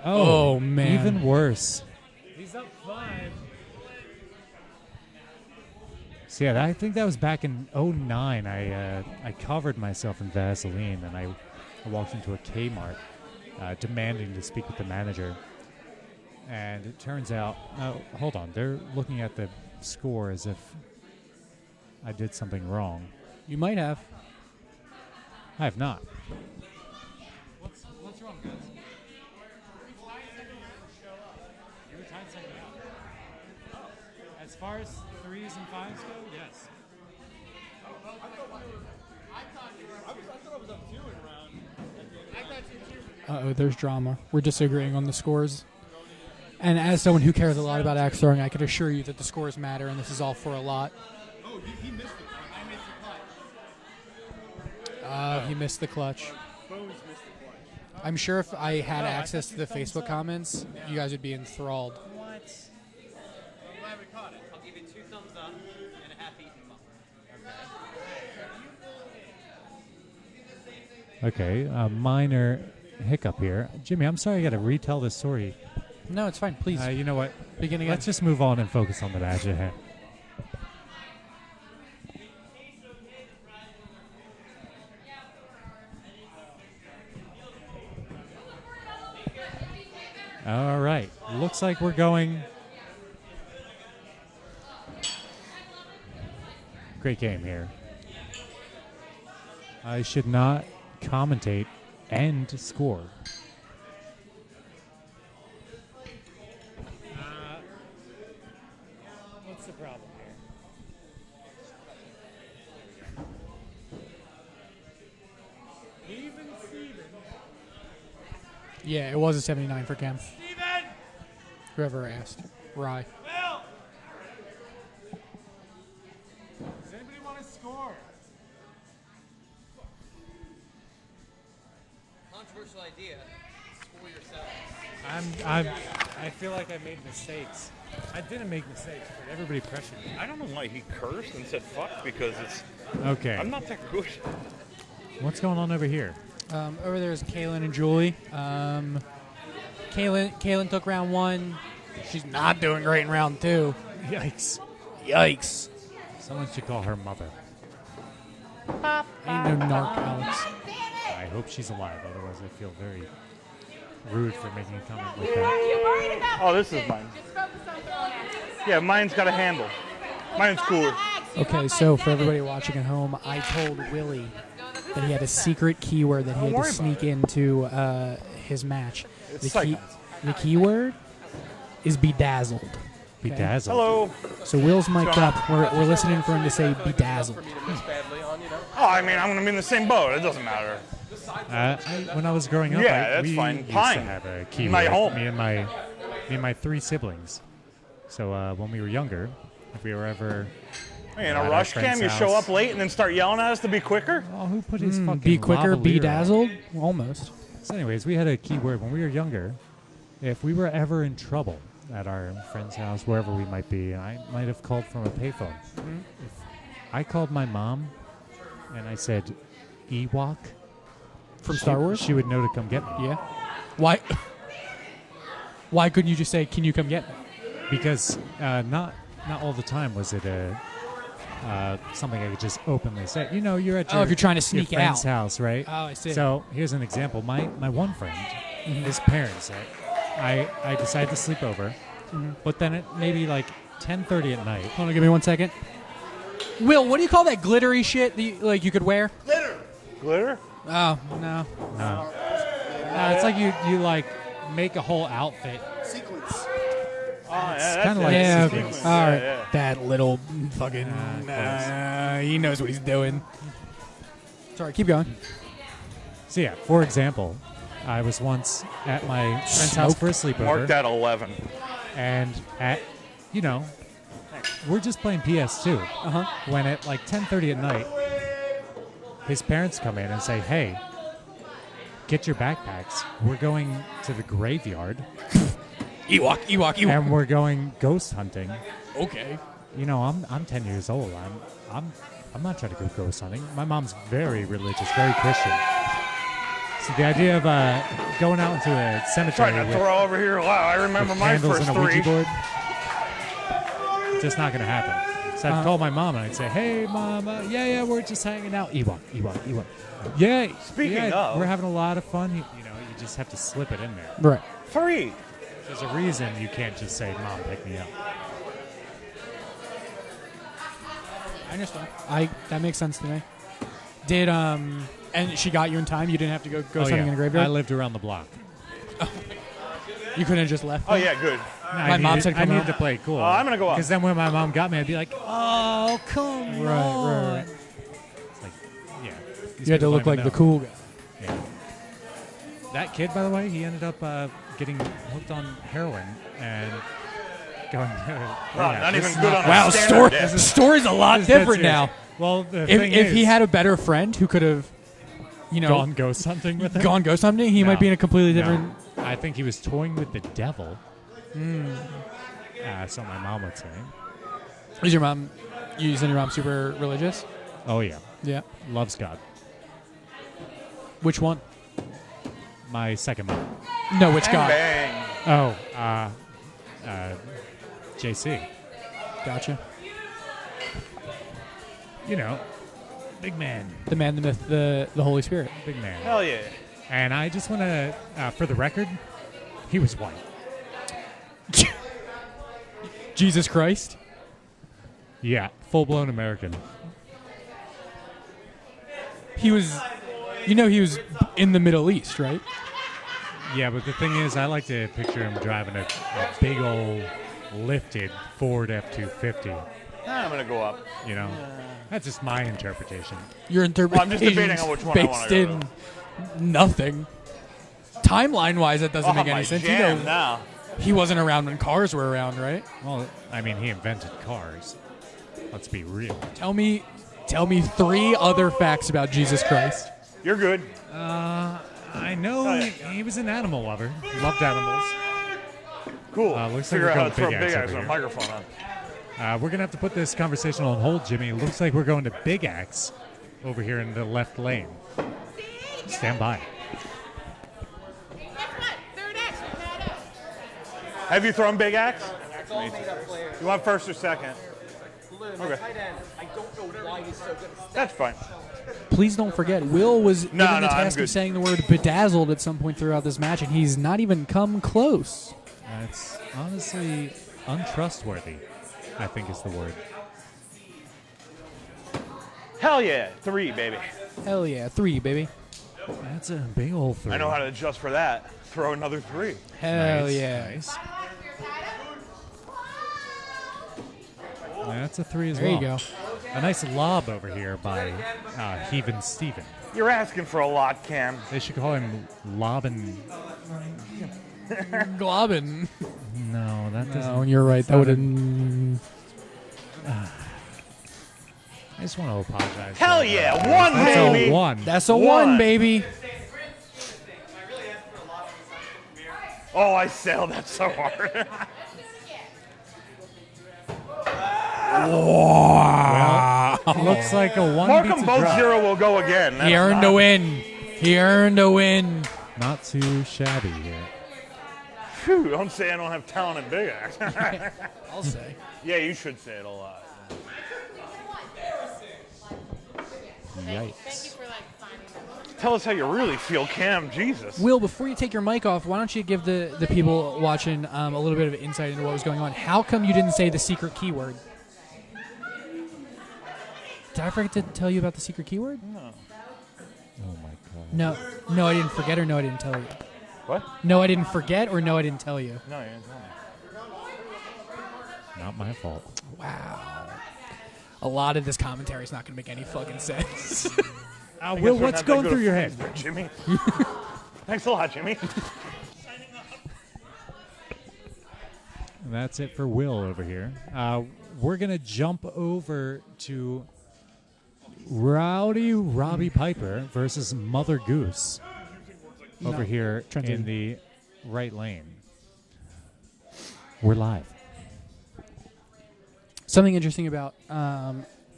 Oh, man. Even worse. He's up 5. So yeah, I think that was back in 2009. I covered myself in Vaseline and I walked into a Kmart demanding to speak with the manager. And it turns out, hold on, they're looking at the score as if I did something wrong. You might have. I have not. What's wrong, guys? As far as 3s and 5s go, yes. Uh-oh, there's drama. We're disagreeing on the scores. And as someone who cares a lot about axe throwing, I can assure you that the scores matter, and this is all for a lot. Oh, he missed it. I missed the He missed the clutch. Bones missed the clutch. I'm sure if I had access to the Facebook comments, you guys would be enthralled. I'm glad we caught it. I'll give you 2 thumbs up and a half eaten muffin. Okay, a minor hiccup here. Jimmy, I'm sorry I got to retell this story. No, it's fine. Please. You know what? Begin again. Let's just move on and focus on the match ahead. All right. Looks like we're going. Great game here. I should not commentate and score. What's the problem here? Even Steven. Yeah, it was a 79 for Cam. Whoever asked. Rye. Does anybody want to score? Controversial idea. Score yourself. I feel like I made mistakes. I didn't make mistakes, but everybody pressured me. I don't know why he cursed and said fuck because it's. Okay. I'm not that good. What's going on over here? Over there is Kaylin and Julie. Kaylin took round 1. She's not doing great in round 2. Yikes. Yikes. Someone should call her mother. Ain't no narc, Alex. I hope she's alive, otherwise I feel very rude for making a comment like that. Oh, this is mine. Yeah, mine's got a handle. Mine's cooler. Okay, so for everybody watching at home, I told Willie that he had a secret keyword that he had to sneak into his match. The keyword is bedazzled. Okay? Bedazzled. Hello. So Will's mic'd up. We're listening for him to say bedazzled. Oh, I mean, I'm going to be in the same boat. It doesn't matter. When I was growing up, Yeah, that's we fine. used Pine. to have a keyword. My home. Me and my 3 siblings. So when we were younger, if we were ever Hey, in at a our rush friend's cam, you show house- up late and then start yelling at us to be quicker? Oh, who put his fucking Be quicker, lavalier bedazzled? Almost. So anyways, we had a keyword when we were younger. If we were ever in trouble at our friend's house, wherever we might be, I might have called from a payphone. If I called my mom and I said, Ewok. From Star Wars? She would know to come get me. Yeah. Why? Why couldn't you just say, "Can you come get me"? Because not all the time was it something I could just openly say. You know, you're at Oh, if you're trying to sneak your friend's out. house, right? Oh, I see. So here's an example. My one friend, his parents, I decided to sleep over, but then at maybe like 10:30 at night. Hold on, give me 1 second. Will, what do you call that glittery shit that you could wear? Glitter? Oh, no. No, it's like you like make a whole outfit. Sequence. Oh, yeah, It's that's kind of it. like Yeah, sequins. all right. yeah. That little fucking... he knows what he's doing. Sorry, keep going. So yeah, for example, I was once at my friend's house for a sleepover. Mark that 11. And we're just playing PS2. When at like 10:30 at night, his parents come in and say, "Hey, get your backpacks. We're going to the graveyard. Ewok. And we're going ghost hunting." Okay. You know, I'm 10 years old. I'm not trying to go ghost hunting. My mom's very religious, very Christian. So the idea of going out into a cemetery Trying to with throw over here. Wow, I remember with my candles first and a Ouija 3. board, just not going to happen. So I'd call my mom and I'd say, "Hey, Mom, yeah, we're just hanging out. Ewok. Yeah, Speaking of- we're having a lot of fun. You just have to slip it in there. Right. 3. There's a reason you can't just say, "Mom, pick me up." I understand. That makes sense to me. Did and she got you in time? You didn't have to go Oh, hunting yeah. in a graveyard? I lived around the block. You couldn't have just left? Oh, yeah, good. My mom said I come needed out. to play it cool. I'm gonna go up. Because then when my mom got me, I'd be like, "Oh, come on." Right. It's like, yeah. these You had to people look don't like even the know. cool guy. Yeah. That kid, by the way, he ended up getting hooked on heroin and going. not even good on a Wow, standard desk. the story's a lot This is dead different serious. now. Well, the if thing he is- had a better friend who could have, gone ghost hunting with him. gone ghost hunting, he might be in a completely No. different. I think he was toying with the devil. Mm. So my mom would say. Is your mom? You said your mom's super religious. Oh yeah. Yeah. Loves God. Which one? My second mom. No, which Bang, God? bang. Oh, JC. Gotcha. You know, big man. The man, the myth, the Holy Spirit. Big man. Hell yeah. And I just want to, for the record, he was white. Jesus Christ. Yeah, full-blown American. He was, he was in the Middle East, right? Yeah, but the thing is, I like to picture him driving a big old lifted Ford F-250. I'm gonna go up. You know, that's just my interpretation. Your Well, I'm just interpretation debating on which one I based wanna go in nothing. timeline-wise, that doesn't make any sense. Jam now. He wasn't around when cars were around, right? Well, I mean, he invented cars. Let's be real. Tell me 3 other facts about Jesus Christ. You're good. I know he was an animal lover. Loved animals. Cool. Looks Figure like out we're how to throw going Big Axe Axe over on a here. microphone on. We're going to have to put this conversation on hold, Jimmy. Looks like we're going to Big Axe over here in the left lane. Stand by. Have you thrown Big Axe? It's all made up players. You want first or second? Blue, Okay. tight end. I don't know why he's so good at That's fine. Please don't forget, Will was given the I'm task good. of saying the word bedazzled at some point throughout this match, and he's not even come close. That's honestly untrustworthy, I think is the word. Hell yeah. 3, baby. Hell yeah, 3, baby. That's a big old 3. I know how to adjust for that. Throw another 3. Hell Nice, yeah. Nice. That's a 3 as There well. you go. A nice lob over here by Heaven Steven. You're asking for a lot, Cam. They should call him Lobbin. Globbin. No, that doesn't. No, you're right. That would have. I just want to apologize. Hell yeah. 1, That's baby. a 1. That's a 1, baby. Oh, I sailed that so hard. Well, looks like a 1 Mark beats them a both drop. 0 will go again. He earned a win. He earned a win. Not too shabby here. Phew, don't say I don't have talent in Big Axe. I'll say. Yeah, you should say it a lot. Yikes. Tell us how you really feel, Cam. Jesus. Will, before you take your mic off, why don't you give the people watching a little bit of insight into what was going on? How come you didn't say the secret keyword? Did I forget to tell you about the secret keyword? No. Oh my god. No, I didn't forget, or no, I didn't tell you. What? No, I didn't forget, or no, I didn't tell you. No, you didn't tell me. Not my fault. Wow. A lot of this commentary is not going to make any fucking sense. Will, what's going through your head? Jimmy? Thanks a lot, Jimmy. That's it for Will over here. We're going to jump over to Rowdy Robbie Piper versus Mother Goose over No, here Trenton. in the right lane. We're live. Something interesting about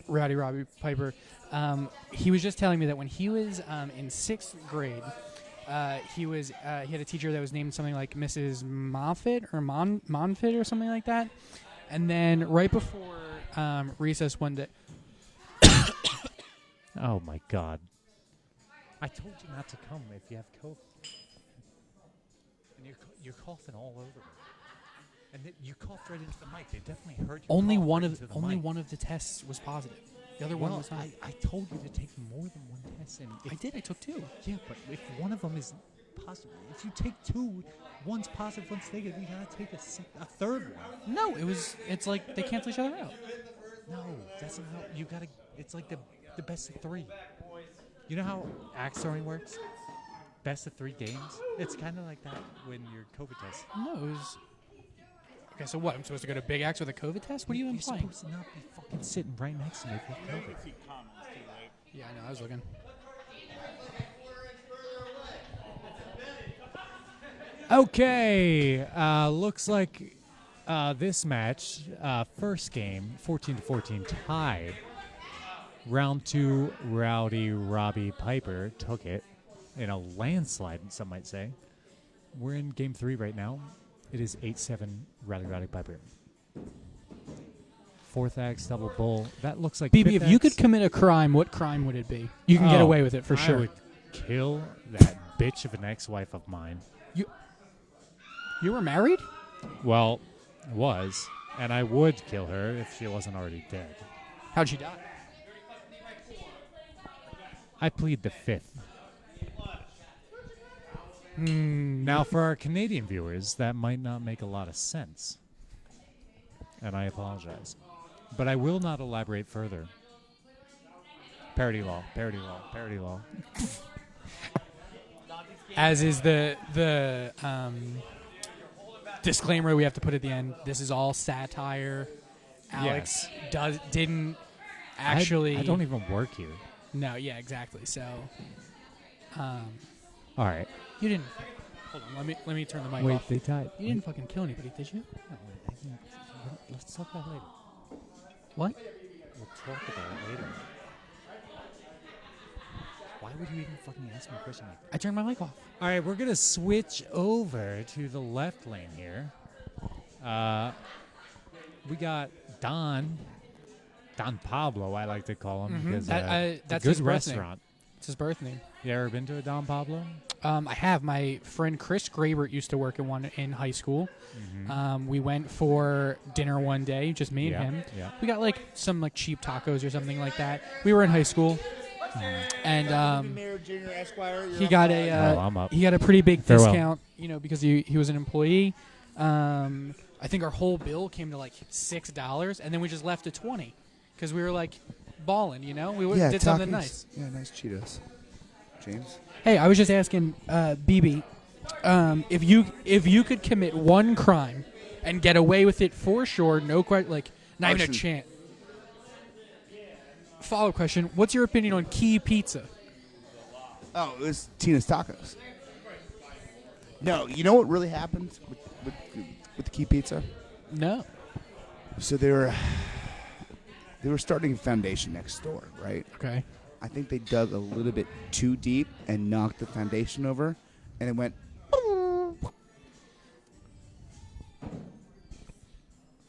Rowdy Robbie Piper, he was just telling me that when he was in 6th grade, he had a teacher that was named something like Mrs. Moffat or Monfit or something like that. And then right before recess one day, Oh my god. I told you not to come if you have COVID. And you're coughing all over me. And you coughed right into the mic. They definitely heard you. only cough one right of into the only mic. one of the tests was positive. The other one Well, was not. I told you to take more than one test. And I did. I took 2. Yeah, but if one of them is positive, if you take 2, one's positive, one's negative, you gotta take a third one. No, it's like they cancel each other out. No, that's not how you gotta. It's like the best of 3. You know how axe throwing works? Best of 3 games. It's kind of like that when you're COVID test. No, it was. Okay, so what? I'm supposed to go to Big Axe with a COVID test? What are you You're implying? supposed to not be fucking sitting right next to me with COVID. Yeah, I know. I was looking. Okay, looks like this match, first game, 14-14 tied. Round 2, Rowdy Robbie Piper took it in a landslide, some might say. We're in game 3 right now. It is 8-7 Rowdy Piper. 4th axe, double bull. That looks like BB, fifth if you could axe. commit a crime, what crime would it be? You can get away with it for sure. I would kill that bitch of an ex-wife of mine. You were married? Well, was, and I would kill her if she wasn't already dead. How'd she die? I plead the 5th. Now, for our Canadian viewers, that might not make a lot of sense, and I apologize. But I will not elaborate further. Parody law, parody law, parody law. as is the disclaimer we have to put at the end. This is all satire. Alex didn't actually. I don't even work here. No, yeah, exactly. So, All right. you didn't. Hold on, let me turn the mic Wait, off. they died. You didn't fucking kill anybody, did you? Let's talk about it later. What? We'll talk about it later. Why would you even fucking ask me a question like that? I turned my mic off. All right, we're going to switch over to the left lane here. We got Don Pablo, I like to call him, because that's it's a his good birth name. restaurant. It's his birth name. You ever been to a Don Pablo? I have. My friend Chris Grabert used to work in one in high school. We went for dinner one day, just me and him. Yeah. We got like some like cheap tacos or something like that. We were in high school, and Mayor Junior Esquire, he got a I'm up. he got a pretty big Farewell. discount, because he was an employee. I think our whole bill came to like $6, and then we just left at $20 because we were like balling. We did something tacos. nice. Yeah, nice Cheetos. James? Hey, I was just asking BB, if you could commit one crime and get away with it for sure, no question, like not even a Arson. chance. Follow-up question: what's your opinion on Key Pizza? Oh, it was Tina's Tacos. No, you know what really happened with the Key Pizza? No. So they were starting a foundation next door, right? Okay. I think they dug a little bit too deep and knocked the foundation over, and it went.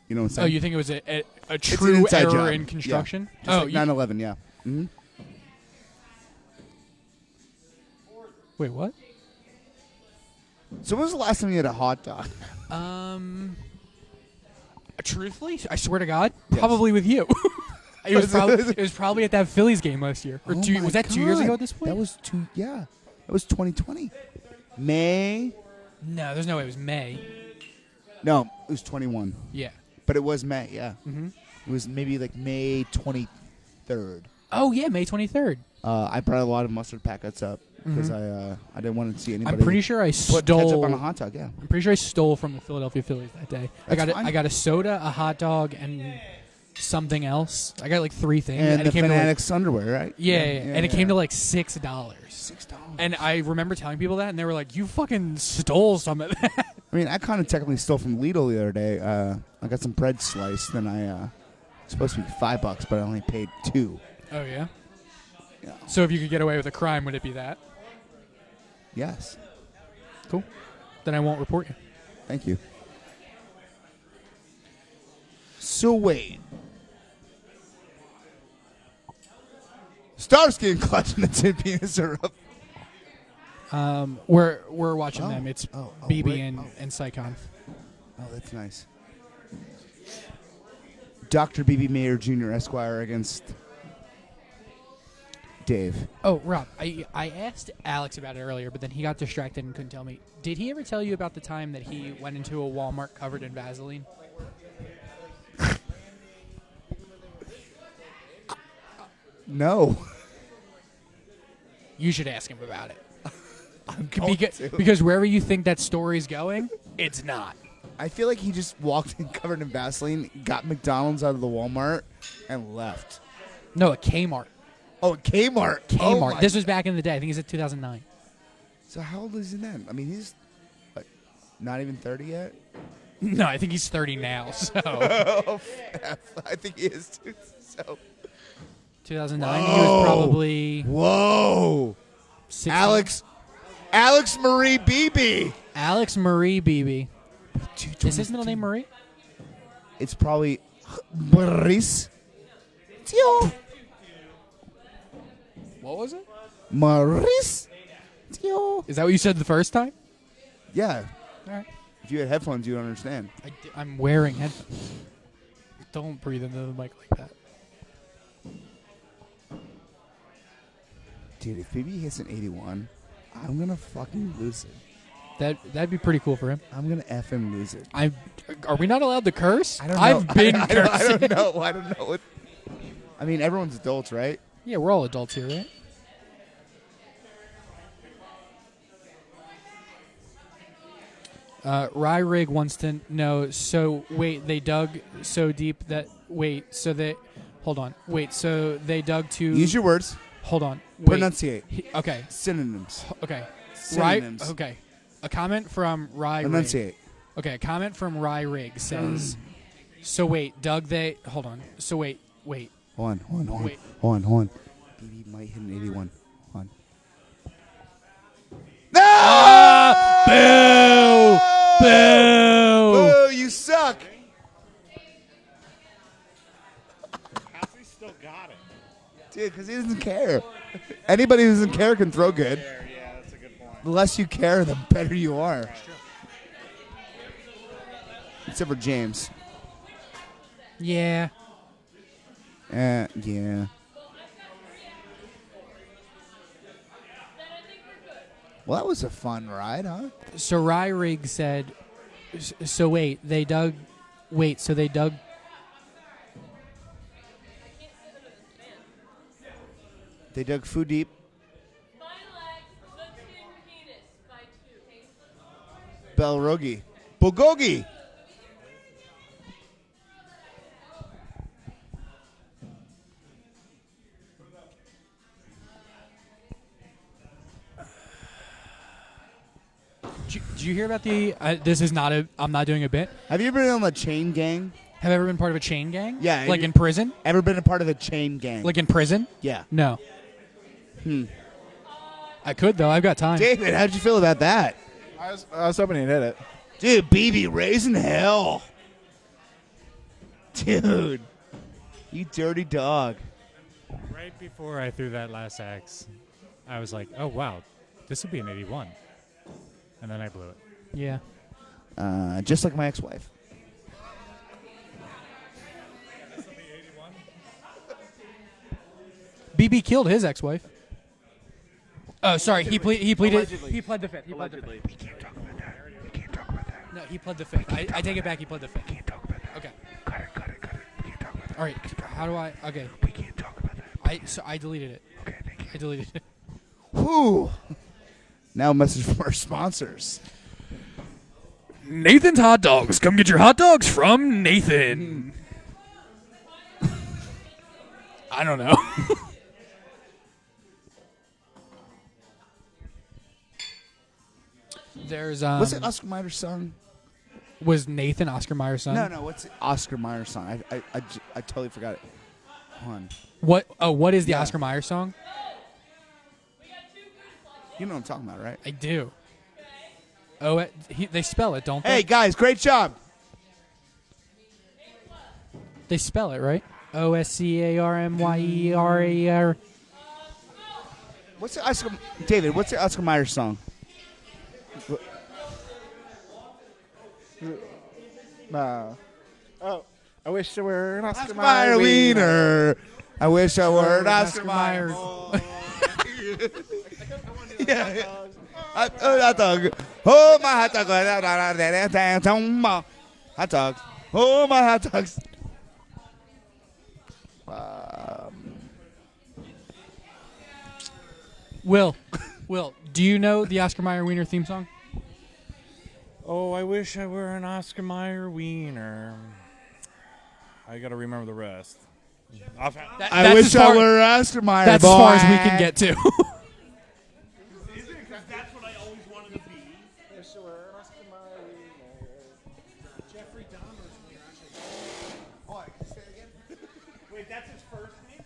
You know what I'm saying? Oh, you think it was a It's an true inside error job. in construction? Yeah. Just Oh, like you- 9/11, yeah. Mm-hmm. Wait, what? So when was the last time you had a hot dog? Truthfully, I swear to God, Yes. probably with you. it was probably at that Phillies game last year. Or Oh was my that 2 years God. ago at this point? That was that was 2020. May? No, there's no way it was May. No, it was 21. Yeah. But it was May, yeah. Mhm. It was maybe like May 23rd. Oh yeah, May 23rd. I brought a lot of mustard packets up because Mhm. I didn't want to see anybody. I'm pretty sure I put ketchup stole on a hot dog. Yeah. I'm pretty sure I stole from the Philadelphia Phillies that day. That's fine. I got a soda, a hot dog, and something else. I got like 3 things. And the it came to, like- Fanatics underwear, right? Yeah, and it came to like $6. $6. And I remember telling people that, and they were like, "You fucking stole some of that." I mean, I kind of technically stole from Lidl the other day. I got some bread sliced, and supposed to be $5, but I only paid $2. Oh yeah. Yeah. So if you could get away with a crime, would it be that? Yes. Cool. Then I won't report you. Thank you. So wait. Starsky and Clutch and the Tin Penis are up. We're watching Oh. them. It's Oh, BB right. and Oh. and Sycon. Oh, that's nice. Dr. BB Mayer Jr. Esquire against Dave. Oh, Rob, I asked Alex about it earlier, but then he got distracted and couldn't tell me. Did he ever tell you about the time that he went into a Walmart covered in Vaseline? No. You should ask him about it. going Because, to. because wherever you think that story's going, it's not. I feel like he just walked in covered in Vaseline, got McDonald's out of the Walmart, and left. No, a Kmart. Oh, Kmart. Kmart. Oh my This was back in the day. I think it's at 2009. So how old is he then? I mean, he's like not even 30 yet. No, I think he's 30 now. So Oh, I think he is too. So 2009, he was probably whoa. 16. Alex Marie Beebe. Alex Marie Beebe. Is his middle name Marie? It's probably Maurice. Tio. What was it? Maurice. Tio. Is that what you said the first time? Yeah. All right. If you had headphones, you'd understand. I'm wearing headphones. Don't breathe into the mic like that. Dude, if Beebe hits an 81, I'm gonna fucking lose it. That'd be pretty cool for him. I'm gonna effing lose it. Are we not allowed to curse? I don't know. I've been I cursing. don't know. I don't know. I mean, everyone's adults, right? Yeah, we're all adults here, right? Rye Rig wants to know. So wait, they dug so deep that hold on. Wait, so they dug to Use your words. Hold on. Wait. Pronunciate. Okay. Synonyms. Okay. Synonyms. Rye, okay. A comment from Rye Enunciate. Rig. Okay, a comment from Rye Rig says, so wait, Doug, they... Hold on. So wait. Hold on. Wait. Hold on. BB might hit an 81. Hold on. Boo! Boo! Boo, you suck. How's he still got it? Dude, because he doesn't care. Anybody who doesn't care can throw good. Yeah, that's a good point. The less you care, the better you are. Except for James. Yeah. Yeah. Well, that was a fun ride, huh? So Rye Rig said, so wait, they dug... Wait, so they dug... They dug food deep. Belrogi. Bulgogi. Did you hear about the... this is not a... I'm not doing a bit. Have you ever been on the chain gang? Have you ever been part of a chain gang? Yeah. Like in prison? Ever been a part of a chain gang? Like in prison? Yeah. No. I could, though. I've got time. David, how'd you feel about that? I was hoping he'd hit it. Dude, BB raising hell. Dude. You dirty dog. Right before I threw that last axe, I was like, oh, wow, this would be an 81. And then I blew it. Yeah. Just like my ex-wife. BB killed his ex-wife. Oh, sorry. He pleaded. Allegedly. He pled the fifth. He pled the Allegedly. fifth. We can't talk about that. No, he pled the fifth. I take it back. He pled the fifth. We can't talk about that. Okay. Cut it. We can't talk about that. All right. How do I? Okay. We can't talk about that. I deleted it. Okay, thank you. I deleted it. Whew. Now a message from our sponsors. Nathan's Hot Dogs. Come get your hot dogs from Nathan. I don't know. There's What's the Oscar Mayer song? Was Nathan Oscar Mayer's son? No. What's the Oscar Mayer song? I totally forgot it. Hold on. What? Oh, what is the Oscar Mayer song? You know what I'm talking about, right? I do. Oh, they spell it, don't they? Hey guys, great job. They spell it, right? OSCARMYER. What's the Oscar? David, what's the Oscar Mayer song? No. Oh, I wish there were an Oscar Mayer wiener. I wish I were an Oscar Mayer. Mayer. Yeah. Hot dog. Oh, my hot dog. Hot dog. Oh, my hot dogs. Will, do you know the Oscar Mayer Wiener theme song? Oh, I wish I were an Oscar Mayer wiener. I got to remember the rest. I wish I were Oscar Mayer. That's as far as we can get to. Is it? Because that's what I always wanted to be. Wish there were an Oscar Mayer wiener. Jeffrey Dahmer's wiener, actually. Oh, I can say it again? Wait, that's his first name?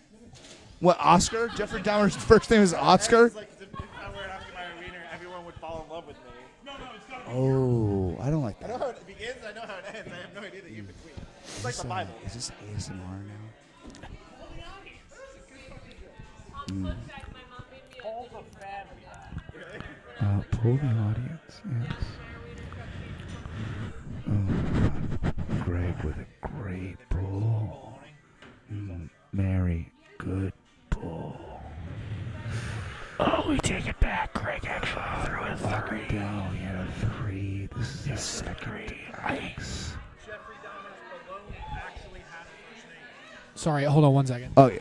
What, Oscar? Jeffrey Dahmer's first name is Oscar? It's like, if I were an Oscar Mayer wiener, everyone would fall in love with me. No, it's got to be. Oh, I don't like I that. know how it begins, I know how it ends. I have no idea the in between. It's like the Bible. Is this ASMR now? Pull the audience, yes. Oh, Greg with a great pull. Mary, good pull. Oh, we take it back. Greg actually threw a 3. Down, yeah, 3. This is the second. Yikes. Sorry, hold on one second. Oh, yeah.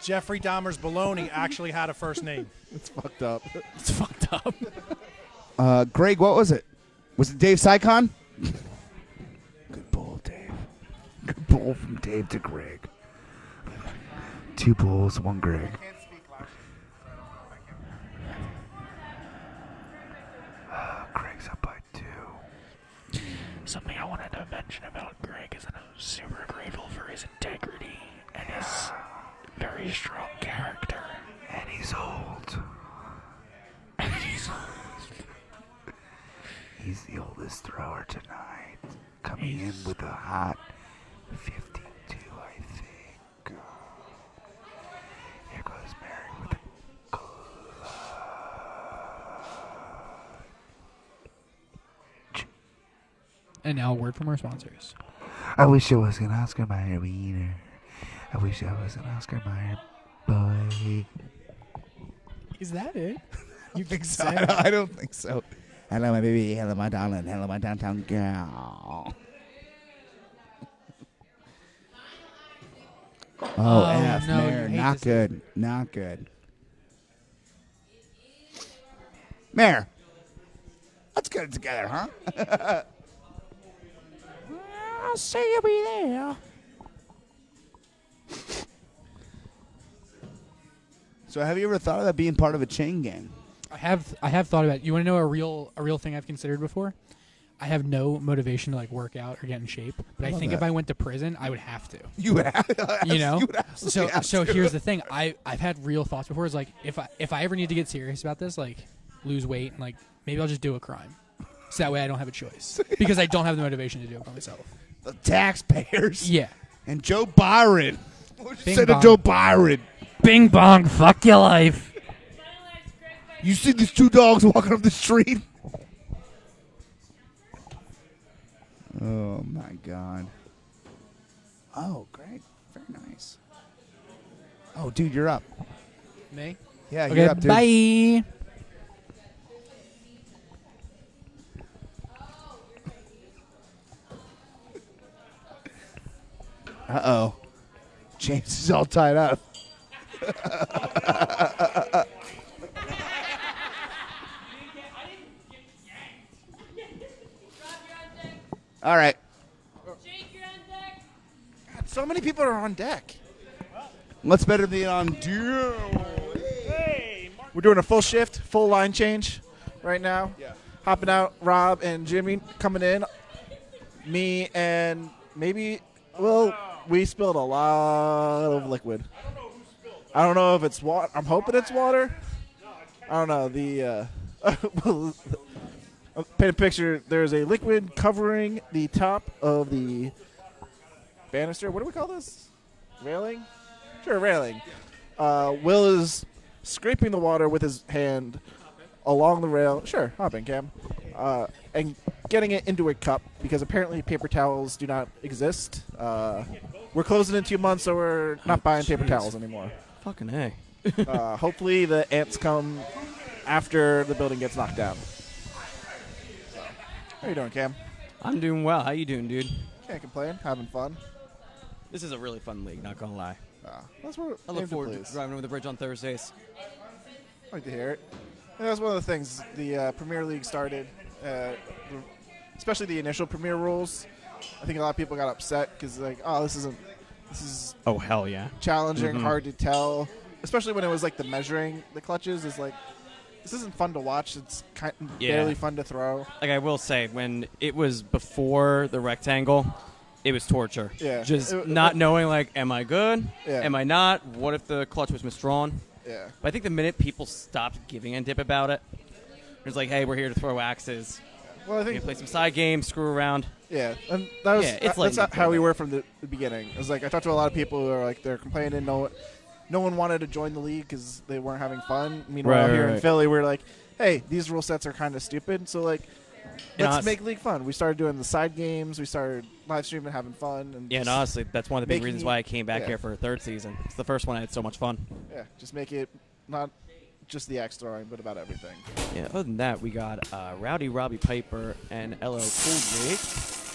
Jeffrey Dahmer's baloney actually had a first name. It's fucked up. It's fucked up. Greg, what was it? Was it Dave Sycon? Good bull, Dave. Good bull from Dave to Greg. 2 bulls, 1 Greg. Greg's up by 2. Something I wanted to mention about Greg is that I'm super grateful for his integrity and his very strong character. And he's old. He's the oldest thrower tonight. Coming in with a hot 52, I think. Here goes Mary with a And now a word from our sponsors. I wish I was an Oscar Mayer wiener. I wish I was an Oscar Mayer boy. Is that it? You think so? I don't think so. Hello, my baby. Hello, my darling. Hello, my downtown girl. Oh, F, no, Mayor. you hate Not this. good. Not good. Mayor, let's get it together, huh? I'll see you be there. So have you ever thought about being part of a chain gang? I have thought about it. You want to know a real thing I've considered before? I have no motivation to like work out or get in shape, but I love think that. if I went to prison, I would have to. You would have, you know. you would absolutely have So to. here's the thing. I've had real thoughts before. It's like if I ever need to get serious about this, like lose weight, and like maybe I'll just do a crime, so that way I don't have a choice because I don't have the motivation to do it by myself. The taxpayers. Yeah. And Joe Byron. What did you Bing say to bong. Joe Byron? Bing bong, fuck your life. You see these 2 dogs walking up the street? Oh, my God. Oh, great. Very nice. Oh, dude, you're up. Me? Yeah, Okay, you're up, dude. bye. Uh-oh. James is all tied up. All right. God, so many people are on deck. What's better than on deal? We're doing a full shift, full line change right now. Yeah. Hopping out, Rob and Jimmy coming in. Me and maybe, well, we spilled a lot of liquid. I don't know if it's water. I'm hoping it's water. I don't know. I'll paint a picture. There's a liquid covering the top of the banister. What do we call this? Railing? Sure, railing. Will is scraping the water with his hand along the rail. Sure, hopping, Cam. And getting it into a cup because apparently paper towels do not exist. We're closing in 2 months, so we're not buying paper towels anymore. Fucking A. Hopefully the ants come after the building gets knocked down. How you doing, Cam? I'm doing well. How you doing, dude? Can't complain. Having fun. This is a really fun league, not gonna lie. That's what I look forward to driving over the bridge on Thursdays. I like to hear it. And that's one of the things. The Premier League started, especially the initial Premier rules. I think a lot of people got upset because like, oh, this is Oh hell yeah! challenging, Mhm. hard to tell. Especially when it was like the measuring the clutches is like, this isn't fun to watch. It's kind Yeah. barely fun to throw. Like I will say, when it was before the rectangle, it was torture. Yeah. Just It- not knowing, like, am I good? Yeah. Am I not? What if the clutch was misdrawn? Yeah. But I think the minute people stopped giving a dip about it, it was like, hey, we're here to throw axes. Well, I think we play some side games, screw around. Yeah, and that was Yeah, it's that's like how we were from the beginning. It was like I talked to a lot of people who are like they're complaining. No one wanted to join the league because they weren't having fun. Meanwhile, Right, here in right. Philly, we're like, hey, these rule sets are kind of stupid. So like, And let's honest- make league fun. We started doing the side games. We started live streaming, having fun. And Yeah, and just honestly, that's one of the big making reasons it- why I came back yeah. here for a third season. It's the first one I had so much fun. Yeah, just make it not just the axe throwing, but about everything. Yeah, other than that, we got Rowdy Robbie Piper and LO Cool J.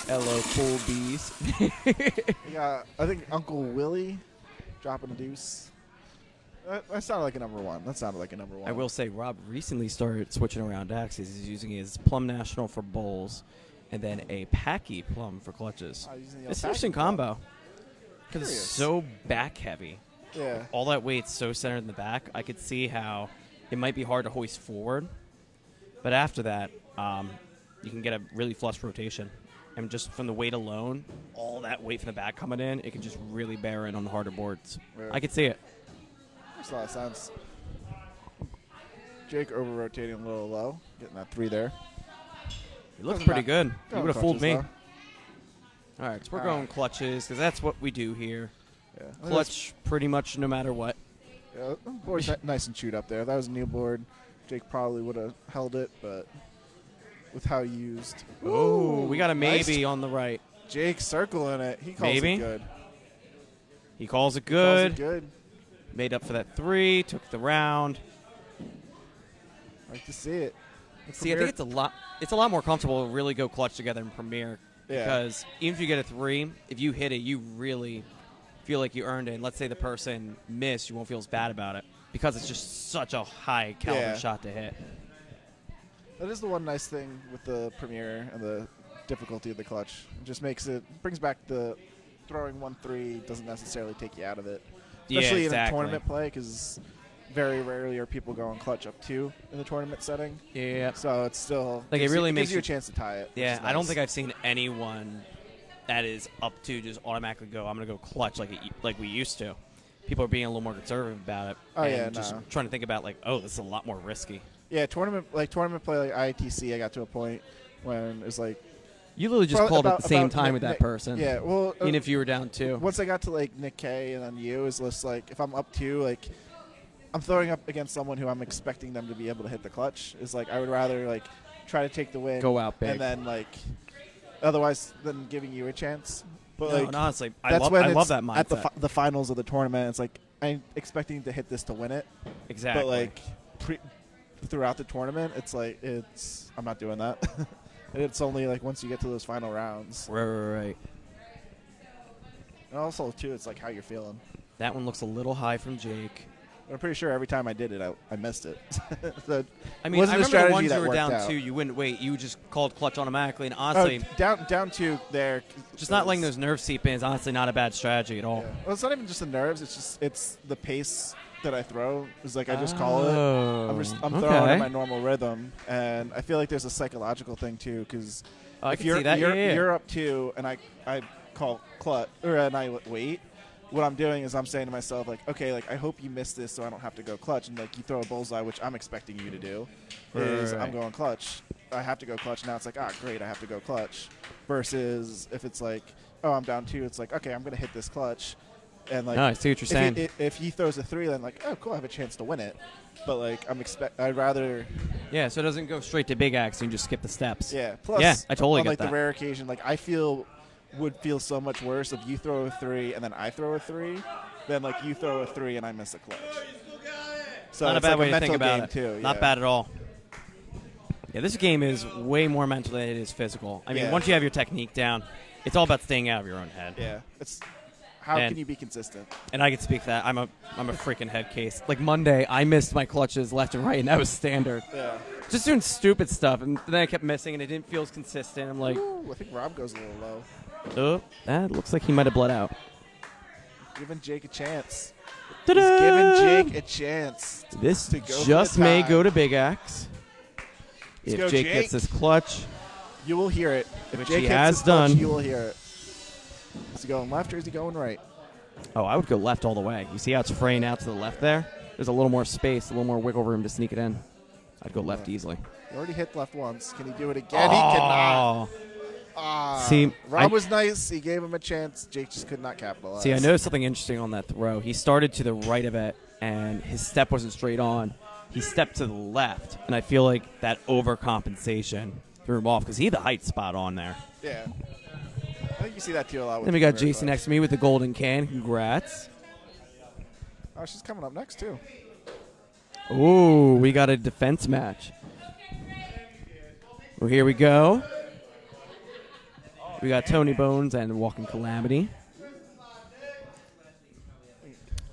LO Cool Bees. We got, I think, Uncle Willie dropping a deuce. That sounded like a number one. That sounded like a number one. I will say Rob recently started switching around axes. He's using his Plum National for bowls and then a Packy Plum for clutches. using the It's an Packy interesting Plum. combo because it's Curious. so back heavy. Yeah. All that weight's so centered in the back. I could see how it might be hard to hoist forward, but after that, you can get a really flush rotation. And just from the weight alone, all that weight from the back coming in, it can just really bear in on the harder boards. Right. I could see it. Makes a lot of sense. Jake over rotating a little low, getting that 3 there. It looks Doesn't pretty matter. good. You Going would have fooled me. clutches, All right, so we're All going right. clutches because that's what we do here. Yeah. Clutch pretty much no matter what. Yeah, the board's nice and chewed up there. That was a new board. Jake probably would have held it, but with how used. Oh, we got a nice. maybe on the right. Jake circling it. He calls Maybe. it good. He calls it He calls good. it good. Made up for that 3, took the round. Like to see it. The See, I think it's a lot. It's a lot more comfortable to really go clutch together in Premier Yeah. because even if you get a 3, if you hit it, you really feel like you earned it. And let's say the person missed, you won't feel as bad about it because it's just such a high caliber Yeah. shot to hit. That is the one nice thing with the Premier and the difficulty of the clutch. It just brings back the throwing 1-3 doesn't necessarily take you out of it. Yeah, Especially in a exactly. tournament play because very rarely are people going clutch up 2 in the tournament setting. Yeah. So it's still Like, it gives really you, makes gives you you- a chance to tie it. which Yeah, is I don't nice. think I've seen anyone that is up to just automatically go, I'm going to go clutch like we used to. People are being a little more conservative about it. Oh, and yeah, just no. trying to think about, like, oh, this is a lot more risky. Yeah, tournament play like ITC, I got to a point when it was like You literally just Probably called at about- the same about time Nick- with that Nick- person. yeah, well, even if you were down 2. Once I got to like Nick K and then you, is just like if I'm up 2, like I'm throwing up against someone who I'm expecting them to be able to hit the clutch. Is like I would rather like try to take the win, Go out big. and then like otherwise than giving you a chance. But No, like and honestly, I that's love- when I love it's that at mindset. the finals of the tournament. It's like I'm expecting to hit this to win it. Exactly. But like throughout the tournament, it's like I'm not doing that. And it's only like once you get to those final rounds. Right. And also too, it's like how you're feeling. That one looks a little high from Jake. I'm pretty sure every time I did it, I missed it. So I mean, wasn't I a remember the strategy ones that you were worked down out. 2, you wouldn't wait. You just called clutch automatically. And honestly, down 2 there. just not letting those nerves seep in is honestly not a bad strategy at all. Well, it's not even just the nerves. It's the pace that I throw. It's like I just call it. I'm throwing okay. in my normal rhythm, and I feel like there's a psychological thing too because Oh, I if can you're see that. Yeah. you're up 2 and I call clutch and I wait. What I'm doing is I'm saying to myself like, okay, like I hope you miss this so I don't have to go clutch, and like you throw a bullseye, which I'm expecting you to do, is Right. I'm going clutch. I have to go clutch. Now it's like, great, I have to go clutch. Versus if it's like, oh, I'm down 2, it's like, okay, I'm gonna hit this clutch, and like, No, I see what you're saying. If he throws a 3, then like, oh, cool, I have a chance to win it. But like, I'd rather. Yeah, so it doesn't go straight to big axe and you just skip the steps. Yeah. Plus, yeah, I totally on get like that. the rare occasion, like I would feel so much worse if you throw a 3 and then I throw a 3, than like you throw a 3 and I miss a clutch. So Not a it's bad like way a to think mental about game it. too. Not yeah. bad at all. Yeah, this game is way more mental than it is physical. I mean, Yeah. once you have your technique down, it's all about staying out of your own head. Yeah. It's how And- can you be consistent? And I can speak that. I'm a freaking head case. Like Monday, I missed my clutches left and right, and that was standard. Yeah. Just doing stupid stuff, and then I kept missing, and it didn't feel as consistent. I'm like, Ooh, I think Rob goes a little low. oh, that looks like he might have bled out. Giving Jake a chance. Ta-da! He's giving Jake a chance. This to go just for the may tie. go to big axe. Let's If go, Jake Jake. gets this clutch, You will hear it. If Which Jake he hits has his clutch, done. you will hear it. Is he going left or is he going right? oh, I would go left all the way. You see how it's fraying out to the left there? There's a little more space, a little more wiggle room to sneak it in. I'd go left easily. He already hit left once. Can he do it again? He cannot. See, Rob was nice. He gave him a chance. Jake just could not capitalize. See, I noticed something interesting on that throw. He started to the right of it, and his step wasn't straight on. He stepped to the left, and I feel like that overcompensation threw him off because he had the height spot on there. Yeah. I think you see that too a lot. With Then we got Premier Jason clutch. next to me with the golden can. Congrats. Oh, she's coming up next too. Ooh, we got a defense match. Well, here we go. We got Tony Bones and Walking Calamity.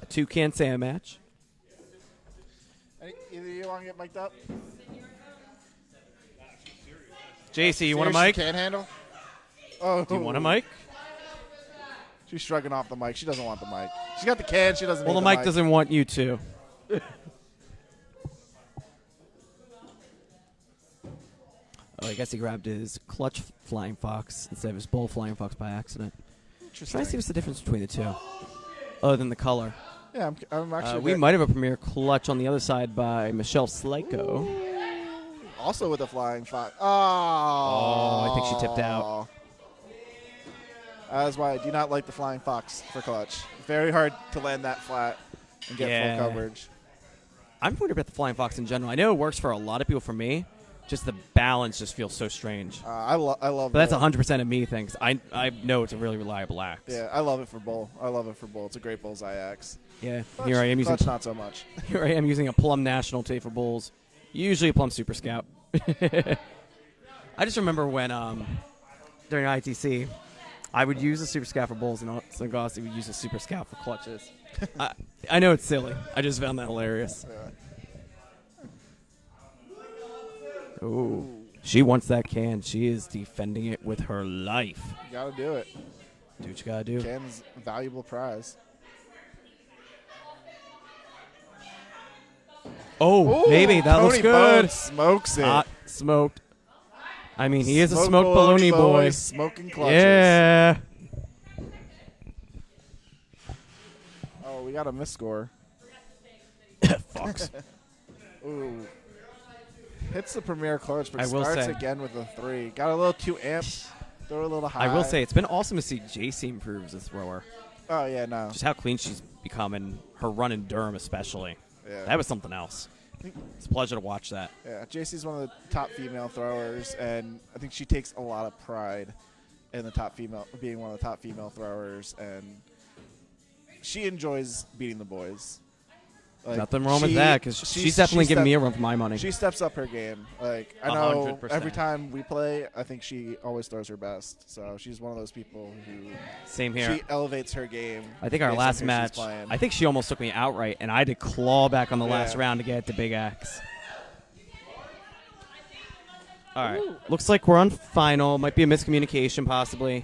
A 2-can Sam match. want to get mic'd up? JC, you want a Seriously, mic? Can't handle. Oh. Do you want a mic? She's shrugging off the mic. She doesn't want the mic. She's got the can. She doesn't. Well, the need mic doesn't want you to. Oh, I guess he grabbed his clutch Flying Fox instead of his bowl Flying Fox by accident. Trying to see what's the difference between the two, other than the color. Yeah, I'm actually. We might have a premier clutch on the other side by Michelle Slyko. Also with a Flying Fox. Oh, I think she tipped out. That's why I do not like the Flying Fox for clutch. Very hard to land that flat and get full coverage. I'm worried about the Flying Fox in general. I know it works for a lot of people. For me, just the balance just feels so strange. I love. But that's 100% of me things. I know it's a really reliable axe. Yeah, I love it for bowl. It's a great bullseye axe. Yeah, Clutch, here I am using. clutch not so much. Here I am using a Plum National today for bowls. Usually a Plum Super Scout. I just remember when during ITC, I would use a Super Scout for bowls, and Sagasi would use a Super Scout for clutches. I know it's silly. I just found that hilarious. Ooh. She wants that can. She is defending it with her life. You gotta do it. Do what you gotta do. Can's a valuable prize. Oh, Ooh, maybe. That looks Tony good. Bone smokes it. Hot smoked. I mean, he is a Smoke smoked bologna boy. Smoking clutches. Yeah. Oh, we got a miss score. Fox. Ooh. Hits the premier clutch, but I will starts say- again with a 3. Got a little too amped. Throw a little high. I will say, it's been awesome to see JC improve as a thrower. Oh, yeah, no. Just how clean she's becoming, her run in Durham especially. Yeah. That was something else. It's a pleasure to watch that. Yeah, JC's one of the top female throwers, and I think she takes a lot of pride in being one of the top female throwers, and she enjoys beating the boys. Nothing wrong with that, 'cause she's definitely giving me a run for my money. She steps up her game. I know 100%. every time we play, I think she always throws her best. So she's one of those people who Same here. She elevates her game. I think our based on last who she's match, playing. I think she almost took me outright, and I had to claw back on the last round to get to Big Axe. All right. Looks like we're on final. Might be a miscommunication, possibly.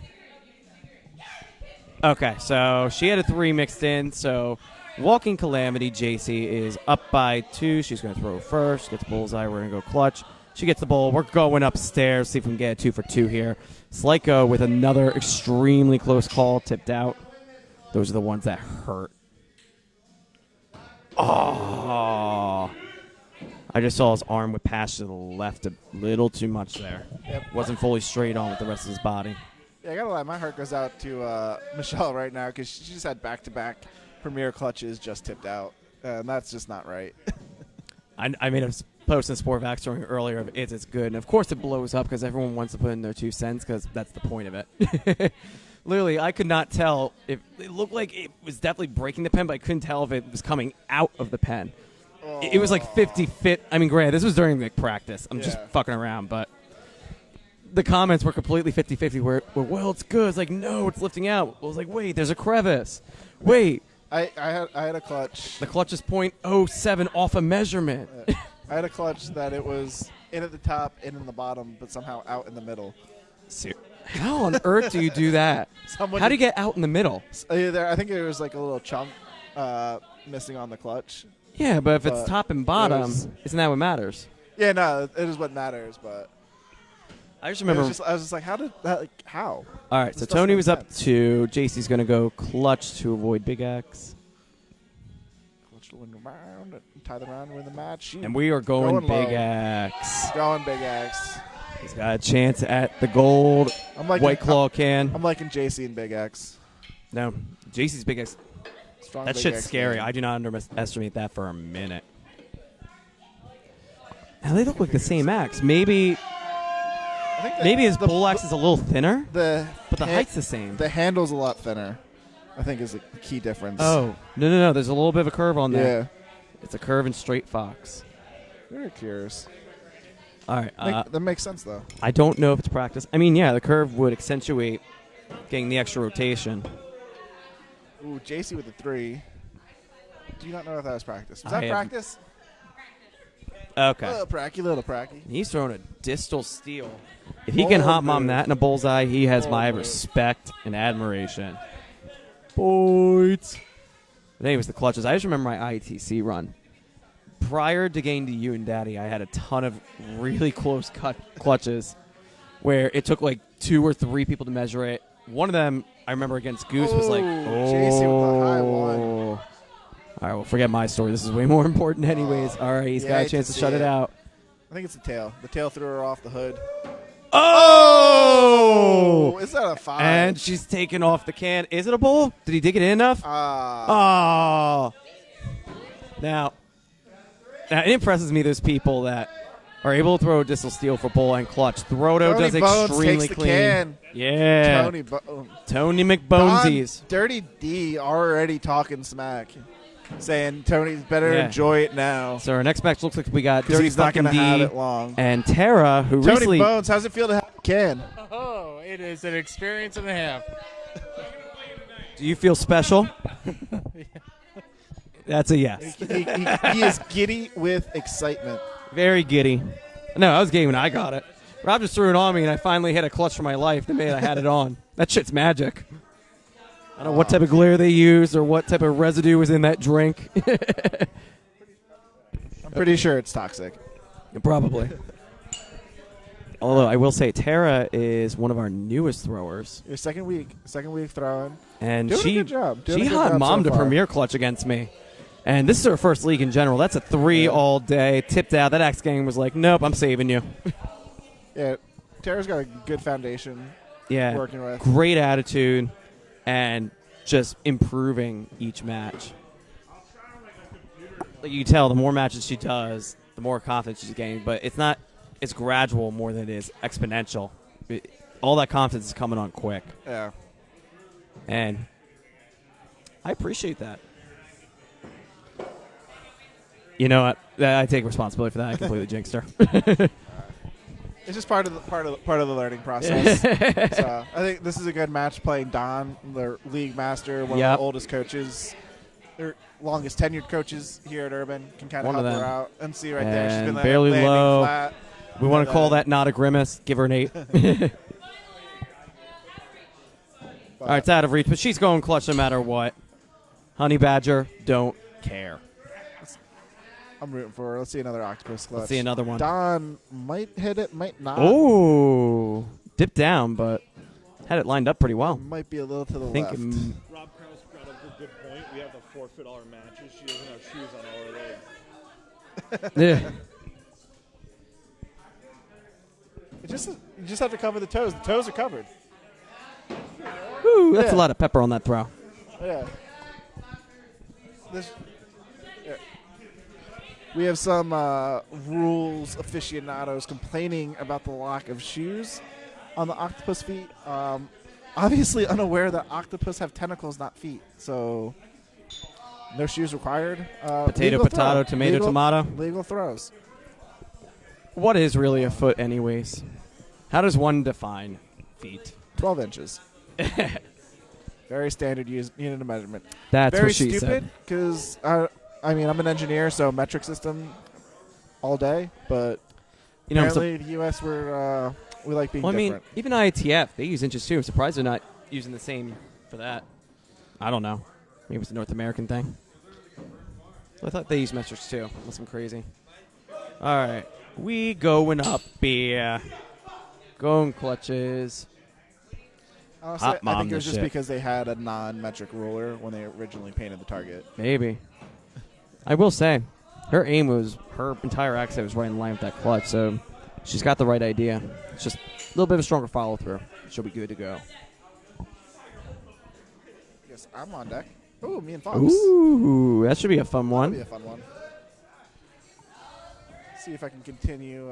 Okay, so she had a 3 mixed in, so Walking Calamity, JC, is up by 2. She's going to throw first. Gets bullseye. We're going to go clutch. She gets the bowl. We're going upstairs. See if we can get a 2 for 2 here. Slyko with another extremely close call. Tipped out. Those are the ones that hurt. Oh. I just saw his arm would pass to the left a little too much there. Yep. Wasn't fully straight on with the rest of his body. Yeah, I gotta lie, my heart goes out to Michelle right now because she just had back-to-back premier clutches just tipped out, and that's just not right. I made a post in Sport Vax earlier of it's good, and of course it blows up because everyone wants to put in their 2 cents because that's the point of it. Literally, I could not tell if it looked like it was definitely breaking the pen, but I couldn't tell if it was coming out of the pen. It was like 50 fit. I mean, granted, this was during like practice. I'm just fucking around, but the comments were completely 50-50 where well, it's good. It's like, no, it's lifting out. I was like, wait, there's a crevice. Wait. I had a clutch. The clutch is .07 off a measurement. I had a clutch that it was in at the top, in the bottom, but somehow out in the middle. How on earth do you do that? How do you get out in the middle? I think there was like a little chunk missing on the clutch. Yeah, but if it's top and bottom, isn't that what matters? Yeah, no, it is what matters, but I just remember. I was just like, how did that? Like, how? All right, so Tony was up 2. JC's going to go clutch to avoid Big Axe. Clutch to win the round, tie the round, win the match. And we are going Big low. Axe. Going Big Axe. He's got a chance at the gold White Claw can. I'm liking JC and Big X. No, JC's Big Axe. Strong That Big shit's X scary. man. I do not underestimate that for a minute. Now they look like the same axe. Maybe his bull axe is a little thinner, but the height's the same. The handle's a lot thinner, I think, is a key difference. Oh, no. There's a little bit of a curve on there. Yeah. It's a curve and straight fox. Very curious. All right. That makes sense, though. I don't know if it's practice. I mean, yeah, the curve would accentuate getting the extra rotation. Ooh, JC with the 3. Do you not know if that was practice? Was I that have- practice? Okay. Little pracky. He's throwing a distal steel. If he can hot mom that in a bullseye, he has my respect and admiration. Boys. But anyways, the clutches. I just remember my ITC run. Prior to getting to you and Daddy, I had a ton of really close clutches where it took like 2 or 3 people to measure it. One of them, I remember against Goose, was like, JC with the high one. All right, well, forget my story. This is way more important anyways. All right, he's got a chance to shut it out. I think it's the tail. The tail threw her off the hood. Oh! Is that a 5? And she's taken off the can. Is it a bowl? Did he dig it in enough? Oh. Now, it impresses me there's people that are able to throw a distal steel for bowl and clutch. Throto does Bones extremely takes the clean. can. Yeah. Tony McBonesies. Don Dirty D already talking smack, saying Tony's better enjoy it now. So our next match looks like we got 'Cause Dirty he's not fucking gonna D have it long. and Tara, who Tony recently Bones, how's it feel to have a can? Oh, it is an experience and a half. Do you feel special? That's a yes. He is giddy with excitement. Very giddy. No, I was giddy when I got it. Rob just threw it on me, and I finally hit a clutch for my life that made I had it on. That shit's magic. I don't know what type of glare they used or what type of residue was in that drink. I'm pretty sure it's toxic. Probably. Although I will say Tara is one of our newest throwers. Your second week throwing. And Doing she a good job. Doing she a good hot job mommed so a far. premier clutch against me. And this is her first league in general. That's a 3 all day. Tipped out. That X gang was like, nope, I'm saving you. Yeah, Tara's got a good foundation. Yeah. Working with. Great attitude and just improving each match. Like you can tell, the more matches she does, the more confidence she's gaining. But it's gradual more than it is exponential. All that confidence is coming on quick. Yeah. And I appreciate that. You know what? I take responsibility for that. I completely jinxed her. It's just part of the learning process. So I think this is a good match playing Don, the league master, one of the oldest coaches, or longest tenured coaches here at Urban, can kind of One of help her them. out. And see right there, she's been barely landing low. flat. We want to call that not a grimace. Give her an 8. All right, it's out of reach, but she's going clutch no matter what. Honey Badger, don't care. I'm rooting for her. Let's see another octopus clutch. Let's see another one. Don might hit it, might not. Oh, dipped down, but had it lined up pretty well. Might be a little to the think left. Rob Krause brought up a good point. We have the $4 matches. She doesn't have shoes on all her legs. Yeah. You just have to cover the toes. The toes are covered. Ooh, that's Yeah. a lot of pepper on that throw. Yeah. We have some rules aficionados complaining about the lack of shoes on the octopus feet. Obviously unaware that octopus have tentacles, not feet. So no shoes required. Potato, Legal potato, throw. tomato, Legal- tomato. Legal throws. What is really a foot, anyways? How does one define feet? 12 inches. Very standard unit of measurement. That's very what she stupid said. because I'm an engineer, so metric system all day. But You know, I'm apparently the U.S. we like being Well, I mean, different. even IATF, they use inches too. I'm surprised they're not using the same for that. I don't know. Maybe it's a North American thing. I thought they use metrics too, unless I'm crazy. All right. We going up here. Going clutches. Honestly, Hot I mom think it was this just shit. because they had a non-metric ruler when they originally painted the target. Maybe. I will say, her entire accent was right in line with that clutch, so she's got the right idea. It's just a little bit of a stronger follow through. She'll be good to go. I guess I'm on deck. Ooh, me and Fox. Ooh, that should be a fun one. That'll be a fun one. See if I can continue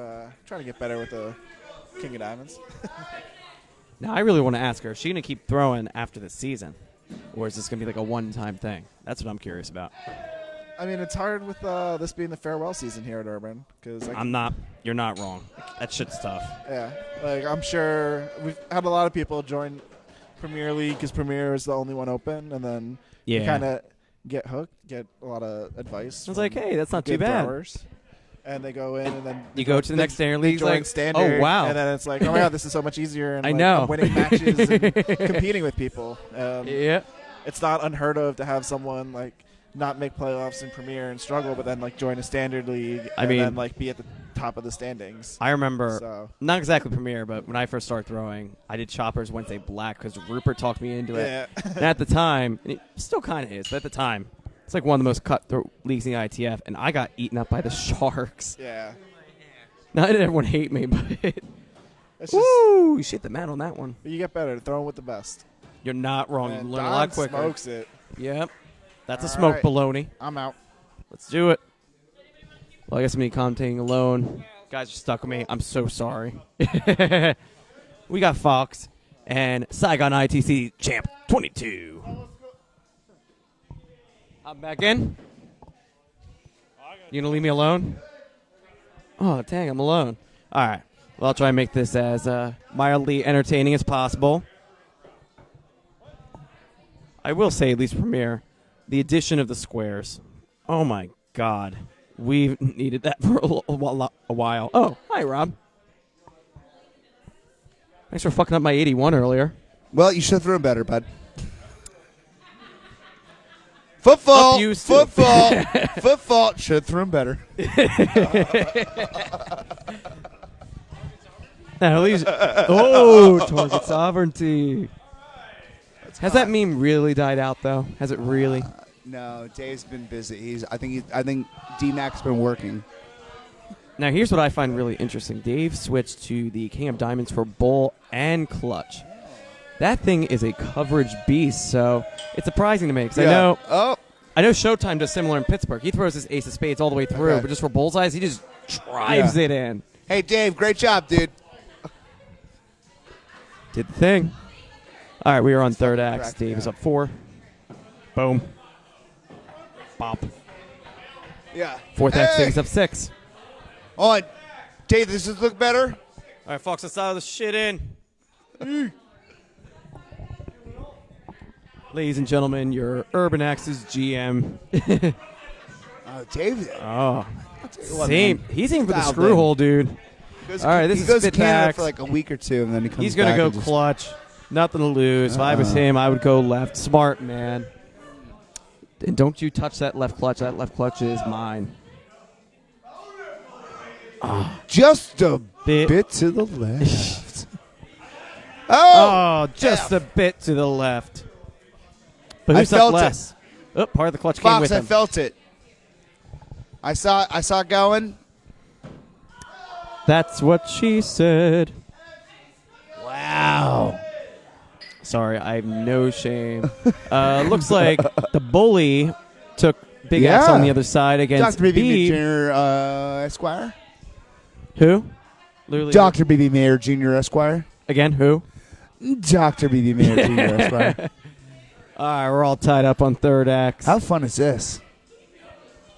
trying to get better with the King of Diamonds. Now, I really want to ask her, is she going to keep throwing after the season? Or is this going to be like a one-time thing? That's what I'm curious about. I mean, it's hard with this being the farewell season here at Urban. Cause You're not wrong. That shit's tough. Yeah, like I'm sure we've had a lot of people join Premier League because Premier is the only one open, and then you Yeah. kind of get hooked, get a lot of advice. I was like, from hey, that's not too good bad. throwers. And they go in, and then You go to the next standard they league, join like, standard, oh, wow. and then it's like, oh my god, this is so much easier. And I like, know. I'm winning matches and competing with people. Yeah. It's not unheard of to have someone like not make playoffs in Premier and struggle, but then like join a standard league I and mean- then like be at the top of the standings. I remember, So. not exactly Premier, but when I first started throwing, I did Choppers Wednesday Black because Rupert talked me into it. Yeah. And at the time, and it still kind of is, but at the time, it's like one of the most cutthroat leagues in the ITF, and I got eaten up by the Sharks. Yeah. Not that everyone hate me, but It's woo, you shit the mat on that one. You get better throwing with the best. You're not wrong. And You learn a Don lot quicker. smokes it. Yep. That's a All smoke right. baloney. I'm out. Let's do it. Well, I guess I'm going to be commentating alone. Guys are stuck with me. I'm so sorry. We got Fox and Saigon ITC Champ 22. I'm back in. You going to leave me alone? Oh, dang, I'm alone. All right. Well, I'll try and make this as mildly entertaining as possible. I will say, at least Premier, the addition of the squares. Oh, my God. We've needed that for a while. Oh, hi, Rob. Thanks for fucking up my 81 earlier. Well, you should have thrown better, bud. Football. Up you, Stu. Football. Football. Should have thrown better. Now, at least, target sovereignty. Has that meme really died out, though? Has it really? No, Dave's been busy. I think D-Mac's been working. Now, here's what I find really interesting. Dave switched to the King of Diamonds for Bull and Clutch. That thing is a coverage beast, so it's surprising to me because Yeah. I know Showtime does similar in Pittsburgh. He throws his ace of spades all the way through, Okay. but just for bullseyes, he just drives Yeah. it in. Hey, Dave, great job, dude. Did the thing. All right, we are on third act. crack, Dave is yeah. up 4. Boom. Bop. Yeah. Fourth act, Hey! Dave's up 6. On. Dave, does this look better? All right, Fox, let's dial this shit in. Ladies and gentlemen, your Urban Axis GM. Dave. Oh. tell you what, Same. man. He's aiming for the Dialed screw in. hole, dude. He goes- All right, this he is goes to Spit Canada Packs. for like a week or two, and then he comes He's gonna back go and just- clutch. Nothing to lose. If I was him, I would go left. Smart, man. And don't you touch that left clutch. That left clutch is mine. Just a bit to the left. Oh, just a bit to the left. But I who's up felt less? Oh, part of the clutch came Fox, with I him. felt it. I saw it going. That's what she said. Wow. Sorry, I have no shame. Looks like the bully took Big X on the other side against Dr. B.B. Beeb. Jr. Esquire. Who? Literally. Dr. B.B. Mayer Jr. Esquire. Again, who? Dr. B.B. Mayer Jr. Esquire. All right, we're all tied up on third act. How fun is this?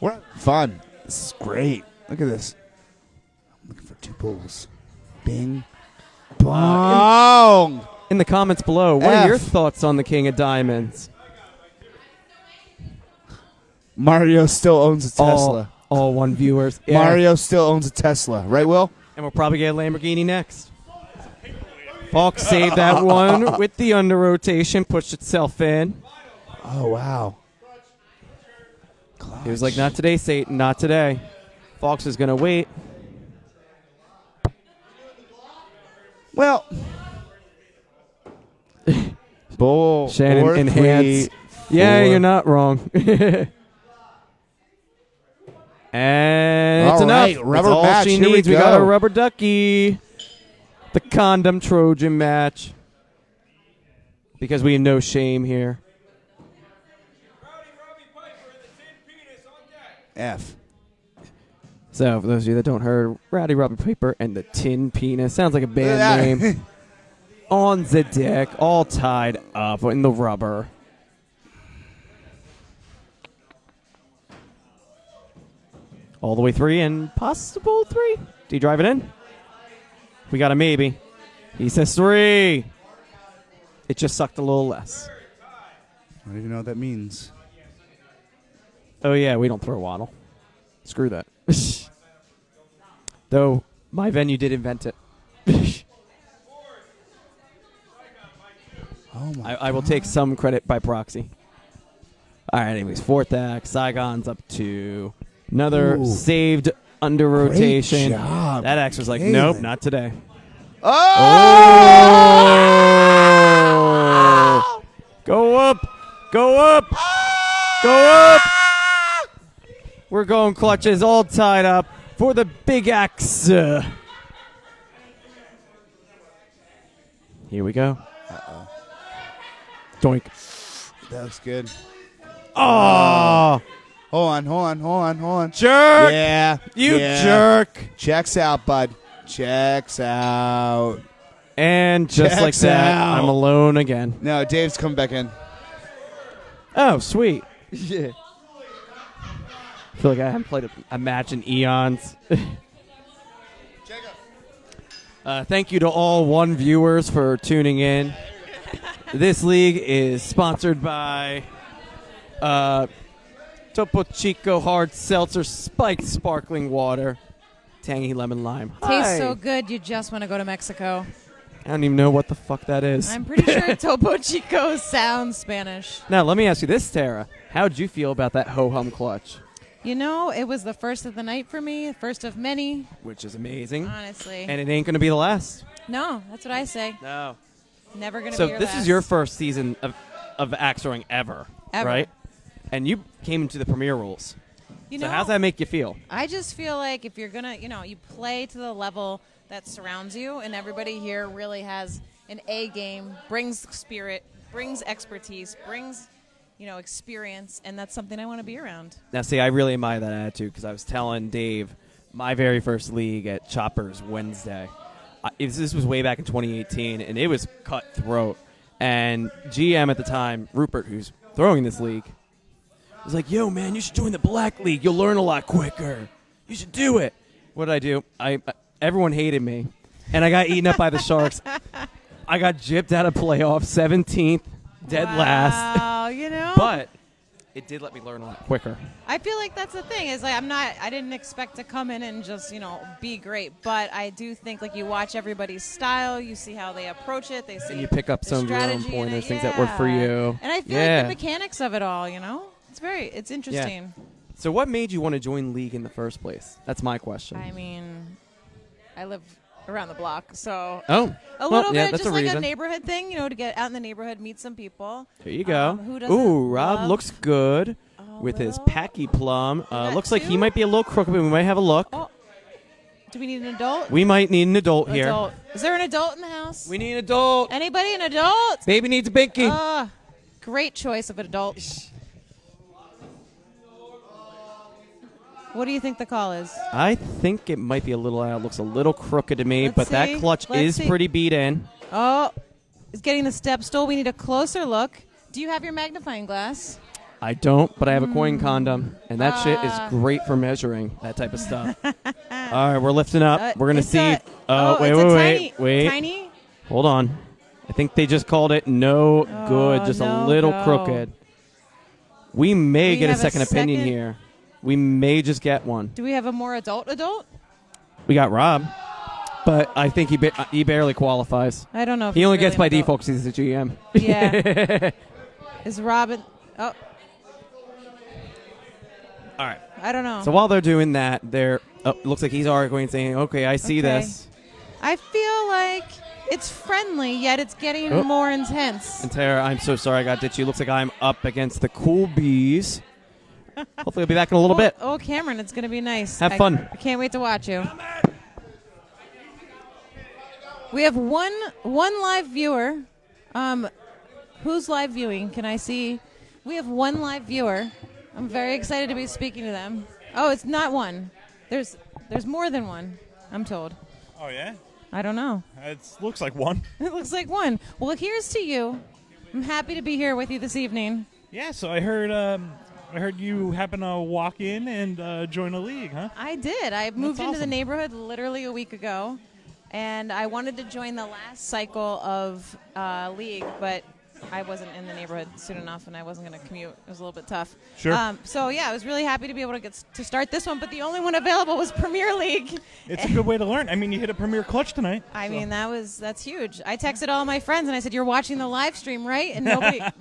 We're having fun. This is great. Look at this. I'm looking for 2 bulls. Bing. Bong. In the comments below, what are your F. thoughts on the King of Diamonds? Mario still owns a Tesla. All one viewers. Yeah. Mario still owns a Tesla. Right, Will? And we'll probably get a Lamborghini next. Fox saved that one with the under rotation, pushed itself in. Oh, wow. He was like, not today, Satan, not today. Fox is going to wait. Well. Bull. Shannon or enhance. 3, Yeah, 4. you're not wrong. And it's All enough. right, rubber That's all match. she Here we needs. We got go. a rubber ducky. The condom Trojan match. Because we have no shame here. F. So, for those of you that don't heard, Rowdy Robbie Piper and the Tin Penis. Sounds like a band Yeah. name. On the deck, all tied up in the rubber. All the way 3 and possible 3. Do you drive it in? We got a maybe. He says 3. It just sucked a little less. I don't even know what that means. Oh, yeah, we don't throw waddle. Screw that. Though my venue did invent it. Oh my I will take some credit by proxy. All right, anyways, fourth act. Saigon's up to another Ooh. saved under rotation. job, That axe was like, Galen. nope, not today. Oh! Go up! Go up! Go up! We're going clutches all tied up for the big axe. Here we go. Uh-oh. Doink. That looks good. Oh! Hold on. Jerk! Yeah. You yeah. jerk! Checks out, bud. Checks out. And just like Checks that, out. I'm alone again. No, Dave's coming back in. Oh, sweet. Yeah. I feel like I haven't played a match in eons. Thank you to all one viewers for tuning in. This league is sponsored by Topo Chico Hard Seltzer Spiked Sparkling Water, Tangy Lemon Lime. Tastes Hi. so good, you just want to go to Mexico. I don't even know what the fuck that is. I'm pretty sure Topo Chico sounds Spanish. Now, let me ask you this, Tara. How'd you feel about that ho-hum clutch? You know, it was the first of the night for me, first of many. Which is amazing. Honestly. And it ain't going to be the last. No, that's what I say. No. Never going to So be your this last. is your first season of axe throwing ever, Ever. right? And you came into the premier rules. You So know, how's that make you feel? I just feel like if you're going to, you play to the level that surrounds you, and everybody here really has an A game, brings spirit, brings expertise, brings, experience, and that's something I want to be around. Now, see, I really admire that attitude because I was telling Dave my very first league at Choppers Wednesday. This was way back in 2018, and it was cutthroat. And GM at the time, Rupert, who's throwing this league, was like, yo, man, you should join the Black League. You'll learn a lot quicker. You should do it. What did I do? Everyone hated me, and I got eaten up by the Sharks. I got gypped out of playoffs, 17th, dead last. Wow, But it did let me learn a lot quicker. I feel like that's the thing is like I didn't expect to come in and just be great, but I do think like you watch everybody's style, you see how they approach it, they see And you pick up the some of your own strategy in pointers, it, things that work for yeah. you. And I feel like the mechanics of it all, it's interesting. Yeah. So what made you want to join league in the first place? That's my question. I mean, I live around the block, so Oh. a Well, little yeah, bit that's just a like a reason. neighborhood thing, to get out in the neighborhood, meet some people. There you go. Who doesn't Ooh, Rob love looks good with his Packy Plum. Looks like he might be a little crooked, but we might have a look. Do we need an adult? We might need an adult here. Adult. Is there an adult in the house? We need an adult. Anybody an adult? Baby needs a binky. Great choice of an adult. What do you think the call is? I think it might be a little out. Looks a little crooked to me, Let's but see. that clutch Let's is see. pretty beat in. Oh, it's getting the step stool. We need a closer look. Do you have your magnifying glass? I don't, but I have a coin condom, and that shit Ah. is great for measuring that type of stuff. All right, we're lifting up. We're gonna it's see. a- oh, wait, it's a wait, tiny- wait. tiny? Hold on. I think they just called it no good, just a no little go. crooked. We may We get a have a second opinion second? here. We may just get one. Do we have a more adult? We got Rob, but I think he barely qualifies. I don't know if He he's only gets really by an default because he's the GM. Yeah. Is Robin? Oh, All right. I don't know. So while they're doing that, looks like he's arguing, saying, "Okay, I see Okay. this." I feel like it's friendly, yet it's getting Oh. more intense. And Tara, I'm so sorry I got ditched you. Looks like I'm up against the Cool Bees. Hopefully I'll be back in a little bit. Oh, Cameron, it's going to be nice. Have fun. I can't wait to watch you. We have one live viewer. Who's live viewing? Can I see? We have one live viewer. I'm very excited to be speaking to them. Oh, it's not one. There's more than one, I'm told. Oh, yeah? I don't know. It looks like one. It looks like one. Well, here's to you. I'm happy to be here with you this evening. Yeah, so I heard you happen to walk in and join a league, huh? I did. I moved into the awesome. neighborhood literally a week ago, and I wanted to join the last cycle of league, but I wasn't in the neighborhood soon enough, and I wasn't going to commute. It was a little bit tough. Sure. So yeah, I was really happy to be able to get to start this one, but the only one available was Premier League. It's a good way to learn. I mean, you hit a Premier clutch tonight. I so. mean, that's huge. I texted all my friends and I said, "You're watching the live stream, right?" And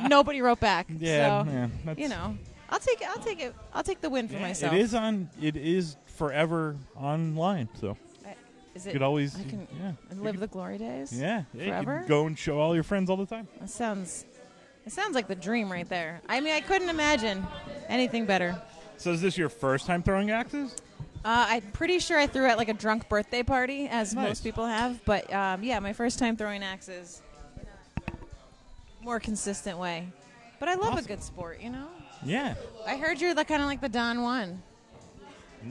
nobody wrote back. Yeah, so, yeah, that's- you know, I'll take it. I'll take the win for myself. It is forever online. So Is you it? could always I can yeah. live the glory days. Yeah, you forever. can go and show all your friends all the time. It sounds like the dream right there. I mean, I couldn't imagine anything better. So is this your first time throwing axes? I'm pretty sure I threw at like a drunk birthday party, as Nice. most people have. But yeah, my first time throwing axes in a more consistent way. But I love a good sport, you know. Yeah. I heard you're kind of like the Don Juan.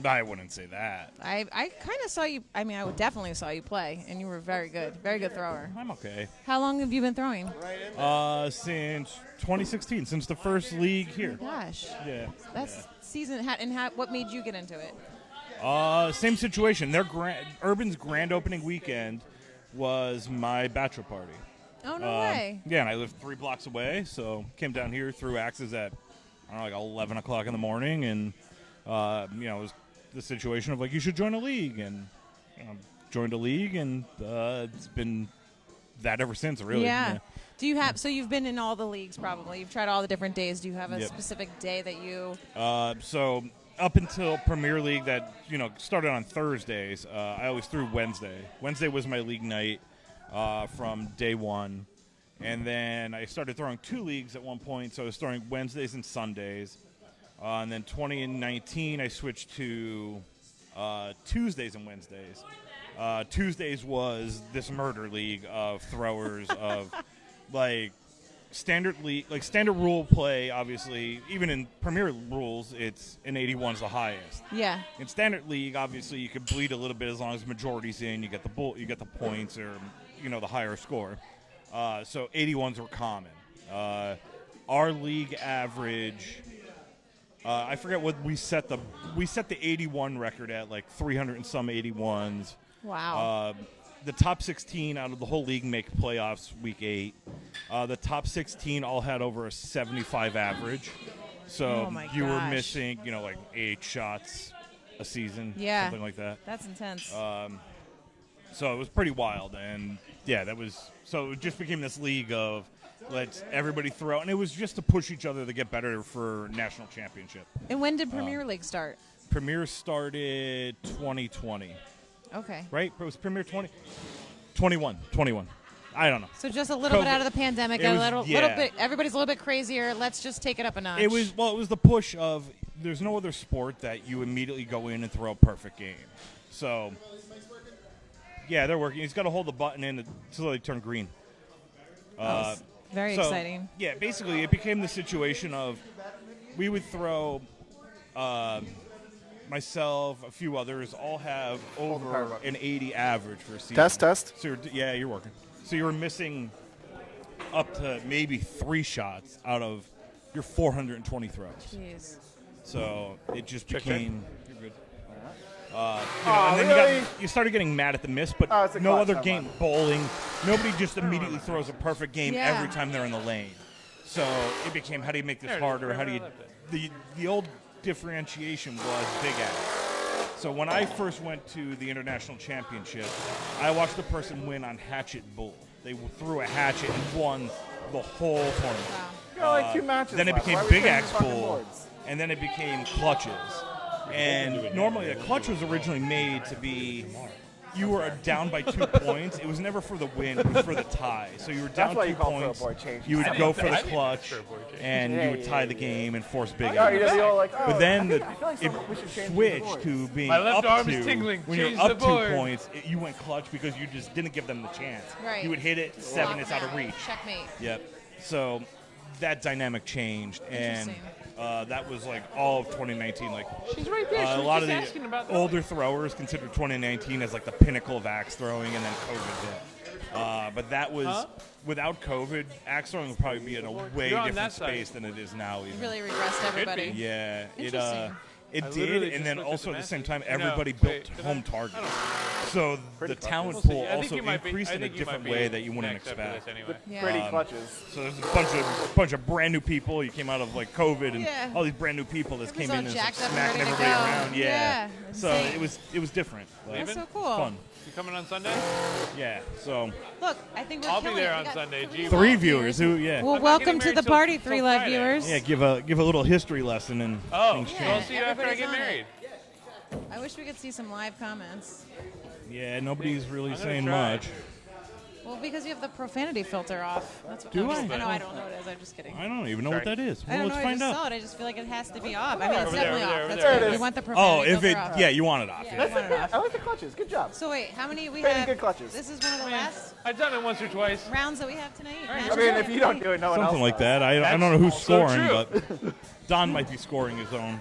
I wouldn't say that. I kind of saw you. I mean, I definitely saw you play, and you were very good thrower. I'm okay. How long have you been throwing? Since 2016, since the first league here. Oh my gosh. Yeah. That's season. What made you get into it? Same situation. Their Urban's grand opening weekend was my bachelor party. Oh, no way. Yeah, and I lived 3 blocks away, so came down here, threw axes at, I don't know, like 11 o'clock in the morning, and, it was the situation of, like, you should join a league, and joined a league, and it's been that ever since, really. Yeah. Do you have? So you've been in all the leagues, probably. You've tried all the different days. Do you have a Yep. specific day that you? So up until Premier League, that started on Thursdays, I always threw Wednesday. Wednesday was my league night from day one, and then I started throwing 2 leagues at one point. So I was throwing Wednesdays and Sundays, and then 2019 I switched to Tuesdays and Wednesdays. Tuesdays was this murder league of throwers of like standard rule play. Obviously, even in Premier rules, it's an 81 is the highest. Yeah. In standard league, obviously, you can bleed a little bit as long as the majority's in. You get the points or the higher score. So 81s were common. Our league average. I forget what we set the 81 record at, like 300 and some 81s. Wow. The top 16 out of the whole league make playoffs week 8. The top 16 all had over a 75 average. So Oh my you were gosh. missing, like 8 shots a season, Yeah. something like that. That's intense. So it was pretty wild, and yeah, so it just became this league of let's everybody throw, and it was just to push each other to get better for national championship. And when did Premier League start? Premier started 2020. Okay. Right? It was Premier 21. I don't know. So just a little bit COVID. out of the pandemic, It a was- little yeah. bit. Everybody's a little bit crazier. Let's just take it up a notch. It was the push of there's no other sport that you immediately go in and throw a perfect game. So yeah, they're working. He's got to hold the button in until they turn green. That's very exciting. Yeah, basically it became the situation of we would throw myself, a few others, all have over an 80 average for a season. Test. So you're working. So you were missing up to maybe 3 shots out of your 420 throws. Jeez. So it just Check. became. You're good. And then you started getting mad at the miss, but Oh, it's a no clutch, other never game. mind. Bowling, nobody just immediately throws a perfect game Yeah. every time they're in the lane. So it became, how do you make this There it is, harder? right How do you? around that The old differentiation was big axe. So when I first went to the international championship, I watched a person win on hatchet bull. They threw a hatchet and won the whole tournament. You got like 2 matches Then it left. became Why are we big changing axe fucking bull, boards? and then it became clutches. And normally a clutch was originally made to be, you were down by 2 points. It was never for the win, it was for the tie. So you were down That's why 2 you call points, for a board change. you would I go think for the that's- clutch, and you would tie the game and force big Oh, you axe. did the old, like, oh, But then I feel like it we should change the switched boards. to being My left up arm to, is tingling. when you're Change up the 2 board. points, you went clutch because you just didn't give them the chance. Right. You would hit it, 7, it's out of reach. Checkmate. Yep. So that dynamic changed, and Interesting. that was like all of 2019. Like She's right there. She a was lot of just the asking about the older throwers considered 2019 as like the pinnacle of axe throwing, and then COVID hit. But that was without COVID, axe throwing would probably be in a way You're on different that side. space than it is now. Even. Really regressed everybody. Yeah, Interesting. it I did, literally and just then looked at also the at the same message. time, No, everybody wait, built did home I? targets. So Pretty the talent clutches. pool I think also you might be- increased I in a think you might different be way that you wouldn't next after expect. this anyway. Pretty clutches. So there's a bunch of brand new people. You came out of like COVID and Yeah. all these brand new people that came all in and jacked up and smacking ready to everybody go. around. Yeah, So insane. it was different. Like, That's Leaving? so cool. Fun. You coming on Sunday? Yeah. So Look, I think we're I'll be killing there it. on We got Sunday. G. 3 viewers. Who? Yeah. Well, I'm not welcome getting to married the till- party, till 3 live Friday. viewers. Yeah. Give a little history lesson and Oh, things so change. I'll see you after I everybody's get on it. married. I wish we could see some live comments. Yeah. Nobody's really I'm gonna saying try. much. Well, because you have the profanity filter off. That's what Do I'm I? just- I know I don't know what it is. I'm just kidding. I don't even know what that is. I Well, don't let's know. I find just out. saw it. I just feel like it has to be off. I mean, it's Over there, definitely over there, off. over That's there. right. There it We is. want the Oh, profanity if filter it, off. yeah, you want it off. Yeah, Yeah. we want it off. I like the clutches. Good job. So wait, how many we Pretty have? good clutches. This is one of the last I've done it once or twice. rounds that we have tonight. I mean, if you don't do it, no one else Something like does. that. I don't know That's who's also scoring, true. but Don might be scoring his own.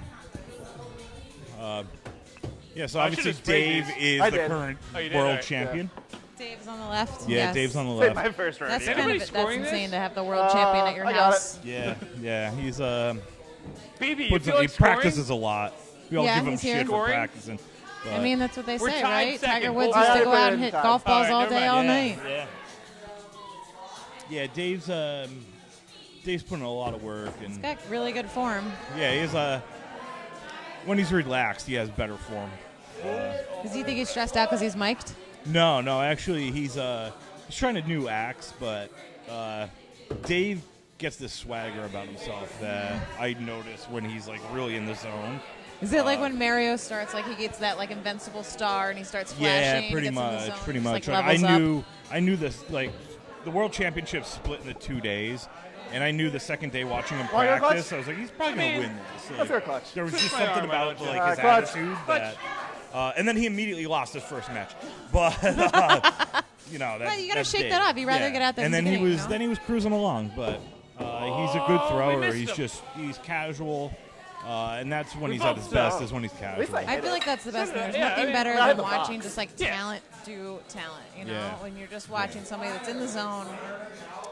Yeah, so I obviously should've sprayed Dave these. is I the did. current Oh, you did? world Alright. champion. Dave's on the left. Yeah, yes. Dave's on the Say left. my first round. That's yeah. kind Anybody of that's scoring this? insane to have the world champion at your I got house. Yeah, he's BB, you puts feel he like scoring? practices a lot. We all Yeah, give him he's here. shit for Scoring? practicing. I mean, that's what they We're say, tied right? second. Tiger Woods Both used to sides go are out and hit tied. golf balls All right, all never day, mind. all yeah, night. yeah. Dave's putting in a lot of work, and He's got really good form. yeah, he's when he's relaxed, he has better form. Does he think he's stressed out because he's mic'd? No, actually, he's trying a new acts, but Dave gets this swagger about himself that I notice when he's like really in the zone. Is it like when Mario starts, like he gets that like invincible star and he starts flashing? Yeah, pretty gets in the much, zone, pretty just, much. Like, Like, levels up? I knew this. Like the World Championship split into 2 days, and I knew the second day watching him Oh, you're practice, clutch? I was like, he's probably gonna win this. Let's Like, go clutch. there was just My something arm, about I like his clutch. attitude Clutch. that, and then he immediately lost his first match. But you know, that, Right, you gotta that's shake Dave. that off. You'd rather Yeah. get out there And in then the he was beginning, you know? then he was cruising along, but he's a good we thrower. missed He's him. he's casual. And that's when We he's at both his best, know. is when he's At least casual. I feel like that's the best thing. There's Yeah, I nothing mean, better I had than the watching box. just like talent do talent. You know, Yeah. when you're just watching somebody that's in the zone,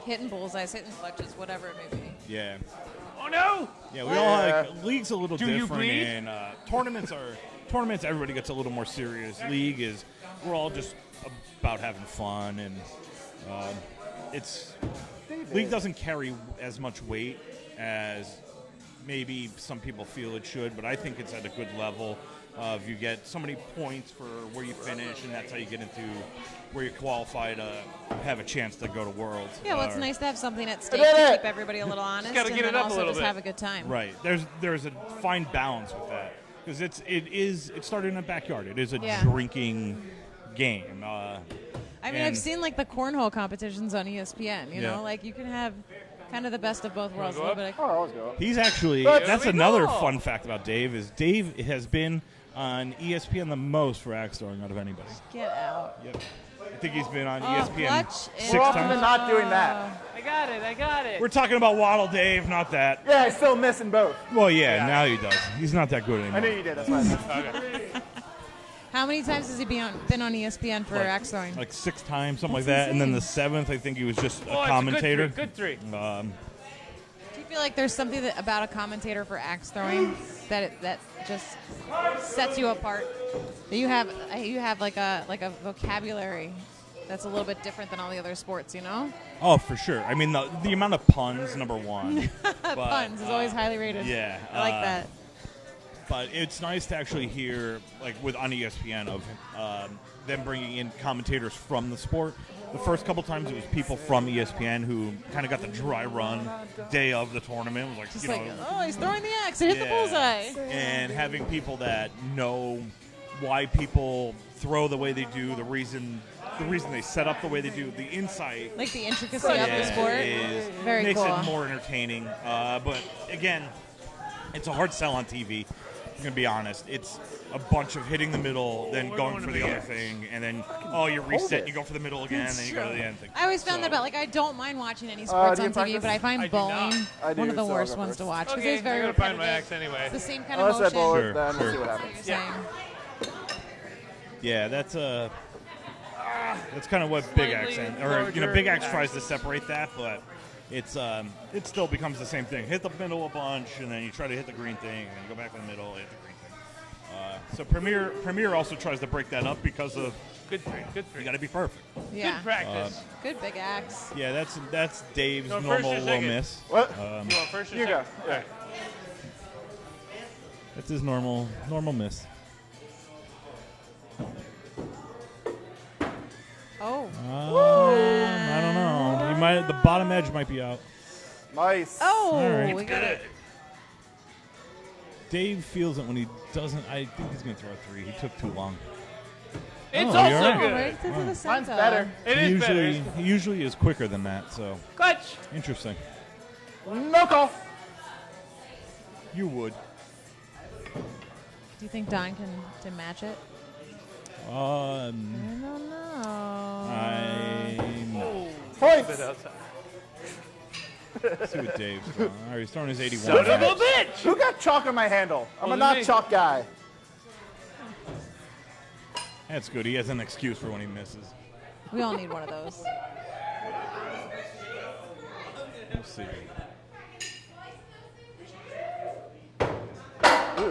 hitting bullseyes, hitting clutches, whatever it may be. Yeah. Oh no! Yeah, we all like league's a little Do you different, bleed? and tournaments. Everybody gets a little more serious. League is we're all just about having fun, and it's league doesn't carry as much weight as maybe some people feel it should, but I think it's at a good level. Of you get so many points for where you finish, and that's how you get into where you qualify to have a chance to go to Worlds. Yeah, well, it's Or- nice to have something at stake did to it. keep everybody a little honest, gotta and get it then up a also little just bit. have a good time. Right. There's a fine balance with that because it started in a backyard. It is a Yeah. drinking game. I mean, and- I've seen like the cornhole competitions on ESPN. You Yeah. know, like you can have kind of the best of both worlds. A go little up? bit. Oh, I always go. He's actually Let's that's we another go. fun fact about Dave is Dave has been on ESPN the most for axe throwing out of anybody. Get out. Yep. I think he's been on Oh, ESPN clutch 6 More often than times. not doing that. I got it. We're talking about Waddle Dave, not that. Yeah, I'm still missing both. Well, yeah, now he does. He's not that good I anymore. knew you did. That's why I said. How many times has he been on ESPN for axe throwing? Like 6 times, something like That's that. And then the insane. 7th, I think he was just Oh, a it's commentator. A good three. Do you feel like there's something about a commentator for axe throwing that just sets you apart? That you have like a vocabulary that's a little bit different than all the other sports, you know? Oh, for sure. I mean, the amount of puns, number one. But, Puns is always highly rated. Yeah. I like that. But it's nice to actually hear, like, on ESPN, of them bringing in commentators from the sport. The first couple times it was people from ESPN who kind of got the dry run day of the tournament. It was like, Just you like, know, oh, he's throwing the axe. It hit the bullseye. and having people that know why people throw the way they do, the reason they set up the way they do, the insight, Like the intricacy of the sport. Very makes cool. it more entertaining. But again, it's a hard sell on TV. I'm gonna be honest. It's a bunch of hitting the middle, then going for the other thing, and then you reset, you go for the middle again, and then you go to the end thing. I always found that about I don't mind watching any sports do you on TV, practice? but I find I do bowling not. I do, one of the so I'll worst go ones first. to watch because Okay, it's very I gotta find my repetitive. axe anyway. It's the same kind of Unless I motion. bowl Sure, it, then sure. we'll see what That's happens. what you're saying. Yeah, that's kind of what Big Axe Big Axe tries to separate that, but it still becomes the same thing. Hit the middle a bunch, and then you try to hit the green thing, and then you go back to the middle, hit the green thing. So Premier also tries to break that up because of Good three. you got to be perfect. Yeah. Good practice. Good big axe. Yeah, that's Dave's You want first normal or low second? miss. What? You want first or You second? go. All right. That's his normal miss. Oh. I don't know. He might. The bottom edge might be out. Nice. Oh, All right. we got it. Dave feels it when he doesn't. I think he's gonna throw a 3. He took too long. It's Oh, also you're right. good. Right into the Mine's center. better. It is better. He usually is quicker than that. So Clutch. interesting. No call. You would. Do you think Don can match it? I don't know. Points. See what Dave's throwing. All right, he's throwing his 81. Son of a bitch. Who got chalk on my handle? I'm a Wasn't not me. chalk guy. That's good. He has an excuse for when he misses. We all need one of those. We'll see.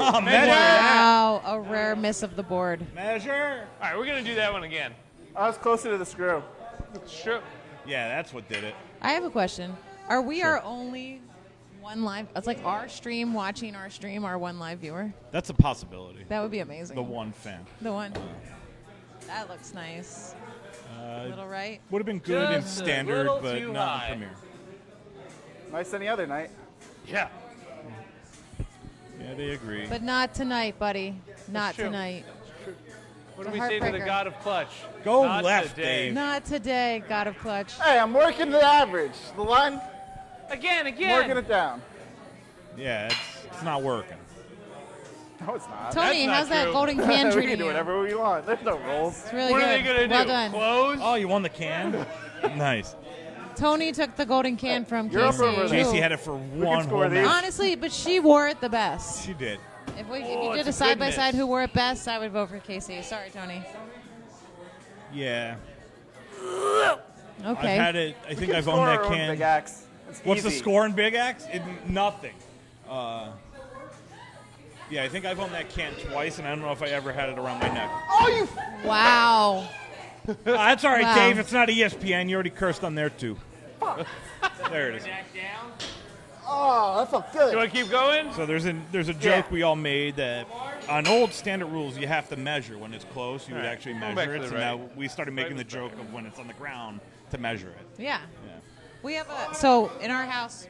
Oh, measure. Wow, a rare miss of the board. Measure. All right, we're gonna do that one again. I was closer to the screw. Sure. Yeah, that's what did it. I have a question. Are we Sure. our only one live? It's like our stream, watching our stream, our one live viewer. That's a possibility. That would be amazing. The one fan. The one. That looks nice. Little right. Would have been good in Just a standard, little but too not high. in Premier. Nice any other night. Yeah. Yeah, they agree. But not tonight, buddy. Not true. tonight. What It's do a we say to the heartbreaker. God of Clutch? Go Not left, today. Dave. Not today, God of Clutch. Hey, I'm working the average. The line, Again. working it down. Yeah, it's not working. No, it's not. Tony, not how's that true. golden can we treating can do you? whatever we want. There's no rules. It's really What good. are they gonna well do? done. Close? Oh, you won the can? Nice. Tony took the golden can from You're up Casey. over there. JC Who- had it for one score whole these. match. Honestly, but she wore it the best. She did. If you Oh, did it's a a side by good side miss. who wore it best, I would vote for Casey. Sorry, Tony. Yeah. Okay. I've had it. I think can I've score owned that our own can. Big axe. It's What's the easy. score in Big Axe? Nothing. Yeah, I think I've owned that can twice, and I don't know if I ever had it around my neck. Oh, you. Wow. That's all right, Wow. Dave. It's not ESPN. You already cursed on there, too. There it is. Oh, that felt good. You want to keep going? So there's a joke we all made that on old standard rules you have to measure when it's close. You would Right. actually Go back measure to it. the So right. now we started making the joke of when it's on the ground to measure it. Yeah. Yeah. We have a so in our house.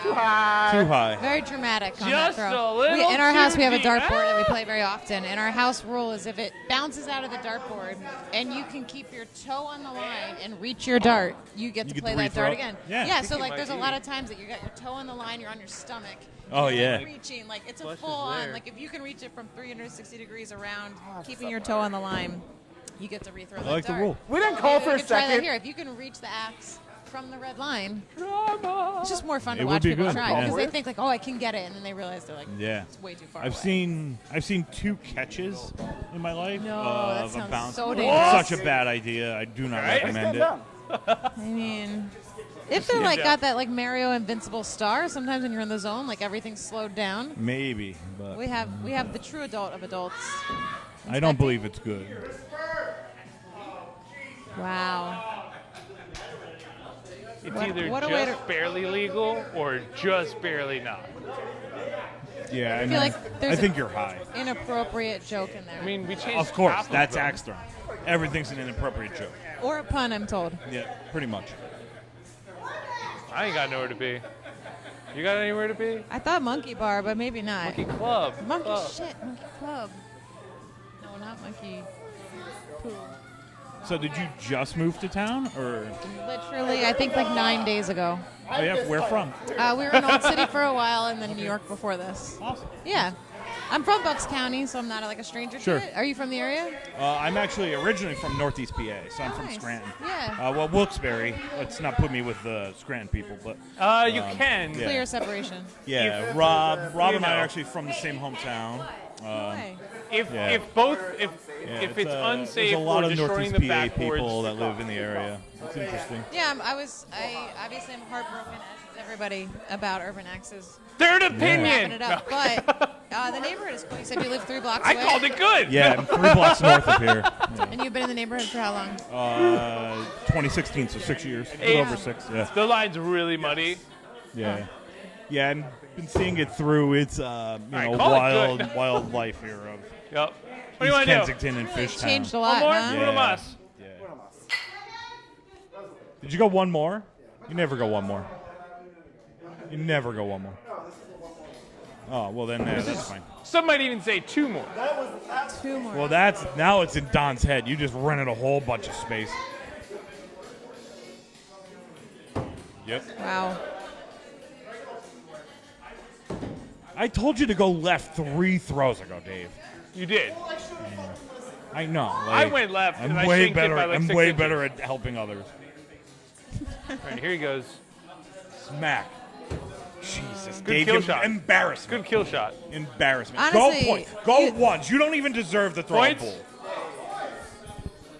Too Wow. high. Too high. Very dramatic on Just that throw. a little In our house, too we have a deep. dartboard that we play very often. And our house rule is if it bounces out of the dartboard and you can keep your toe on the line and reach your dart, you get to get play to that dart rethrow? again. Yeah. So like might there's a be. lot of times that you got your toe on the line, you're on your stomach. Oh, you're, yeah. like, reaching like it's a Flush is full on there. like if you can reach it from 360 degrees around, keeping your toe on the line, you get to rethrow that like the dart. rule. We didn't call Maybe for we a could try that second. here. If you can reach the axe from the red line, it's just more fun It to would watch be people good, try yeah. because they think like, oh, I can get it, and then they realize they're like, Yeah. it's way too far. I've away. seen 2 catches in my life No, that of a sounds bounce. so It's dangerous. such a bad idea. I do not Right? recommend Stand it. down. I mean, if they're like got that like Mario Invincible star, sometimes when you're in the zone, like everything's slowed down. Maybe, but We have the true adult of adults. I don't believe it's good. Wow. It's What- either what a way just to- barely legal or just barely not. Yeah, I feel like there's I think you're high. inappropriate joke in there. I mean, we changed. Of course, half that's them. axe throwing. Everything's an inappropriate joke. Or a pun, I'm told. Yeah, pretty much. I ain't got nowhere to be. You got anywhere to be? I thought monkey bar, but maybe not. Monkey Club. Monkey Club. shit, monkey club. No, not monkey poo. So did you just move to town, or? Literally, I think like 9 days ago. Oh yeah, where from? We were in Old City for a while and then New York before this. Awesome. Yeah. I'm from Bucks County, so I'm not like a stranger Sure. to it. Are you from the area? I'm actually originally from Northeast PA, so I'm from Nice. Scranton. Yeah. Well, Wilkes-Barre. Let's not put me with the Scranton people, but. You can. Yeah. Clear separation. Yeah, If- Rob and I you are know. actually from the same hometown. Way. If Yeah. if both if Yeah, if it's there's unsafe a lot or of destroying Northeast the PA backboards, people that live in the area. It's interesting. Yeah, I obviously am heartbroken as is everybody about Urban Axe's third wrapping opinion. it up, but The neighborhood is cool. You said you live 3 blocks I away? called it good. Yeah, I'm 3 blocks north of here. Yeah. And you've been in the neighborhood for how long? 2016, so 6 years. A Hey, little over 6. Yeah. The line's really muddy. Yeah. Yeah, and been seeing it through its right, call it good. wild life here of Yep. What do you East want to do? Kensington and Fishtown. Changed a lot, One more? huh? One of us. Did you go one more? You never go one more. You never go one more. Oh, well then that's fine. Some might even say 2 more. 2 more. Well, now it's in Don's head. You just rented a whole bunch of space. Yep. Wow. I told you to go left 3 throws ago, Dave. You did. I know. I went left, I'm and I way shanked it better. by like I'm 6 way inches. better at helping others. All right, here he goes. Smack. Jesus, Good Dave, kill you- shot. Embarrassment. Good kill shot. Embarrassment. Honestly, go point. Go once. You don't even deserve to throw Points? a bull.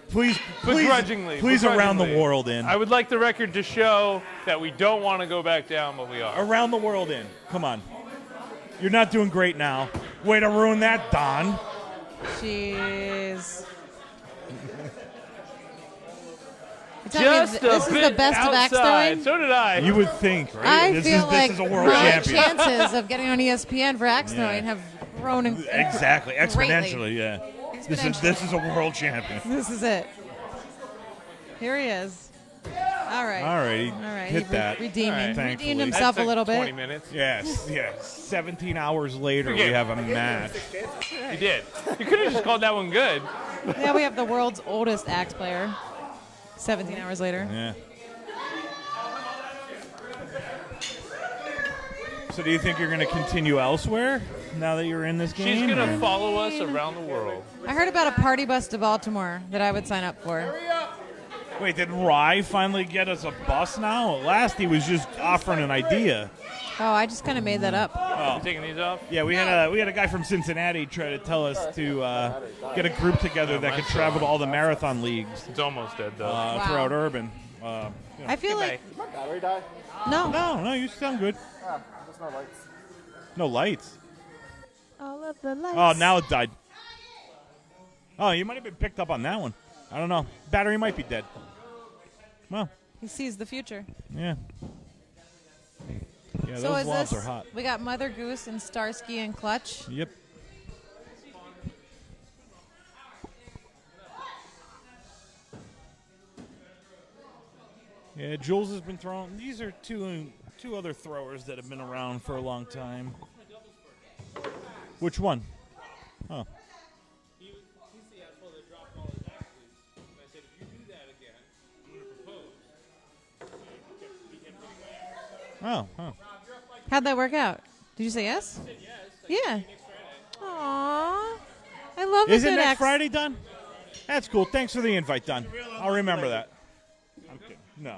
Please, Begrudgingly. please around the begrudgingly. world in. I would like the record to show that we don't want to go back down, but we are. Around the world in. Come on. You're not doing great now. Way to ruin that, Don. Jeez. Tell me, Just this a is bit the best of axe outside. throwing? So did I. You would think, right? I this feel like is a world my champion. chances of getting on ESPN for axe throwing have grown Exactly. greatly. Exponentially, yeah. This is a world champion. This is it. Here he is. All right. All right. All right. Hit he that. redeemed Thankfully. himself a little bit. 20 minutes. Yes, yes. 17 hours later, Forget we it. have a match. You did. You could have just called that one good. Now we have the world's oldest axe player. 17 hours later. Yeah. So do you think you're going to continue elsewhere now that you're in this game? She's going to or- follow us around the world. I heard about a party bus to Baltimore that I would sign up for. Wait, did Rye finally get us a bus now? Last he was just offering an idea. Oh, I just kind of made that up. Oh. You taking these off? Yeah, we had a guy from Cincinnati try to tell us to get a group together that could travel to all the marathon leagues. It's almost dead, though. Throughout Urban. I feel like My battery died? no. You sound good. Ah, there's no lights. No lights. All of the lights. Oh, now it died. Oh, you might have been picked up on that one. I don't know. Battery might be dead. Well, He sees the future. yeah. Yeah, So those is lobs this? are hot. We got Mother Goose and Starsky and Clutch. Yep. Yeah, Jules has been throwing. These are two other throwers that have been around for a long time. Which one? Oh. Oh, huh. How'd that work out? Did you say yes? Yeah. Aww. I love Is a it good next axe. Friday, Don? That's cool. Thanks for the invite, Don. I'll remember that. I'm kidding. No.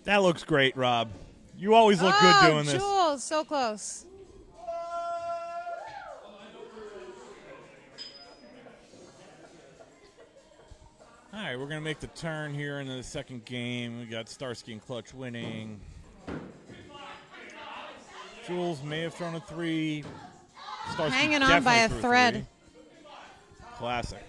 That looks great, Rob. You always look good doing this. Jules, so close. All right, we're going to make the turn here in the second game. We got Starsky and Clutch winning. Jules may have thrown a 3. Starsky Hanging on by a definitely threw thread. 3. Classic.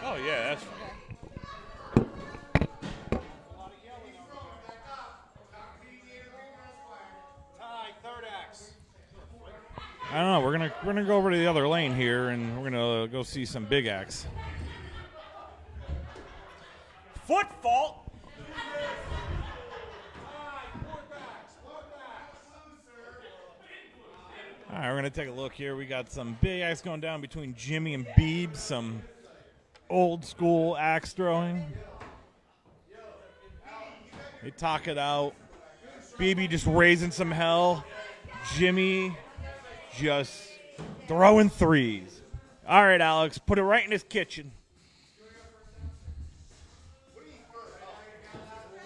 Oh, yeah, that's fine. I don't know. We're gonna go over to the other lane here, and we're gonna go see some big axe. Foot fault. All right, we're gonna take a look here. We got some big axe going down between Jimmy and Beeb. Some old school axe throwing. They talk it out. Beebe just raising some hell. Jimmy just throwing 3s. All right, Alex, put it right in his kitchen.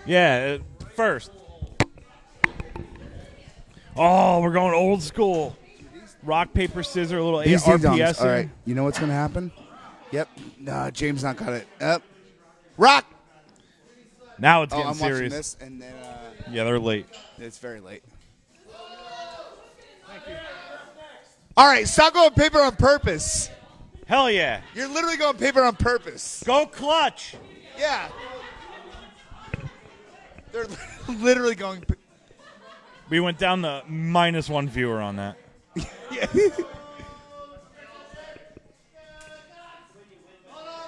Yeah, first. Oh, we're going old school. rock, paper, scissors, a little These ding dongs. RPS. All right. You know what's going to happen? Yep. No, James not got it. Yep. Rock. Now it's Oh, getting I'm watching serious. this, and then Yeah, they're late. it's very late. All right, stop going paper on purpose. Hell yeah. You're literally going paper on purpose. Go clutch. Yeah. They're literally going. We went down to -1 viewer on that.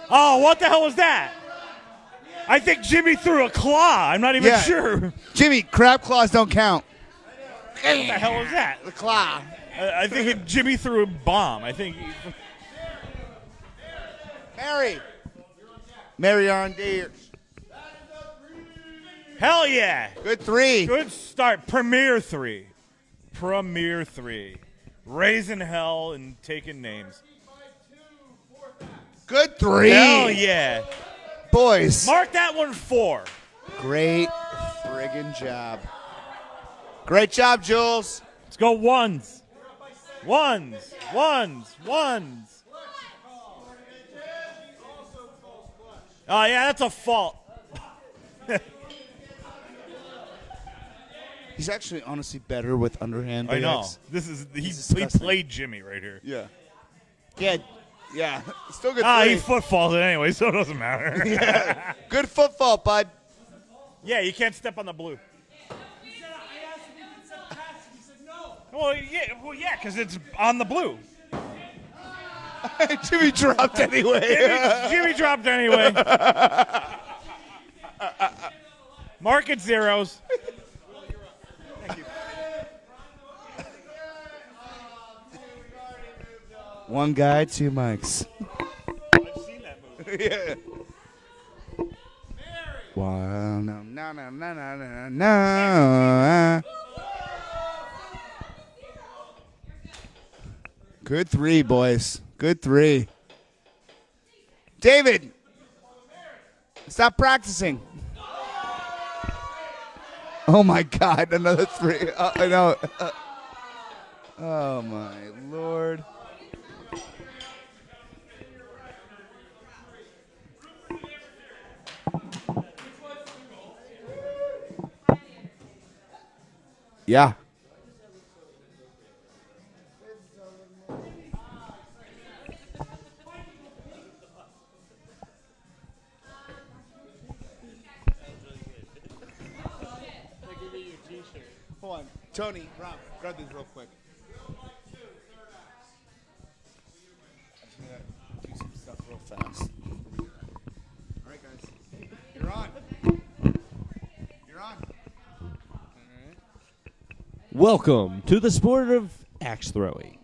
Oh, what the hell was that? I think Jimmy threw a claw. I'm not even Yeah. sure. Jimmy, crab claws don't count. What the hell was that? The claw. I think Jimmy threw a bomb. I think. Mary on deer. Hell yeah. Good 3. Good start. Premier 3. Raising hell and taking names. Good 3. Hell yeah. Boys. Mark that one 4. Great friggin' job. Great job, Jules. Let's go ones. Ones. Oh, yeah, that's a fault. He's actually honestly better with underhand. I know. AX. He played Jimmy right here. Yeah. Yeah. Still good. Ah, 3. he footfalled it anyway, so it doesn't matter. Yeah. Good football, bud. Yeah, you can't step on the blue. Well, yeah, because it's on the blue. Jimmy dropped anyway. Jimmy dropped anyway. Mark it zeros. Thank you. One guy, 2 mics. I've seen that movie. Yeah. Wow, no. Good 3, boys. Good 3. David, stop practicing. Oh my God, another 3. I know. Oh my Lord. Yeah. Hold on. Tony, Rob, grab these real quick. I'm just going to do some stuff real fast. All right, guys. You're on. You're on. Welcome to the sport of axe throwing.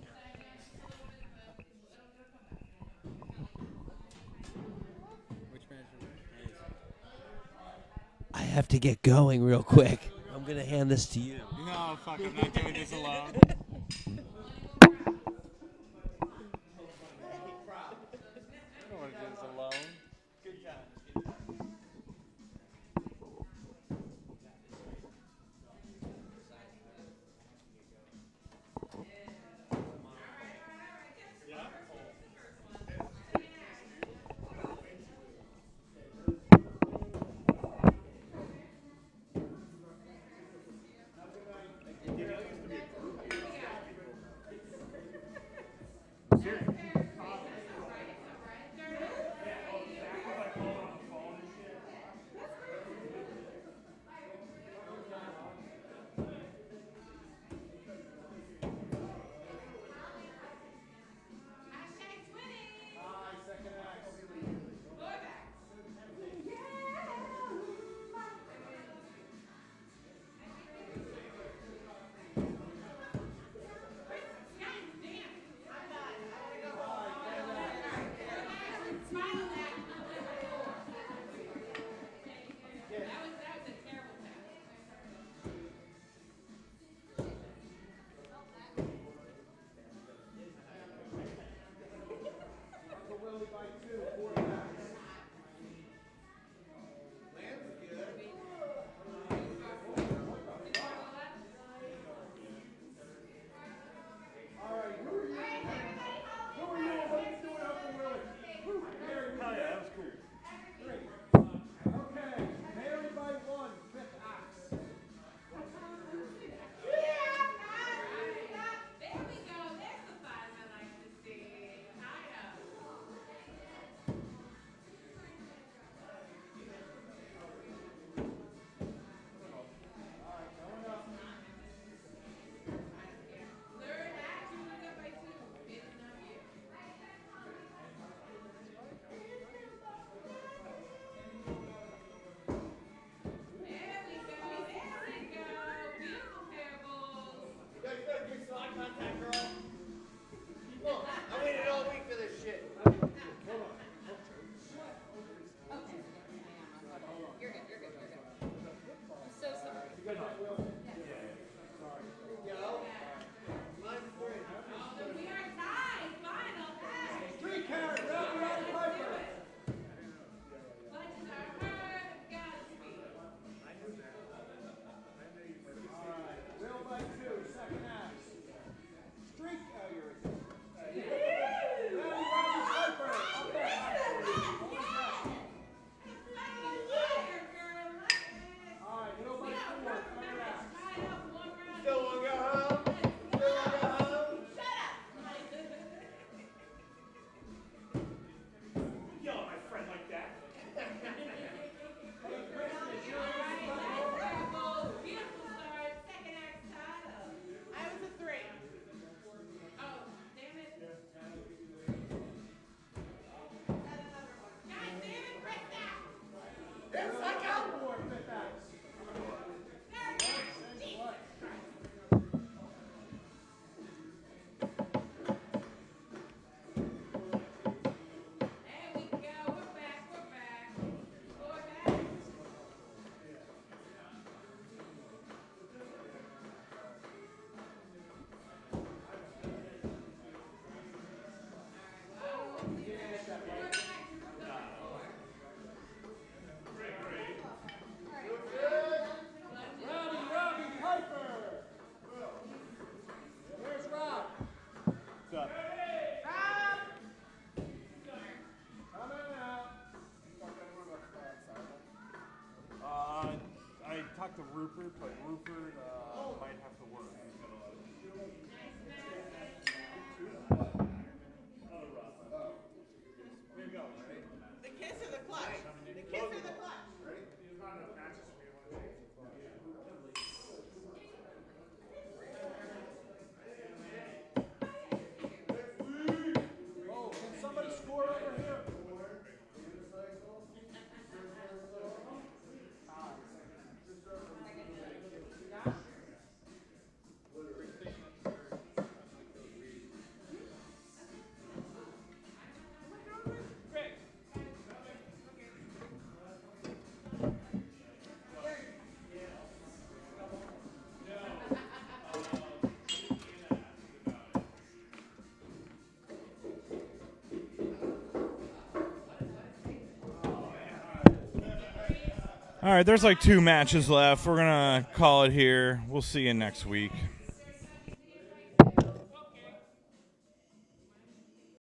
I have to get going real quick. I'm going to hand this to you. No, fuck, I'm not doing this alone. Rupert, but Rupert might have to work. The kiss or the clutch? The kiss or the clutch? Oh, can somebody score over here? All right, there's like 2 matches left. We're going to call it here. We'll see you next week.